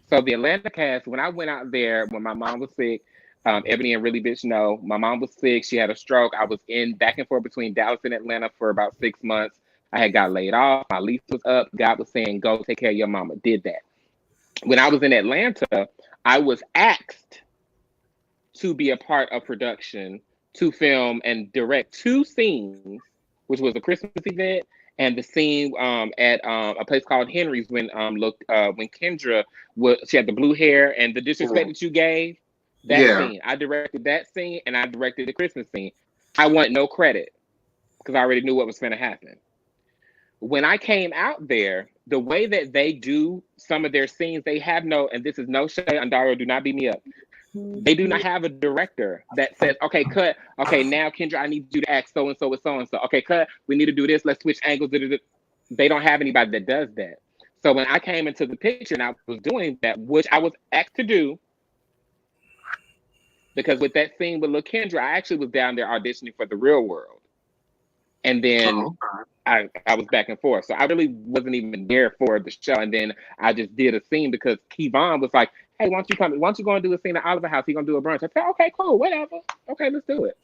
So the Atlanta cast, when I went out there, when my mom was sick, Ebony and Really Bitch know, my mom was sick. She had a stroke. I was back and forth between Dallas and Atlanta for about 6 months. I had got laid off. My lease was up. God was saying, go take care of your mama. Did that. When I was in Atlanta, I was asked to be a part of production, to film and direct 2 scenes, which was a Christmas event and the scene at a place called Henry's when Kendra she had the blue hair and the disrespect that you gave. Scene. I directed that scene and I directed the Christmas scene. I want no credit because I already knew what was going to happen. when I came out there, the way that they do some of their scenes, they have no, and this is no shade, Andario, do not beat me up. They do not have a director that says, okay, cut. Okay, now Kendra, I need you to act so and so with so and so. Okay, cut. We need to do this. Let's switch angles. They don't have anybody that does that. So when I came into the picture and I was doing that, which I was asked to do, because with that scene with Lil Kendra, I actually was down there auditioning for The Real World. And then I was back and forth. So I really wasn't even there for the show. And then I just did a scene because Kevon was like, hey, why don't you go and do a scene at Oliver House? He's going to do a brunch. I said, okay, cool, whatever. Okay, let's do it.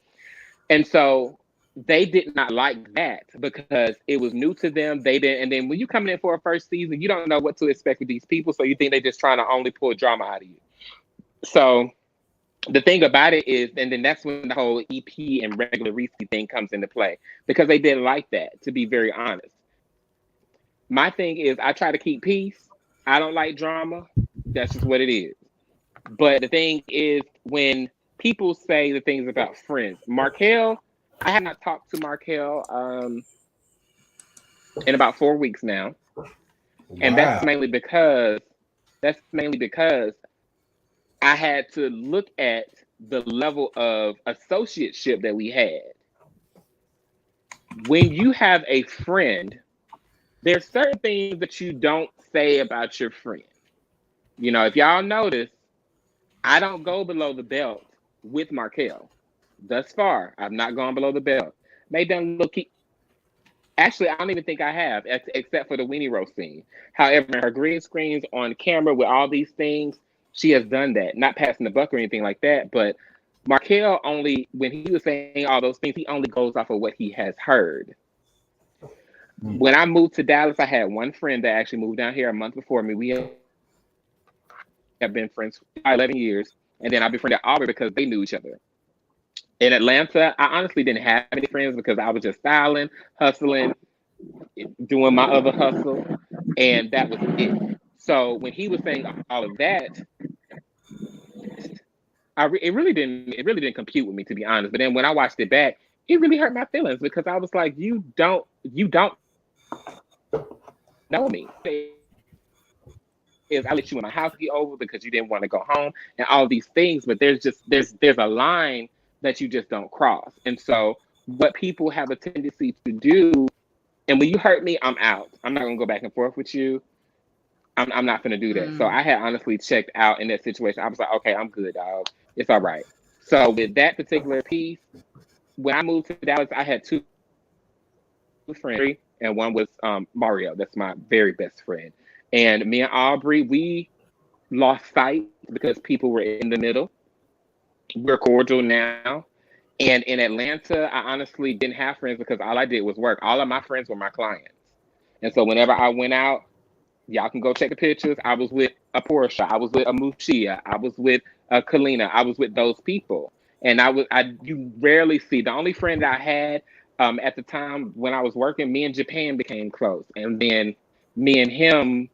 And so they did not like that because it was new to them. They didn't. And then when you come in for a first season, you don't know what to expect with these people. So you think they're just trying to only pull drama out of you. So the thing about it is, and then that's when the whole EP and regular Ressie thing comes into play, because they didn't like that, to be very honest. My thing is, I try to keep peace. I don't like drama. That's just what it is. But the thing is, when people say the things about friends, Markel, I have not talked to Markel in about 4 weeks now. And that's mainly because I had to look at the level of associateship that we had. When you have a friend, there's certain things that you don't say about your friend. You know, if y'all notice, I don't go below the belt with Markel. Thus far, I've not gone below the belt. Made them look. Actually, I don't even think I have, except for the Weenie Roast scene. However, her green screens on camera with all these things, she has done that. Not passing the buck or anything like that, but Markel only, when he was saying all those things, he only goes off of what he has heard. When I moved to Dallas, I had one friend that actually moved down here a month before me. We have been friends for 11 years, and then I befriended Aubrey because they knew each other. In Atlanta, I honestly didn't have any friends because I was just styling, hustling, doing my other hustle, and that was it. So when he was saying all of that, it really didn't compute with me, to be honest. But then when I watched it back, it really hurt my feelings because I was like, you don't know me. I let you in my house get over because you didn't want to go home and all these things, but there's a line that you just don't cross. And so what people have a tendency to do, and when you hurt me, I'm out. I'm not gonna go back and forth with you. I'm not gonna do that. So I had honestly checked out in that situation. I was like, okay, I'm good, dog. It's all right. So with that particular piece, when I moved to Dallas, I had two friends, and one was Mario. That's my very best friend. And me and Aubrey, we lost sight because people were in the middle. We're cordial now. And in Atlanta, I honestly didn't have friends because all I did was work. All of my friends were my clients. And so whenever I went out, y'all can go check the pictures. I was with a Portia. I was with a Mushia. I was with a Kalina. I was with those people. And you rarely see. The only friend I had at the time when I was working, me and Japan became close. And then me and him,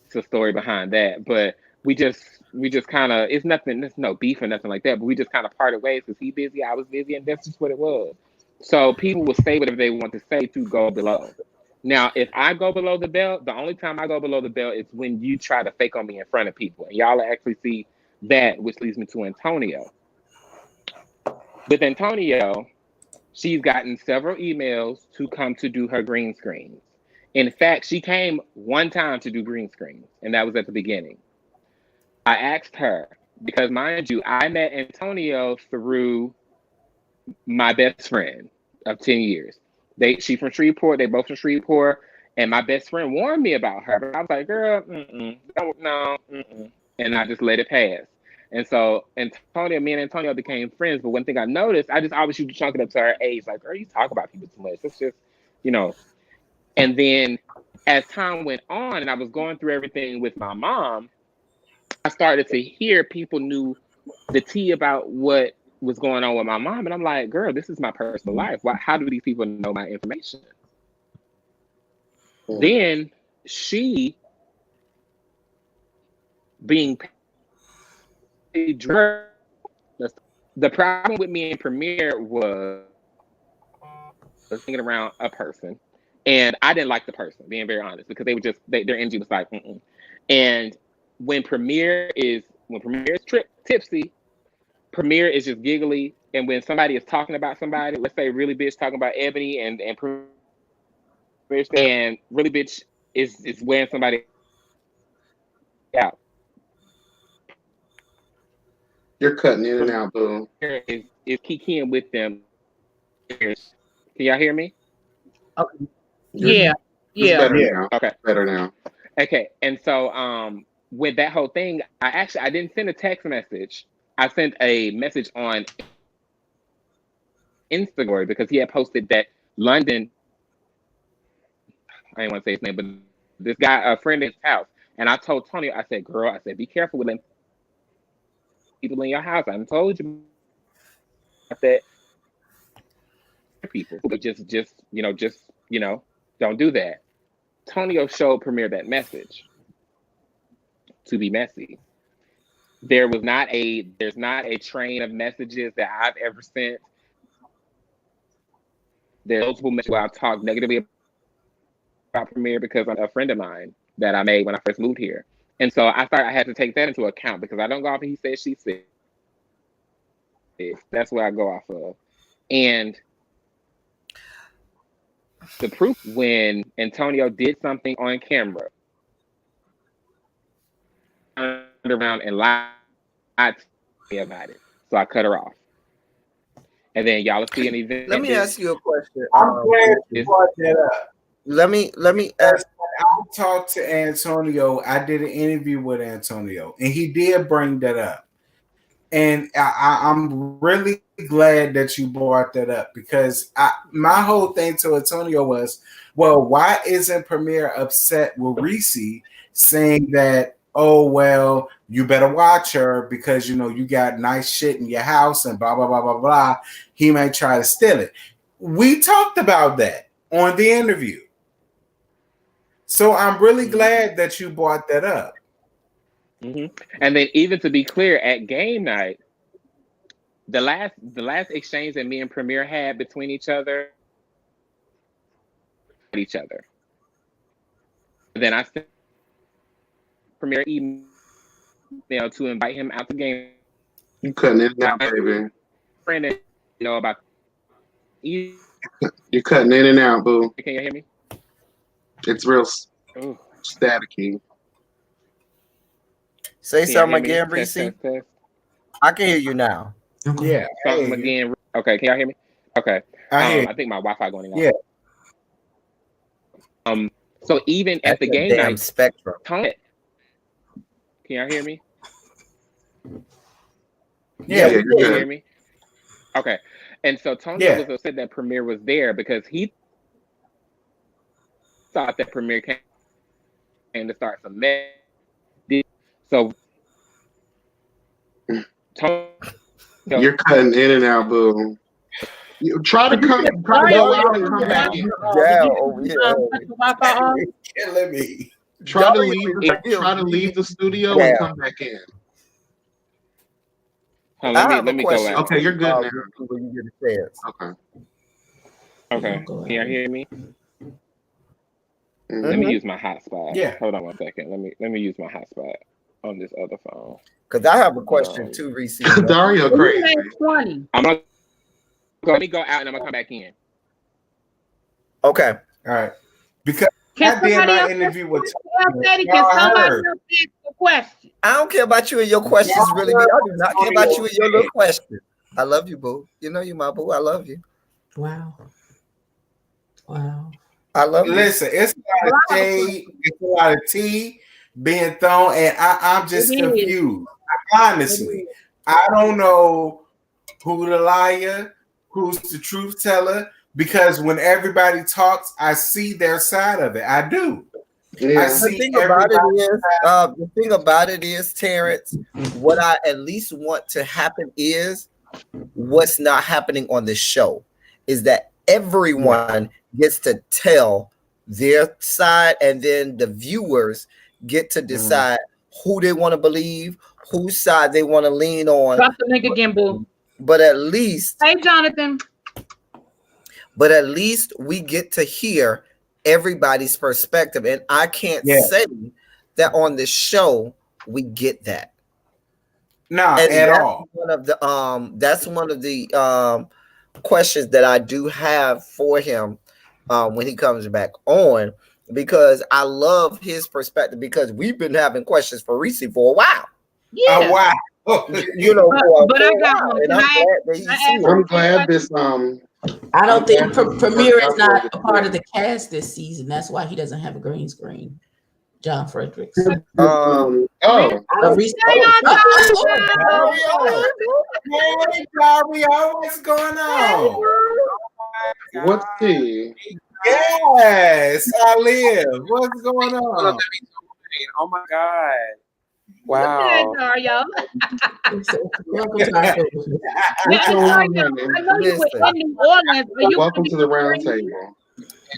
it's a story behind that. But we just kind of, it's nothing, there's no beef or nothing like that. But we just kind of parted ways because he busy, I was busy, and that's just what it was. So people will say whatever they want to say to go below. Now, if I go below the belt, the only time I go below the belt is when you try to fake on me in front of people. And y'all actually see that, which leads me to Antonio. With Antonio, she's gotten several emails to come to do her green screens. In fact, she came one time to do green screens, and that was at the beginning. I asked her, because mind you, I met Antonio through my best friend of 10 years. She's from Shreveport. They both from Shreveport. And my best friend warned me about her. But I was like, girl, no. And I just let it pass. And so me and Antonio became friends. But one thing I noticed, I just always used to chunk it up to her age. Like, girl, you talk about people too much. It's just, And then as time went on and I was going through everything with my mom, I started to hear people knew the tea about what was going on with my mom. And I'm like, girl, this is my personal life. How do these people know my information? Then she, being paid, the problem with me in Premiere was thinking around a person. And I didn't like the person, being very honest, because they were just their energy was like, mm-mm. And when Premier is tipsy, Premier is just giggly. And when somebody is talking about somebody, let's say Really Bitch talking about Ebony and Premier, and Really Bitch is wearing somebody out. You're cutting in and out, boo. Is kikiing with them. Can y'all hear me? Okay. Yeah. It's better now. Okay. Better now. Okay. And so with that whole thing, I didn't send a text message. I sent a message on Instagram because he had posted that London, I didn't want to say his name, but this guy, a friend in his house. And I told Tony, I said, girl, I said, be careful with them people in your house. I told you that people, but just don't do that. Tonio showed Premier that message to be messy. There's not a train of messages that I've ever sent. There's multiple messages where I've talked negatively about Premier because I'm a friend of mine that I made when I first moved here. And so I had to take that into account because I don't go off of he said, she said. That's where I go off of. And the proof when Antonio did something on camera, turned around and lied to me about it. So I cut her off. And then y'all see an event. Let me ask you a question. I'm glad you brought that up. Let me ask. I talked to Antonio. I did an interview with Antonio, and he did bring that up. And I'm really glad that you brought that up because my whole thing to Antonio was, well, why isn't Premier upset with Ressie saying that, oh, well, you better watch her because, you got nice shit in your house and blah, blah, blah, blah, blah. He may try to steal it. We talked about that on the interview. So I'm really glad that you brought that up. Mm-hmm. And then even to be clear, at game night, the last exchange that me and Premier had between each other. Then I sent Premier email to invite him out the game. You cutting in and out, baby. Friend, about. You're cutting in and out, boo. Can you hear me? It's real staticky. Say something again, Ressie. I can hear you now. Yeah. Something again. Okay, can y'all hear me? Okay. I think my Wi-Fi going out. Yeah. So even at the game night, spectrum. Tony, can y'all hear me? Yeah. Can you hear me? Okay. And so Tony was upset that Premier was there because he thought that Premier came to start some mess. So Tony, you're cutting in and out, boo. You try to go out and come back in. Killing me. Try to leave the studio and come back in. Let me go out. Okay, you're good now. Okay. Can you hear me? Mm-hmm. Let me use my hotspot. Yeah. Hold on 1 second. Let me use my hotspot on this other phone. Because I have a question too, Ressie. Dario, crazy. Let me go out and I'm gonna come back in. Okay. All right. Because I did my interview with Can somebody else ask a question? I don't care about you and your questions, really. I do not care about you and your little questions. I love you, boo. You know you my boo. I love you. Wow. I love you. Listen, it's a lot of shade, it's a lot of tea being thrown, and I'm just confused. Honestly, I don't know who the liar, who's the truth teller, because when everybody talks, I see their side of it. I do. Yeah. I see The thing about it is, Terrence, what I at least want to happen is what's not happening on the show is that everyone gets to tell their side, and then the viewers get to decide who they want to believe, whose side they want to lean on. Drop the link again, boo. But at least, hey, Jonathan. But at least we get to hear everybody's perspective, and I can't say that on the show we get that. Nah, and at that's all. That's one of the questions that I do have for him when he comes back on, because I love his perspective, because we've been having questions for Ressie for a while. Yeah. Wow. You know, but I got one. and I'm glad this I don't think Premier is not a part of the cast this season. That's why he doesn't have a green screen. John Fredericks. Hey, Dario, what's going on? What's he? Yes, I live. What's going on? Oh my God. Wow. Dario. Welcome to the round table.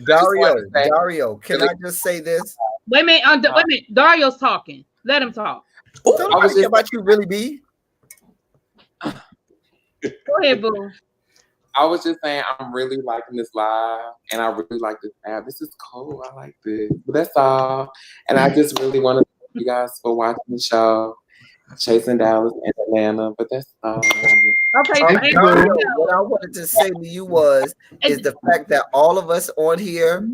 Dario, can I just say this? Wait a minute, Dario's talking. Let him talk. I was just about you, really be. Go ahead, boo. I was just saying I'm really liking this live, and I really like this app. This is cool. I like this. But that's all. And I just really want to thank you guys for watching the show, Chasing Dallas and Atlanta. But that's all. Okay. Dario, what I wanted to say to you is the fact that all of us on here,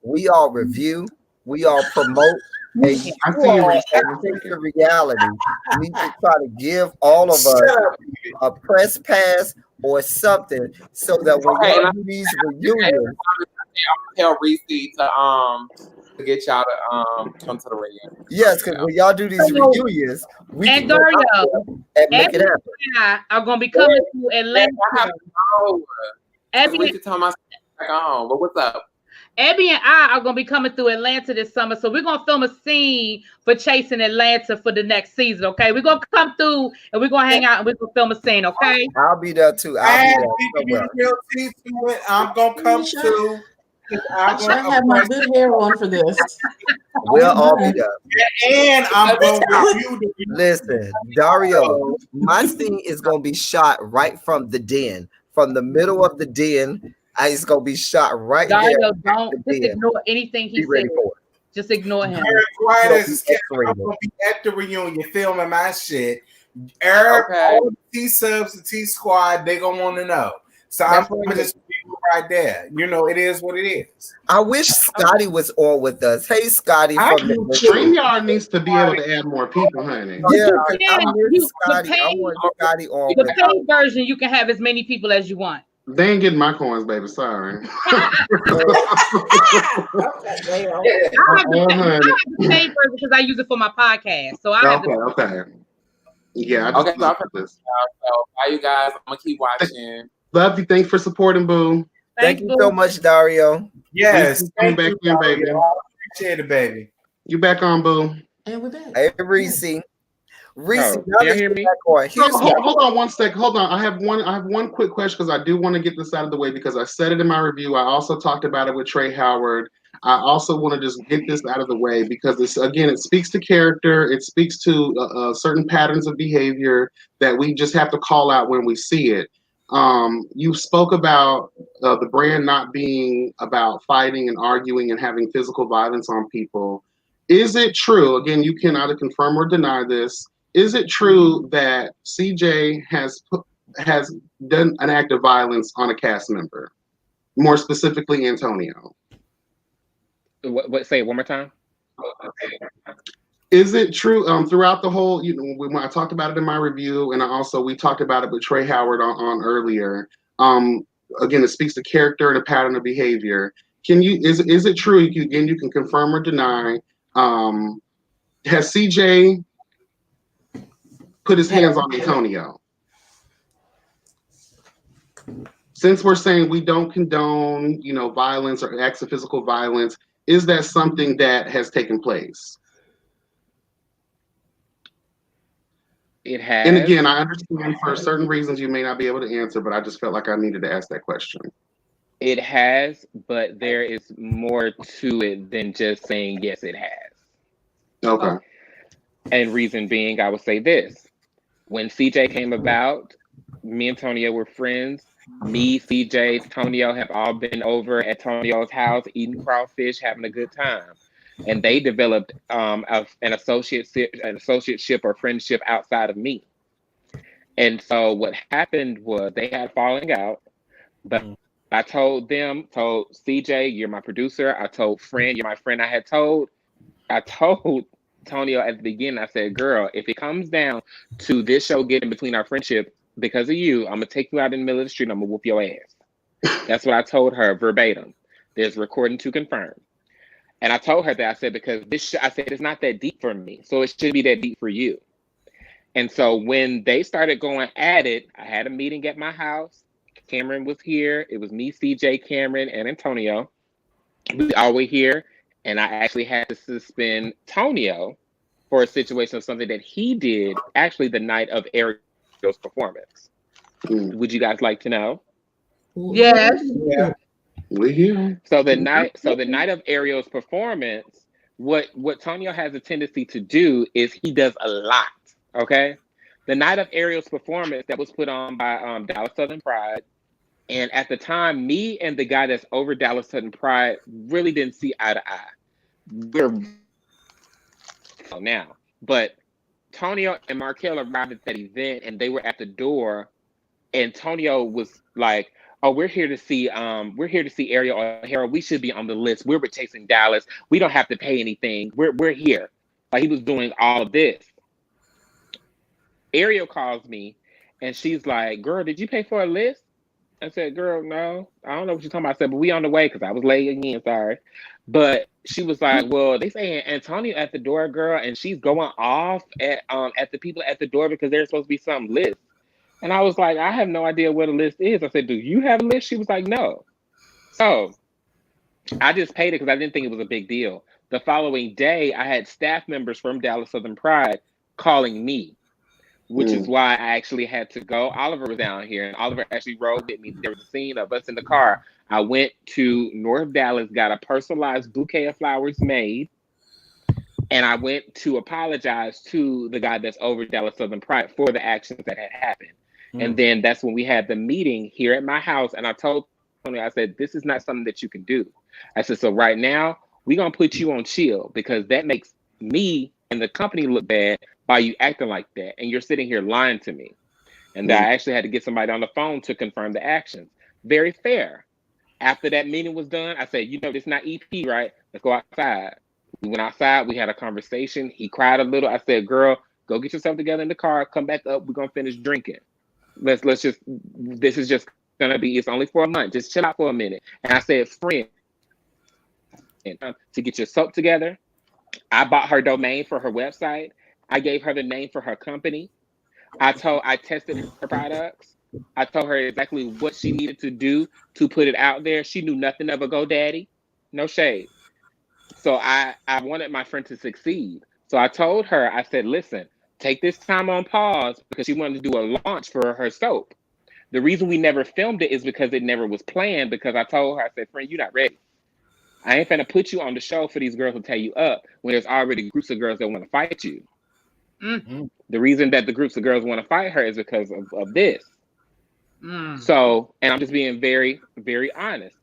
we all review, we all promote, and you all take the reality. We need to try to give all of us a press pass or something, so that when y'all do these reunions, I'm gonna tell Ressie to get y'all to come to the radio. Yes, because when y'all do these reunions, we and Dario and make it happen. Are gonna be coming to Atlanta. Abby, but what's up? Abby and I are gonna be coming through Atlanta this summer, so we're gonna film a scene for Chasing Atlanta for the next season. Okay, we're gonna come through and we're gonna hang out and we're gonna film a scene. Okay, I'll be there too. I'm gonna come too. I should have my good hair on for this. We'll all be there. And I'm going to review the Listen, Dario, my scene is gonna be shot right from the den, from the middle of the den. It's gonna be shot right Dario, there. don't just ignore anything he said. Just ignore him. Eric I'm gonna be at the reunion filming my shit. Eric, all the T-subs and T-squad, they gonna want to know. So I'm gonna just be right there. You know, it is what it is. I wish Scotty was on with us. Hey, Scotty. StreamYard needs to be able to add more people, honey. Yeah, I miss Scotty. I want Scotty on. The paid version, you can have as many people as you want. They ain't getting my coins, baby. Sorry. I have the paid version because I use it for my podcast. So I have okay. Yeah. Okay, so bye, you guys. I'm gonna keep watching. Love you. Thanks for supporting, boo. Thank you so much, Dario. Yes. Thank you back in, baby. Appreciate it, baby. You back on, boo. And we're back. Hey, Ressie. Can you hear me? Hold on 1 second. Hold on. I have one quick question because I do want to get this out of the way because I said it in my review. I also talked about it with Trey Howard. I also want to just get this out of the way because this, again, it speaks to character. It speaks to certain patterns of behavior that we just have to call out when we see it. You spoke about the brand not being about fighting and arguing and having physical violence on people. Is it true? Again, you can either confirm or deny this. Is it true that CJ has done an act of violence on a cast member, more specifically Antonio? What? Say it one more time. Is it true throughout the whole? When I talked about it in my review, and we talked about it with Trey Howard on earlier. Again, it speaks to character and a pattern of behavior. Is it true? You can confirm or deny. Has CJ put his hands on Antonio? Since we're saying we don't condone, violence or acts of physical violence, is that something that has taken place? It has. And again, I understand for certain reasons you may not be able to answer, but I just felt like I needed to ask that question. It has, but there is more to it than just saying yes, it has. Okay. And reason being, I would say this. When CJ came about, me and Antonio were friends. Me, CJ, Tonio have all been over at Tonio's house eating crawfish, having a good time. And they developed an associateship or friendship outside of me. And so what happened was they had falling out, but I told CJ, you're my producer. I told Friend, you're my friend. I told Tonio at the beginning, I said, girl, if it comes down to this show getting between our friendship because of you, I'm going to take you out in the middle of the street and I'm going to whoop your ass. That's what I told her verbatim. There's recording to confirm. And I told her that, I said, because I said, it's not that deep for me. So it should be that deep for you. And so when they started going at it, I had a meeting at my house. Cameron was here. It was me, CJ, Cameron, and Antonio. We all were here. And I actually had to suspend Tonio for a situation of something that he did actually the night of Ariel's performance. Would you guys like to know? Yes. Yeah. We're here. So the night of Ariel's performance, what Tonio has a tendency to do is he does a lot. Okay. The night of Ariel's performance that was put on by Dallas Southern Pride. And at the time, me and the guy that's over Dallas Southern Pride really didn't see eye to eye. We're now, but Tonio and Markel arrived at that event, and they were at the door. And Tonio was like, "Oh, we're here to see Ariel or Harold. We should be on the list. We're chasing Dallas. We don't have to pay anything. We're here." Like he was doing all of this. Ariel calls me, and she's like, "Girl, did you pay for a list?" I said, "Girl, no, I don't know what you're talking about." I said, "But we on the way," because I was late again, sorry. But she was like, "Well, they saying Antonio at the door, girl, and she's going off at the people at the door because there's supposed to be some list." And I was like, "I have no idea what a list is." I said, "Do you have a list?" She was like, "No." So I just paid it because I didn't think it was a big deal. The following day, I had staff members from Dallas Southern Pride calling me, which is why I actually had to go. Oliver was down here, and Oliver actually rode with me. There was a scene of us in the car. I went to North Dallas, got a personalized bouquet of flowers made, and I went to apologize to the guy that's over Dallas Southern Pride for the actions that had happened. And then that's when we had the meeting here at my house, and I told Tony, I said, "This is not something that you can do." I said, "So right now, we're going to put you on chill because that makes me and the company look bad by you acting like that. And you're sitting here lying to me." And I actually had to get somebody on the phone to confirm the actions. Very fair. After that meeting was done, I said, "This is not EP, right? Let's go outside." We went outside. We had a conversation. He cried a little. I said, "Girl, go get yourself together in the car. Come back up. We're going to finish drinking. This is just going to be, it's only for a month. Just chill out for a minute." And I said, "Friend, to get your soap together." I bought her domain for her website. I gave her the name for her company. I tested her products. I told her exactly what she needed to do to put it out there. She knew nothing of a GoDaddy. No shade. So I wanted my friend to succeed. So I told her, I said, "Listen, take this time on pause," because she wanted to do a launch for her soap. The reason we never filmed it is because it never was planned, because I told her, I said, "Friend, you're not ready. I ain't finna put you on the show for these girls to tear you up when there's already groups of girls that want to fight you." The reason that the groups of girls want to fight her is because of this. So, and I'm just being very, very honest.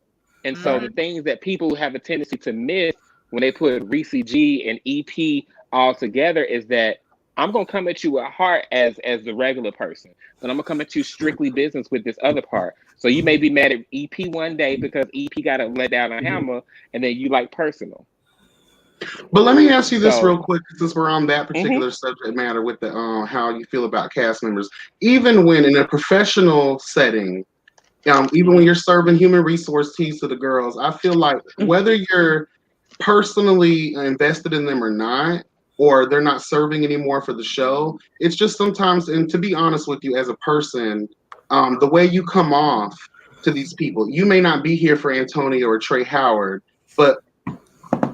And so the things that people have a tendency to miss when they put Ressie G and EP all together is that I'm going to come at you with heart as the regular person, but I'm going to come at you strictly business with this other part. So you may be mad at EP one day because EP got to let down a hammer, and then you like personal. But let me ask you this real quick, since we're on that particular subject matter with the how you feel about cast members. Even when in a professional setting, even when you're serving human resource teas to the girls, I feel like whether you're personally invested in them or not, or they're not serving anymore for the show, it's just sometimes, and to be honest with you as a person, the way you come off to these people, you may not be here for Antonio or Trey Howard, but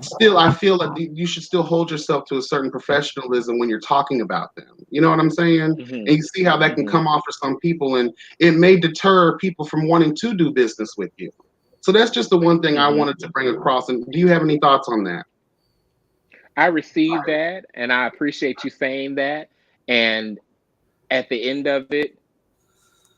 still, I feel that you should still hold yourself to a certain professionalism when you're talking about them. You know what I'm saying? And you see how that can come off for some people, and it may deter people from wanting to do business with you. So that's just the one thing I wanted to bring across. And do you have any thoughts on that? I received that, and I appreciate you saying that. And at the end of it,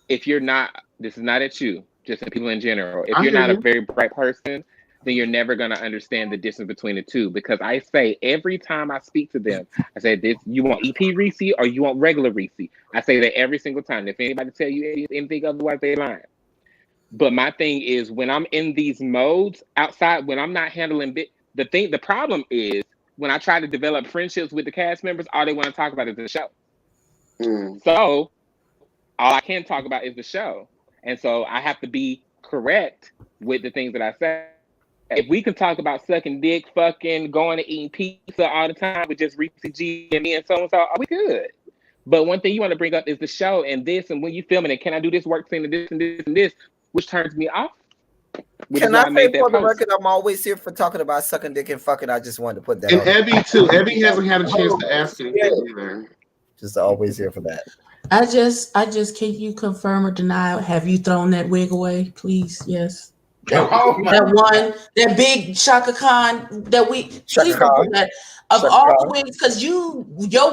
if you're not This is not at you, just at people in general. If I you're hear not a you. very bright person, then you're never going to understand the difference between the two. Because I say every time I speak to them, I say, "This, you want EP Reese or you want regular Reese?" I say that every single time. If anybody tell you anything otherwise, they lying. But my thing is, when I'm in these modes outside, when I'm not handling the problem is when I try to develop friendships with the cast members, all they want to talk about is the show. So all I can talk about is the show. And so I have to be correct with the things that I say. If we can talk about sucking dick, fucking, going to eating pizza all the time with just Ressie G and me and so, are we good? But one thing you want to bring up is the show and this, and when you filming it, can I do this work scene and this and this and this, which turns me off. Can I say for the record, I'm always here for talking about sucking dick and fucking. I just wanted to put that and on. Abby too. Abby hasn't had a chance to ask anything either. Just always here for that. I just can you confirm or deny? Have you thrown that wig away, please? Yes. That big Shaka Khan that we please don't do that. Of all the wigs, because your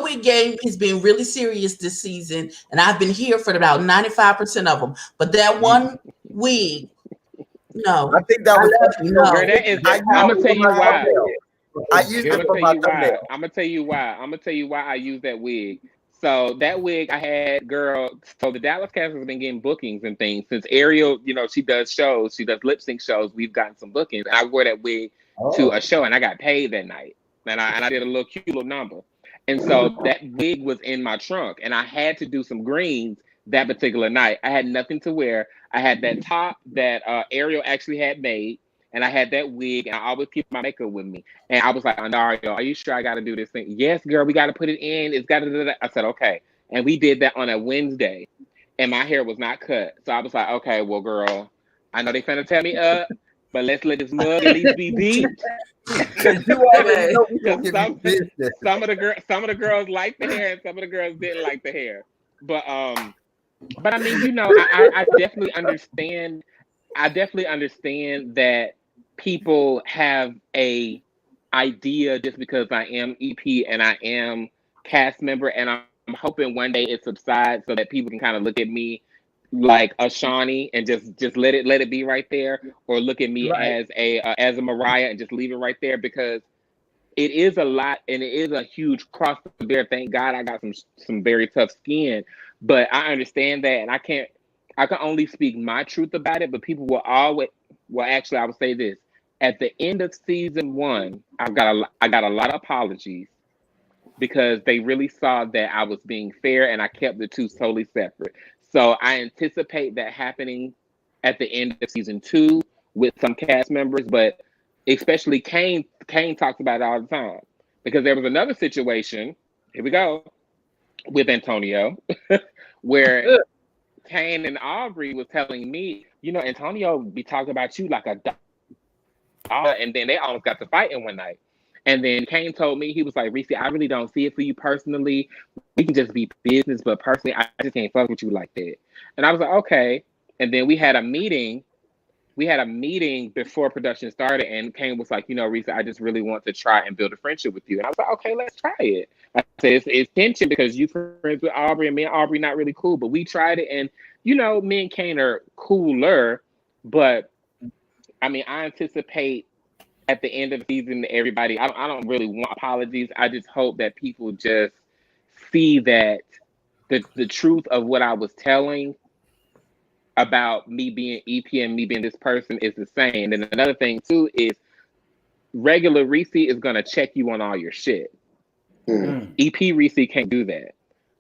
wig game has been really serious this season, and I've been here for about 95% of them. But that one wig, no, I think that was I'm gonna tell you why. I used it for my thumbnail. I'm gonna tell you why I use that wig. So that wig I had, girl. So the Dallas cast has been getting bookings and things since Ariel. She does shows. She does lip sync shows. We've gotten some bookings. And I wore that wig to a show, and I got paid that night. And I did a little cute little number. And so that wig was in my trunk, and I had to do some greens that particular night. I had nothing to wear. I had that top that Ariel actually had made, and I had that wig, and I always keep my makeup with me. And I was like, Andario, are you sure I got to do this thing? Yes, girl, we got to put it in. It's got to. I said, okay. And we did that on a Wednesday, and my hair was not cut. So I was like, okay, well, girl, I know they finna tear me up, but let's let this mug at least be beat. Some of the girls liked the hair, and some of the girls didn't like the hair. But I mean, I definitely understand. I definitely understand that people have a idea just because I am EP and I am cast member, and I'm hoping one day it subsides so that people can kind of look at me like a Shawnee and just let it be right there, or look at me as a Mariah and just leave it right there, because it is a lot and it is a huge cross to bear. Thank God I got some very tough skin, but I understand that, and I can only speak my truth about it. But people will always, well, actually, I would say this: at the end of season 1, I got a lot of apologies, because they really saw that I was being fair and I kept the two totally separate. So I anticipate that happening at the end of season 2 with some cast members, but especially Kane talks about it all the time, because there was another situation, here we go, with Antonio, where Kane and Aubrey was telling me, Antonio be talking about you like a dog, and then they almost got to fighting one night. And then Kane told me, he was like, Ressie, I really don't see it for you personally. We can just be business, but personally, I just can't fuck with you like that. And I was like, okay. And then we had a meeting. Before production started, and Kane was like, Ressie, I just really want to try and build a friendship with you. And I was like, okay, let's try it. I said, it's tension because you friends with Aubrey, and me and Aubrey not really cool, but we tried it. And, me and Kane are cooler, but I mean, I anticipate at the end of the season, everybody, I don't really want apologies. I just hope that people just see that the truth of what I was telling about me being EP and me being this person is the same. And another thing too is regular Ressie is gonna check you on all your shit. EP Ressie can't do that.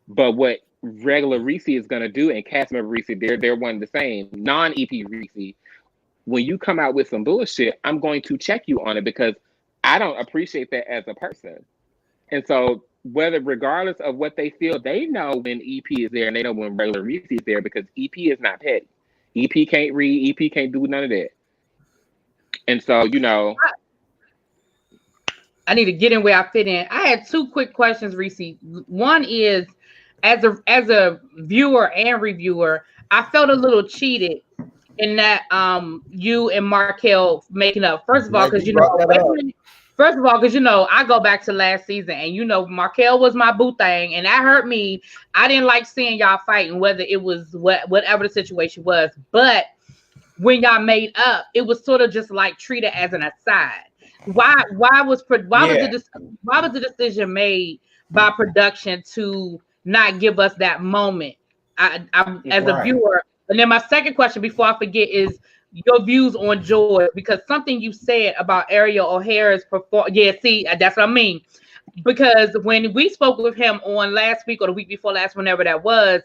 But what regular Ressie is gonna do, and cast member Ressie, they're one the same. Non-EP Ressie, when you come out with some bullshit, I'm going to check you on it, because I don't appreciate that as a person. And so regardless of what they feel, they know when EP is there, and they know when regular Ressie is there, because EP is not petty. EP can't read, EP can't do none of that. And so, I need to get in where I fit in. I had 2 quick questions, Ressie. One is, as a viewer and reviewer, I felt a little cheated in that you and Markel making up. First of all, because First of all, because I go back to last season, and Markel was my boo thing, and that hurt me. I didn't like seeing y'all fighting, whether it was whatever the situation was. But when y'all made up, it was sort of just like treated as an aside. Why was the decision made by production to not give us that moment? I as a viewer. And then my second question, before I forget, is your views on George, because something you said about Ariel O'Hara's performance. Yeah, see, that's what I mean. Because when we spoke with him on last week or the week before last, whenever that was,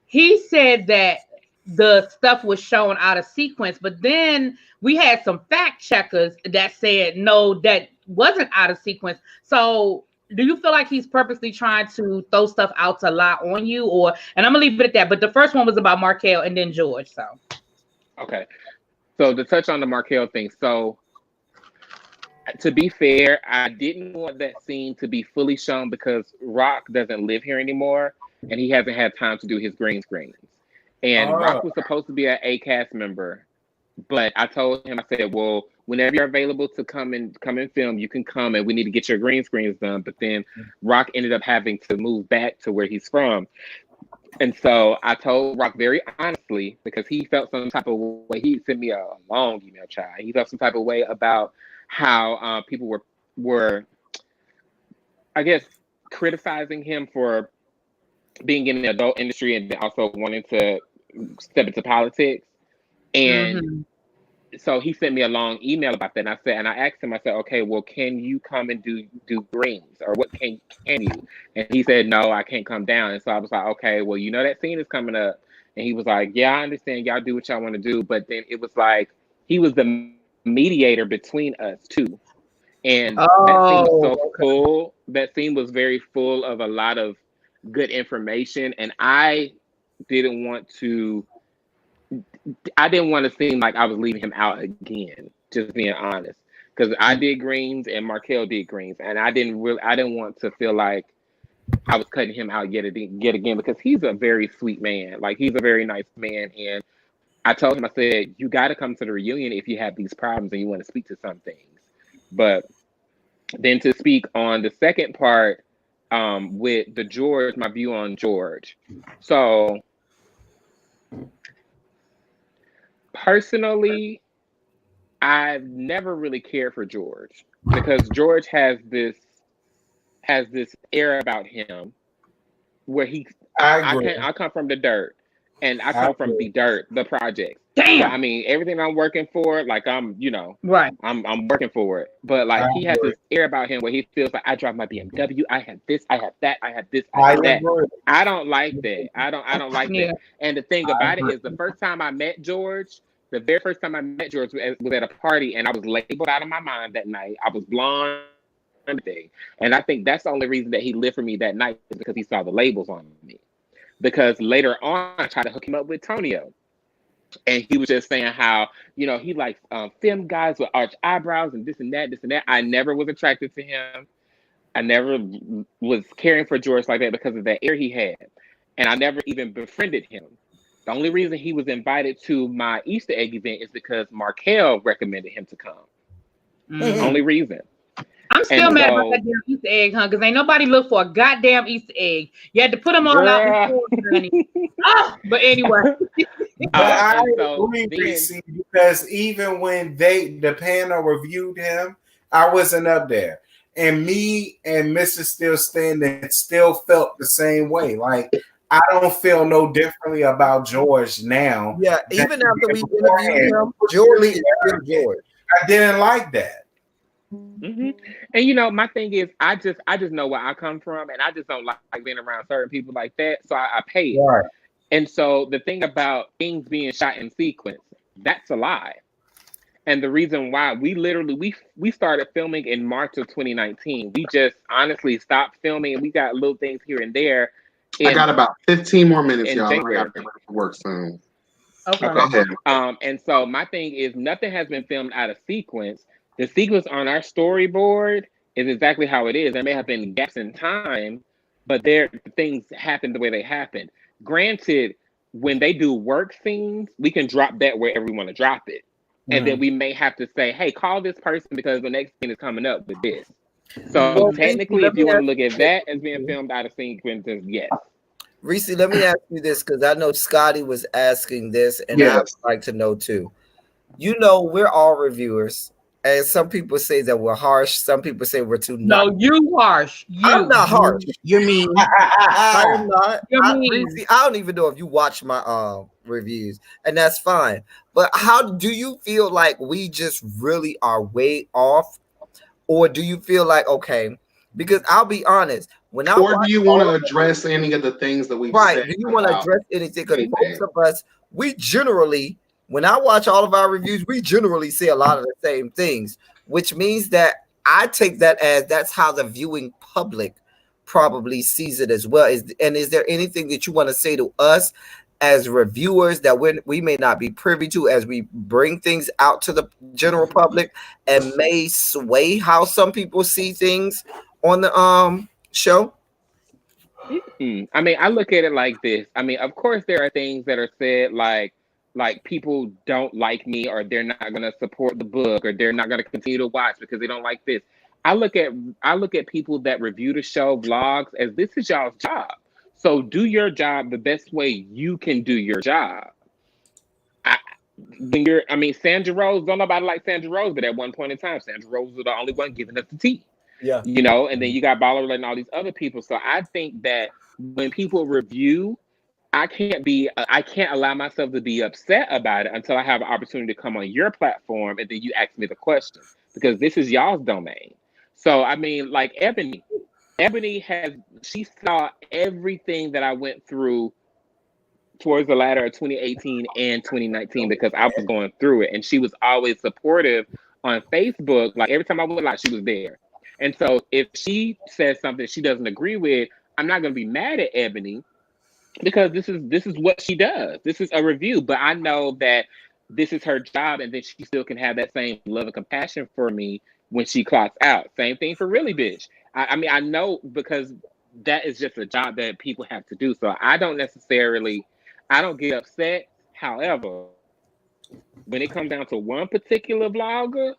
he said that the stuff was shown out of sequence, but then we had some fact checkers that said no, that wasn't out of sequence. So do you feel like he's purposely trying to throw stuff out to lie on you, and I'm gonna leave it at that. But the first one was about Markel and then George. So okay. So to touch on the Markel thing, so to be fair, I didn't want that scene to be fully shown because Rock doesn't live here anymore and he hasn't had time to do his green screens. And Rock was supposed to be an A-cast member, but I told him, I said, well, whenever you're available to come and film, you can come, and we need to get your green screens done. But then Rock ended up having to move back to where he's from. And so I told Rock very honestly, because he felt some type of way. He sent me a long email, child. He felt some type of way about how people were, I guess, criticizing him for being in the adult industry and also wanting to step into politics. And so he sent me a long email about that. And I asked him, I said, okay, well, can you come and do greens, or what can you? And he said, no, I can't come down. And so I was like, okay, well, that scene is coming up. And he was like, yeah, I understand. Y'all do what y'all want to do. But then it was like, he was the mediator between us too. And that scene was so full. That scene was very full of a lot of good information. And I didn't want to seem like I was leaving him out again, just being honest. Because I did greens and Markel did greens. And I didn't want to feel like I was cutting him out yet again, because he's a very sweet man. Like, he's a very nice man. And I told him, I said, you got to come to the reunion if you have these problems and you want to speak to some things. But then to speak on the second part, with the George, my view on George. So personally, I've never really cared for George, because George has this air about him where I come from the dirt, and I come from the dirt, the project. Damn. So, I mean, everything I'm working for, like, I'm working for it. But like, he has this air about him where he feels like, I drive my BMW, I have this, I have that, I have this, I have that. I don't like that. I don't like that. And the thing about it is, the very first time I met George was at a party, and I was labeled out of my mind that night. I was blonde. And I think that's the only reason that he lived for me that night, is because he saw the labels on me. Because later on, I tried to hook him up with Tonio. And he was just saying how, he likes film guys with arched eyebrows and this and that. I never was attracted to him. I never was caring for George like that because of that air he had. And I never even befriended him. The only reason he was invited to my Easter egg event is because Markel recommended him to come. Only reason. I'm still mad about that damn Easter egg, huh? Because ain't nobody looked for a goddamn Easter egg. You had to put them all out before, honey. But anyway. I agree, Ressie, because even when the panel reviewed him, I wasn't up there. And me and Mr. Still Standing still felt the same way. Like, I don't feel no differently about George now. Yeah, even after we interviewed him, George is still George. I didn't like that. And my thing is, I just know where I come from, and I just don't like being around certain people like that. So I pay it. Right. And so the thing about things being shot in sequence, that's a lie. And the reason why we started filming in March of 2019. We just honestly stopped filming, and we got little things here and there. I got about 15 more minutes, y'all. I got to work soon. Okay. Go ahead. And so my thing is, nothing has been filmed out of sequence. The sequence on our storyboard is exactly how it is. There may have been gaps in time, but things happen the way they happen. Granted, when they do work scenes, we can drop that wherever we want to drop it. and then we may have to say, hey, call this person because the next thing is coming up with this. So technically, if you want to look at that as being filmed out of sequences, yes. Reese, let me ask you this because I know Scotty was asking this, and I would like to know too. You know, we're all reviewers, and some people say that we're harsh. Some people say we're too. No, you harsh. I'm not harsh. You're mean. I am not. Mean. Reese, I don't even know if you watch my reviews, and that's fine. But how do you feel like we just really are way off, or do you feel like okay? Because I'll be honest. Or do you want to address any of the things that we've said? Do you want to address anything? Because most of us, we generally, when I watch all of our reviews, we generally say a lot of the same things, which means that I take that as that's how the viewing public probably sees it as well. Is there anything that you want to say to us as reviewers that we may not be privy to as we bring things out to the general public and may sway how some people see things on the show? I mean, I look at it like this. I mean, of course, there are things that are said like people don't like me, or they're not going to support the book, or they're not going to continue to watch because they don't like this. I look at people that review the show, vlogs, as this is y'all's job. So do your job the best way you can do your job. Sandra Rose, don't nobody like Sandra Rose, but at one point in time, Sandra Rose was the only one giving us the tea. Yeah. You know, and then you got Baller and all these other people. So I think that when people review, I can't allow myself to be upset about it until I have an opportunity to come on your platform and then you ask me the question, because this is y'all's domain. So I mean, like Ebony she saw everything that I went through towards the latter of 2018 and 2019 because I was going through it, and she was always supportive on Facebook. Like every time I went live, she was there. And so if she says something she doesn't agree with, I'm not going to be mad at Ebony because this is what she does. This is a review, but I know that this is her job, and then she still can have that same love and compassion for me when she clocks out. Same thing for Really Bitch. I mean, I know because that is just a job that people have to do. So I don't get upset. However, when it comes down to one particular vlogger,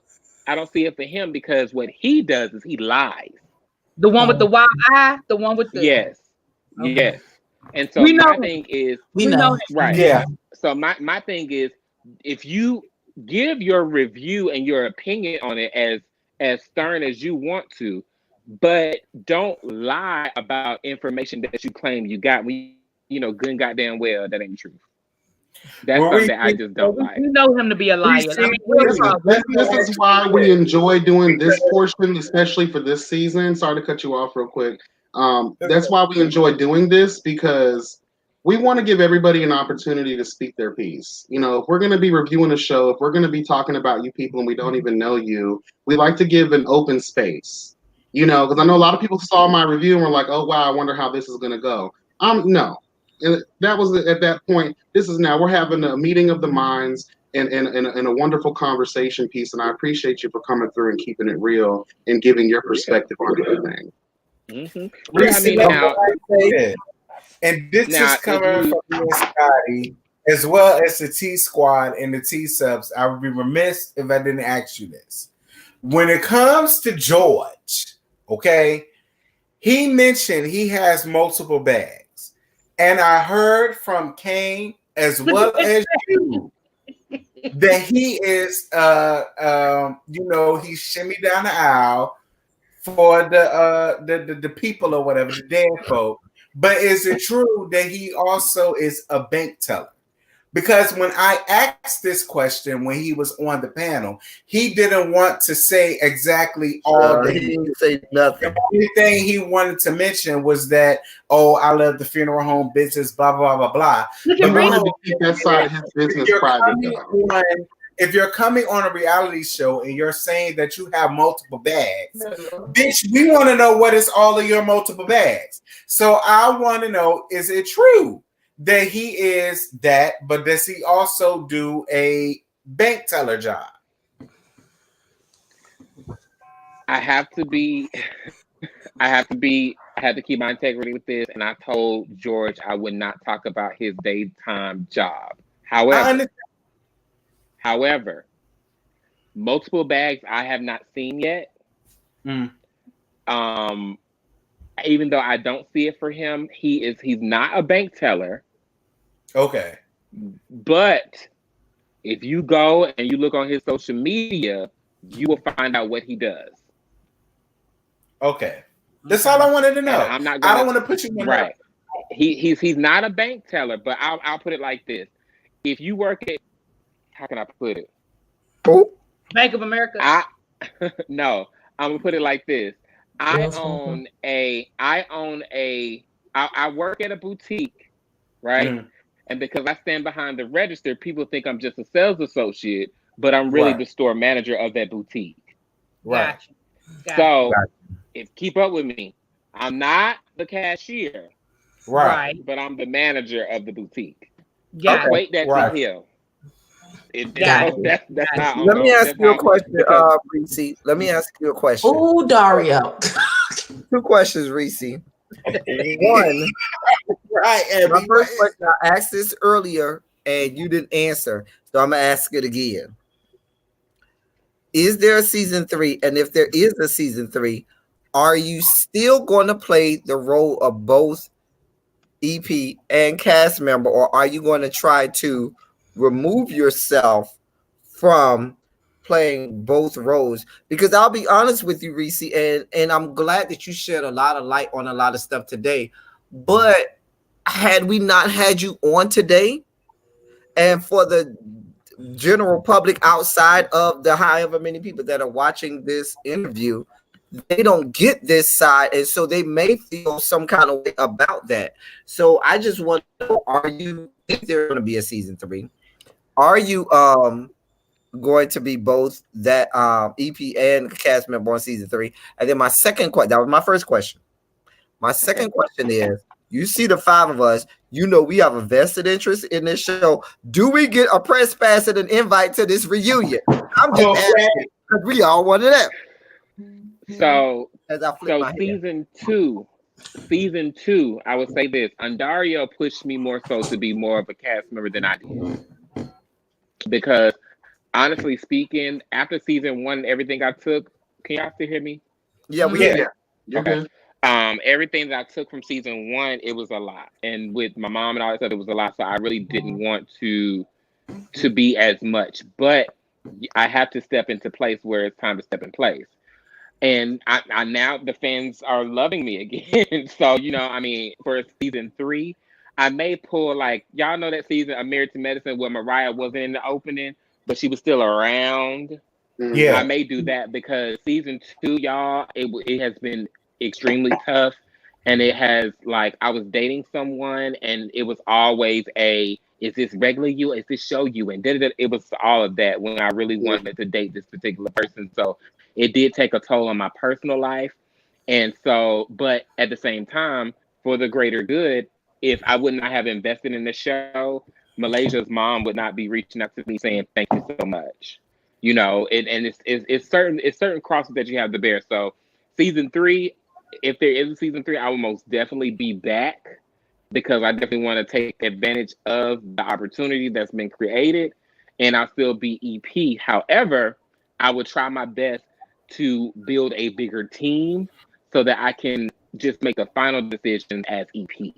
I don't see it for him because what he does is he lies. The one with the wild eye, the one with the yes. And so my thing is we know right. Yeah. So my thing is, if you give your review and your opinion on it as stern as you want to, but don't lie about information that you claim you got when you know good and goddamn well that ain't true. That's something that I just don't like. You know him to be a liar. I mean, this is why we enjoy doing this portion, especially for this season. Sorry to cut you off real quick. That's why we enjoy doing this, because we want to give everybody an opportunity to speak their piece. You know, if we're going to be reviewing a show, if we're going to be talking about you people and we don't even know you, we like to give an open space. You know, because I know a lot of people saw my review and were like, oh, wow, I wonder how this is going to go. No. And that was at that point. This is now we're having a meeting of the minds and a wonderful conversation piece. And I appreciate you for coming through and keeping it real and giving your perspective on everything. Mm-hmm. Yeah, I mean, now, and this is coming from Scotty as well as the T Squad and the T Subs. I would be remiss if I didn't ask you this. When it comes to George, okay, he mentioned he has multiple bags. And I heard from Kane as well as you that he is, he shimmy down the aisle for the people or whatever, the dead folk. But is it true that he also is a bank teller? Because when I asked this question when he was on the panel, he didn't want to say exactly all that. He didn't say nothing. The only thing he wanted to mention was that, oh, I love the funeral home business, blah, blah, blah, blah. He wanted to keep that side of his business private. If you're coming on a reality show and you're saying that you have multiple bags, bitch, we want to know what is all of your multiple bags. So I want to know, is it true that he is that, but does he also do a bank teller job? I have to keep my integrity with this, and I told George I would not talk about his daytime job. However, multiple bags I have not seen yet. Even though I don't see it for him, he's not a bank teller. Okay. But if you go and you look on his social media, you will find out what he does. Okay. That's all I wanted to know. I don't want to put you in right. He's not a bank teller, but I'll put it like this. If you work at, how can I put it? Bank of America. No, I'm gonna put it like this. I work at a boutique, right? And because I stand behind the register, people think I'm just a sales associate, but I'm really the store manager of that boutique. Right. So keep up with me. I'm not the cashier. Right. But I'm the manager of the boutique. Yeah. Equate that to him. Let me ask you a question, Reese. Let me ask you a question. Ooh, Dario. 2 questions, Reese. One, my first question, I asked this earlier and you didn't answer, so I'm gonna ask it again. Is there a season 3? And if there is a season 3, are you still going to play the role of both EP and cast member, or are you going to try to remove yourself from playing both roles? Because I'll be honest with you, Reese, and I'm glad that you shed a lot of light on a lot of stuff today. But had we not had you on today, and for the general public outside of the however many people that are watching this interview, they don't get this side, and so they may feel some kind of way about that. So I just want to know, are you, if there's going to be a season 3, are you going to be both that EP and cast member on season 3? And then my second question, that was my first question. My second question is, you see the 5 of us, you know we have a vested interest in this show. Do we get a press pass and an invite to this reunion? I'm just asking because we all wanted that. So season two, I would say this. Undario pushed me more so to be more of a cast member than I did. Because honestly speaking, after season 1, everything I took, can y'all still hear me? Yeah, we can. Okay. Everything that I took from season 1, it was a lot. And with my mom and all that stuff, it was a lot. So I really didn't want to be as much. But I have to step into place where it's time to step in place. And I now the fans are loving me again. So, for season 3, I may pull, like, y'all know that season of Married to Medicine where Mariah wasn't in the opening, but she was still around. Yeah. I may do that because season 2, y'all, it has been extremely tough. And it has, like, I was dating someone and it was always is this regular you? Is this show you? And it was all of that when I really wanted to date this particular person. So it did take a toll on my personal life. And so, but at the same time, for the greater good, if I would not have invested in the show, Malaysia's mom would not be reaching out to me saying, thank you so much. It's certain crosses that you have to bear. So season 3, if there is a season 3, I will most definitely be back because I definitely want to take advantage of the opportunity that's been created, and I'll still be EP. However, I would try my best to build a bigger team so that I can just make the final decision as EP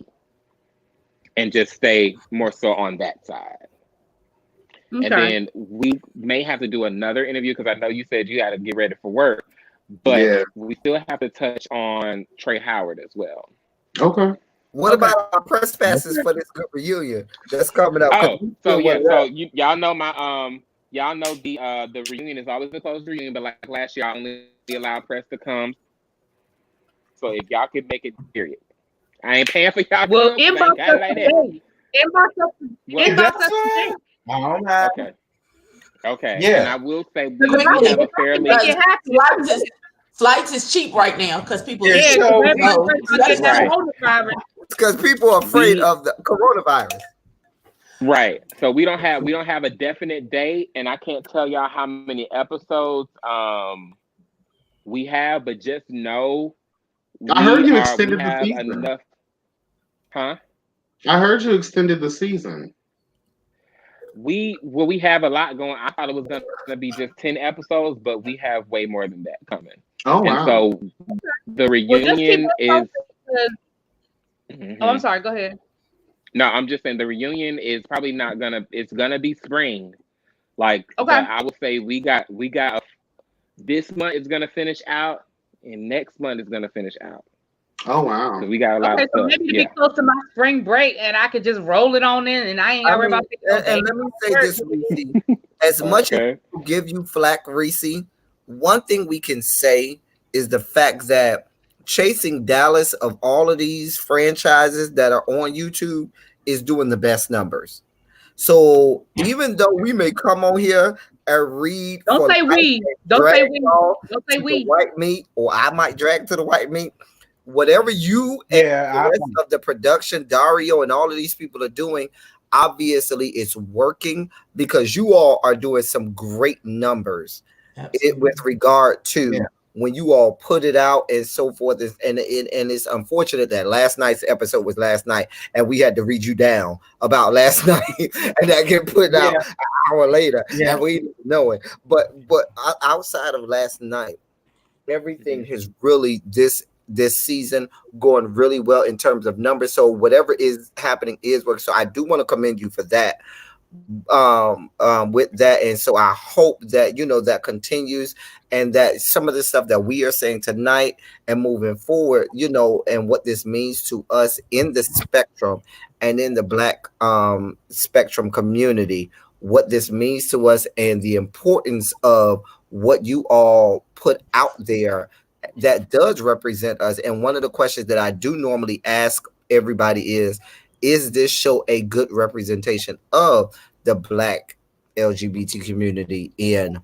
and just stay more so on that side. Okay. And then we may have to do another interview because I know you said you had to get ready for work, but we still have to touch on Trey Howard as well. Okay. What about our press passes for this good reunion that's coming up? Y'all know my y'all know the reunion is always a closed reunion, but like last year I only allowed press to come. So if y'all could make it, period. I ain't paying for y'all. Well, inbox us today. Inbox us today. All right. Okay. Yeah. And I will say we have a fairly flights is cheap right now because people because people are afraid of the coronavirus. Right. So we don't have a definite date, and I can't tell y'all how many episodes we have, but just know I heard you extended the season. Enough. Huh? I heard you extended the season. we have a lot going. I thought it was gonna be just 10 episodes, but we have way more than that coming. Oh And wow. so the Well, just keep reunion us is. posted because- Mhm. Oh, I'm sorry. Go ahead. No, I'm just saying the reunion is probably not gonna. It's gonna be spring, like. Okay. But I would say we got this month is gonna finish out, and next month is gonna finish out. Oh wow. So we got a lot Okay, of so stuff. maybe to Yeah. be close to my spring break, and I could just roll it on in, and I ain't gotta worry about taking no and days let me off say work. this, Reese. As much as Okay. people give you flack, Reese, one thing we can say is the fact that Chasing Dallas, of all of these franchises that are on YouTube, is doing the best numbers. So even though we may come on here and read, Don't say we. Don't say we. Don't say to the we. white meat, or I might drag to the white meat. Whatever you and the rest of the production, Dario and all of these people are doing, obviously it's working because you all are doing some great numbers with regard to when you all put it out and so forth. And it's unfortunate that last night's episode was last night and we had to read you down about last night and that get put out an hour later and we didn't know it. But outside of last night, everything has really this season going really well in terms of numbers. So whatever is happening is working. So I do want to commend you for that. With that, and so I hope that that continues, and that some of the stuff that we are saying tonight and moving forward, and what this means to us in the spectrum and in the Black spectrum community, what this means to us, and the importance of what you all put out there that does represent us. And one of the questions that I do normally ask everybody is this show a good representation of the Black LGBT community in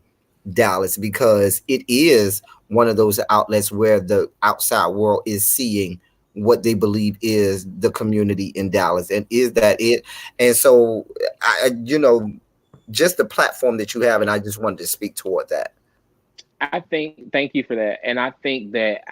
Dallas? Because it is one of those outlets where the outside world is seeing what they believe is the community in Dallas. And is that it? And so, just the platform that you have, and I just wanted to speak toward that. Thank you for that. And I think that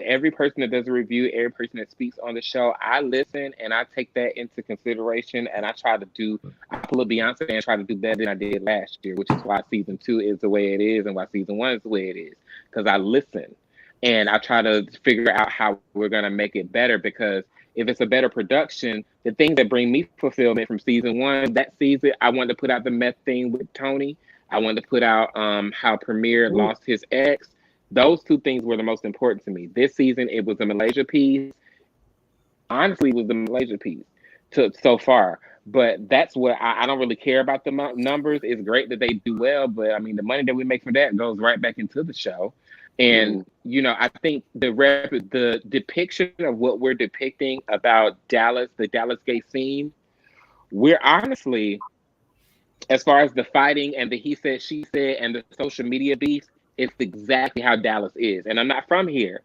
every person that does a review, every person that speaks on the show, I listen and I take that into consideration, and I pull a Beyonce and try to do better than I did last year, which is why season 2 is the way it is and why season 1 is the way it is. Because I listen and I try to figure out how we're going to make it better, because if it's a better production, the things that bring me fulfillment from season 1, that season, I wanted to put out the meth thing with Tony. I wanted to put out how Premier lost his ex. Those 2 things were the most important to me. This season, it was the Malaysia piece. Honestly, it was the Malaysia piece so far. But that's what I don't really care about the numbers. It's great that they do well, but I mean, the money that we make from that goes right back into the show. And, I think the depiction of what we're depicting about Dallas, the Dallas gay scene, we're honestly, as far as the fighting and the he said, she said, and the social media beef, it's exactly how Dallas is. And I'm not from here,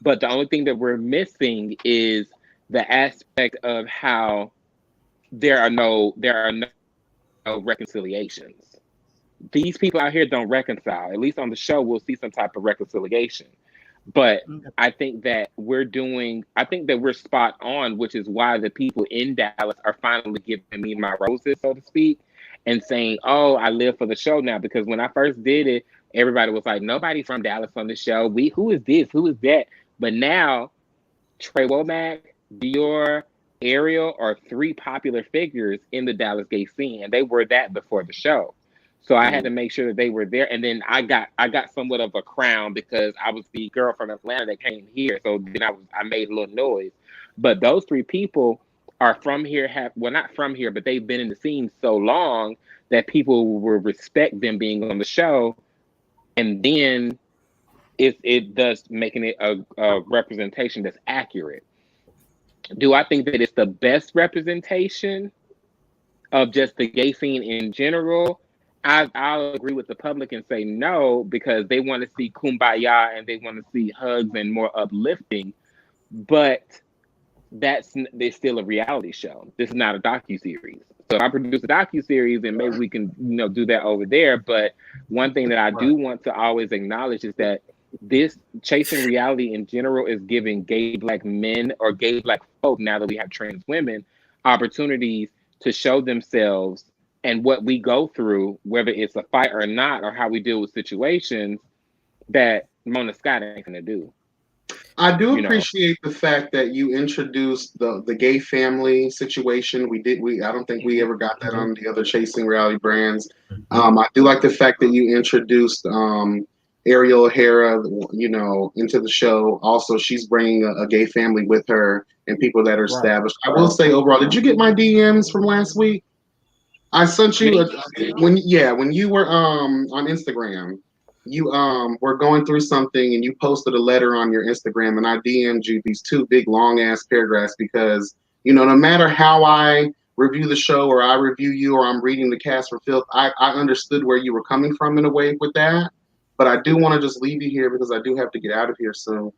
but the only thing that we're missing is the aspect of how there are no reconciliations. These people out here don't reconcile. At least on the show, we'll see some type of reconciliation. But I think that we're spot on, which is why the people in Dallas are finally giving me my roses, so to speak, and saying, oh, I live for the show now. Because when I first did it, everybody was like, nobody from Dallas on the show. Who is this? Who is that? But now, Trey Womack, Dior, Ariel are 3 popular figures in the Dallas gay scene, and they were that before the show. So I had to make sure that they were there. And then I got somewhat of a crown because I was the girl from Atlanta that came here. So then I made a little noise. But those 3 people are from here, not from here, but they've been in the scene so long that people will respect them being on the show. And then it does making it a representation that's accurate. Do I think that it's the best representation of just the gay scene in general? I'll agree with the public and say no, because they want to see kumbaya and they want to see hugs and more uplifting. But there's still a reality show. This is not a docuseries. So if I produce a docuseries, and maybe we can do that over there. But one thing that I do want to always acknowledge is that this chasing reality in general is giving gay Black men or gay Black folk, now that we have trans women, opportunities to show themselves and what we go through, whether it's a fight or not, or how we deal with situations that Mona Scott ain't gonna do. I do appreciate the fact that you introduced the gay family situation. I don't think we ever got that on the other Chasing Reality brands. I do like the fact that you introduced Ariel O'Hara, into the show. Also, she's bringing a gay family with her and people that are established. I will say overall, did you get my DMs from last week? I sent you when you were on Instagram. You were going through something and you posted a letter on your Instagram, and I DM'd you these 2 big long ass paragraphs because no matter how I review the show or I review you or I'm reading the cast for filth, I understood where you were coming from in a way with that. But I do want to just leave you here because I do have to get out of here soon.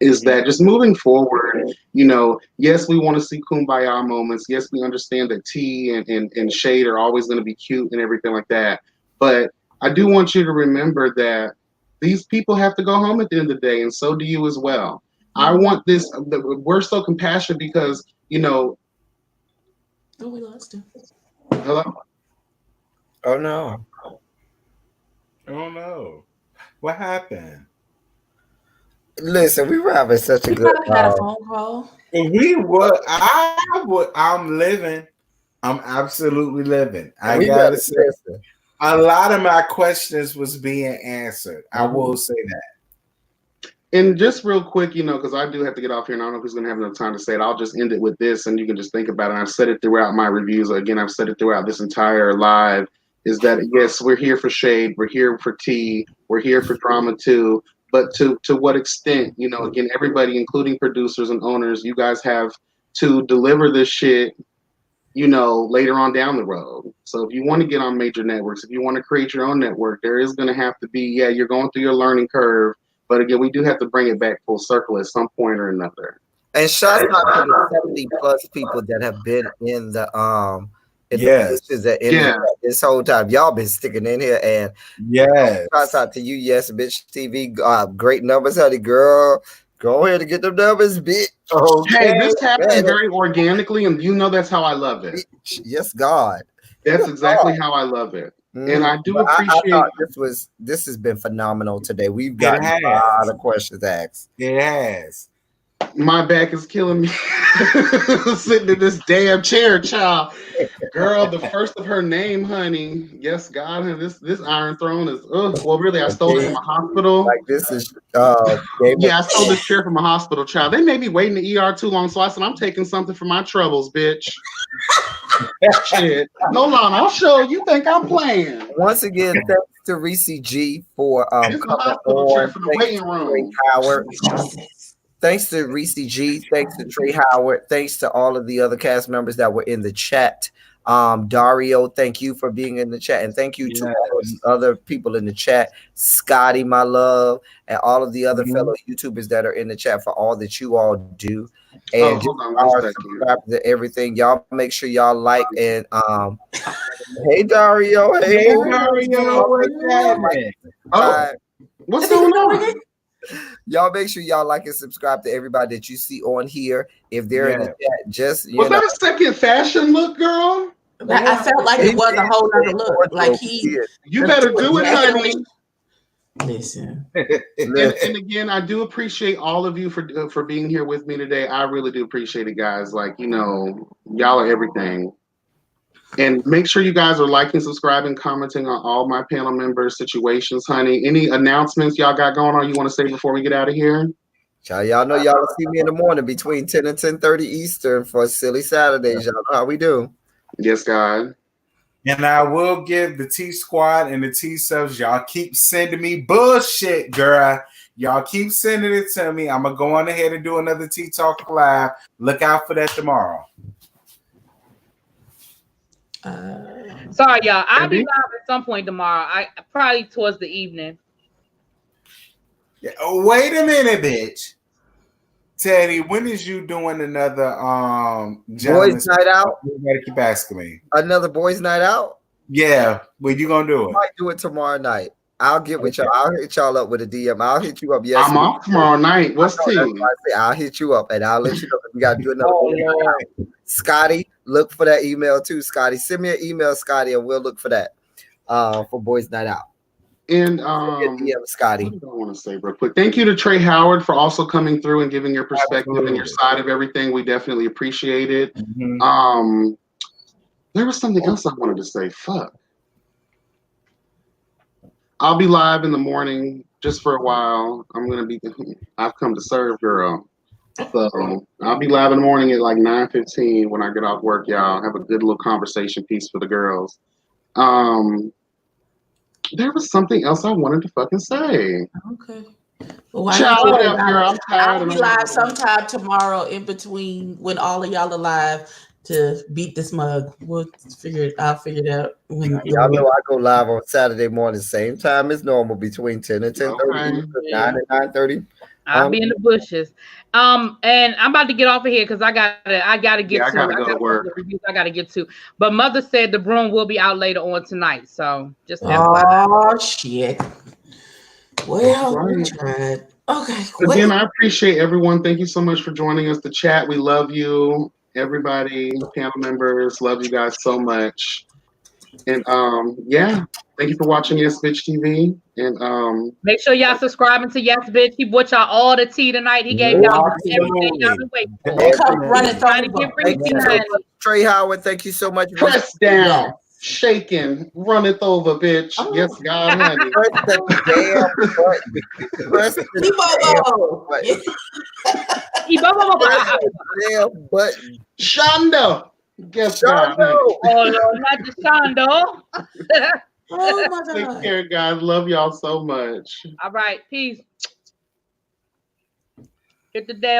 Is that just moving forward, yes, we want to see kumbaya moments. Yes, we understand that T and Shade are always going to be cute and everything like that. But I do want you to remember that these people have to go home at the end of the day, and so do you as well. I want this. We're so compassionate because, Oh, we lost him. Hello? Oh, no. Oh, no. What happened? Listen, we were having such a good had a phone call. I'm living. I'm absolutely living. I We gotta gotta say, listen. a lot of my questions was being answered. I will say that. And just real quick, because I do have to get off here, and I don't know if he's going to have enough time to say it. I'll just end it with this, and you can just think about it. I've said it throughout my reviews. Again, I've said it throughout this entire live, is that, yes, we're here for Shade. We're here for T. We're here for drama, too. But to what extent, again, everybody, including producers and owners, you guys have to deliver this shit, later on down the road. So if you want to get on major networks, if you want to create your own network, there is going to have to be, you're going through your learning curve. But again, we do have to bring it back full circle at some point or another. And shout out to the 70+ people that have been in the this whole time. Y'all been sticking in here, and shouts out to you, Yes Bitch TV. Great numbers, honey girl. Go ahead and get them numbers, bitch. Okay, hey, this happened very organically, and that's how I love it. Yes, God. That's exactly how I love it. And I do appreciate. I this has been phenomenal today. We've got a lot of questions asked. It has. My back is killing me sitting in this damn chair, child. Girl, the first of her name, honey. Yes, God, this Iron Throne is. Well, really, I stole it from a hospital. Like this is. I stole this chair from a hospital, child. They made me wait in the ER too long, so I said, I'm taking something for my troubles, bitch. Shit. Hold on, I'll show you. Think I'm playing. Once again, thanks to Ressie G for coming on. For the waiting room. Trey Howard. Thanks to Ressie G. Thanks to Trey Howard. Thanks to all of the other cast members that were in the chat. Dario, thank you for being in the chat, and thank you to all of the other people in the chat. Scotty, my love, and all of the other fellow YouTubers that are in the chat for all that you all do. And subscribe to everything. Y'all make sure y'all like and hey Dario, hey Dario, what's going on? Y'all make sure y'all like and subscribe to everybody that you see on here. If they're in the chat, just was that a second fashion look, girl? I felt like it was a whole other look. Like you better do it, honey. Listen. And again, I do appreciate all of you for being here with me today. I really do appreciate it, guys. Like, y'all are everything. And make sure you guys are liking, subscribing, commenting on all my panel members' situations, honey. Any announcements y'all got going on you want to say before we get out of here? Y'all know y'all will see me in the morning between 10 and 10:30 Eastern for Silly Saturdays. Y'all know how we do. Yes, God. And I will give the T Squad and the T subs. Y'all keep sending me bullshit, girl. Y'all keep sending it to me. I'm gonna go on ahead and do another T Talk Live. Look out for that tomorrow. Sorry, y'all. I'll be live at some point tomorrow. I probably towards the evening. Yeah. Oh, wait a minute, bitch. Teddy, when is you doing another boys' night out? You gotta keep asking me. Another boys' night out? Yeah, when you gonna do it? I might do it tomorrow night. I'll get with y'all. I'll hit y'all up with a DM. I'll hit you up. Yes, I'm off tomorrow night. What's tea? I'll hit you up and I'll let you know if we gotta do another. Scotty, look for that email too, Scotty. Send me an email, Scotty, and we'll look for that for Boys Night Out. And Scotty. What do I want to say real quick? Thank you to Trey Howard for also coming through and giving your perspective and your side of everything. We definitely appreciate it. Mm-hmm. There was something else I wanted to say. Fuck. I'll be live in the morning just for a while. I've come to serve, girl. So I'll be live in the morning at like 9:15 when I get off work, y'all. Have a good little conversation piece for the girls. There was something else I wanted to fucking say. Okay. Well, I'll be live sometime tomorrow in between when all of y'all are live to beat this mug. I'll figure it out. Y'all know I go live on Saturday morning, same time as normal, between 10 and 10:30, 9 and 9:30. I'll be in the bushes. And I'm about to get off of here because I gotta get to. I gotta go to work. Reviews I gotta get to. But Mother said the broom will be out later on tonight. So just FYI. Shit. Well, we tried. Okay. Again, I appreciate everyone. Thank you so much for joining us to chat. We love you, everybody, panel members. Love you guys so much. And thank you for watching Yes Bitch TV. And make sure y'all subscribing to Yes Bitch. He brought y'all all the tea tonight. He gave y'all everything y'all been waiting for. Trey Howard, thank you so much. Press down, shaking, runneth over, bitch. Oh. Yes, God, honey. Press the damn button. Press the damn button. Shonda. Guess God, honey. Oh no, not the Shondo. Oh my God. Take care, guys. Love y'all so much. All right, peace. Hit the damn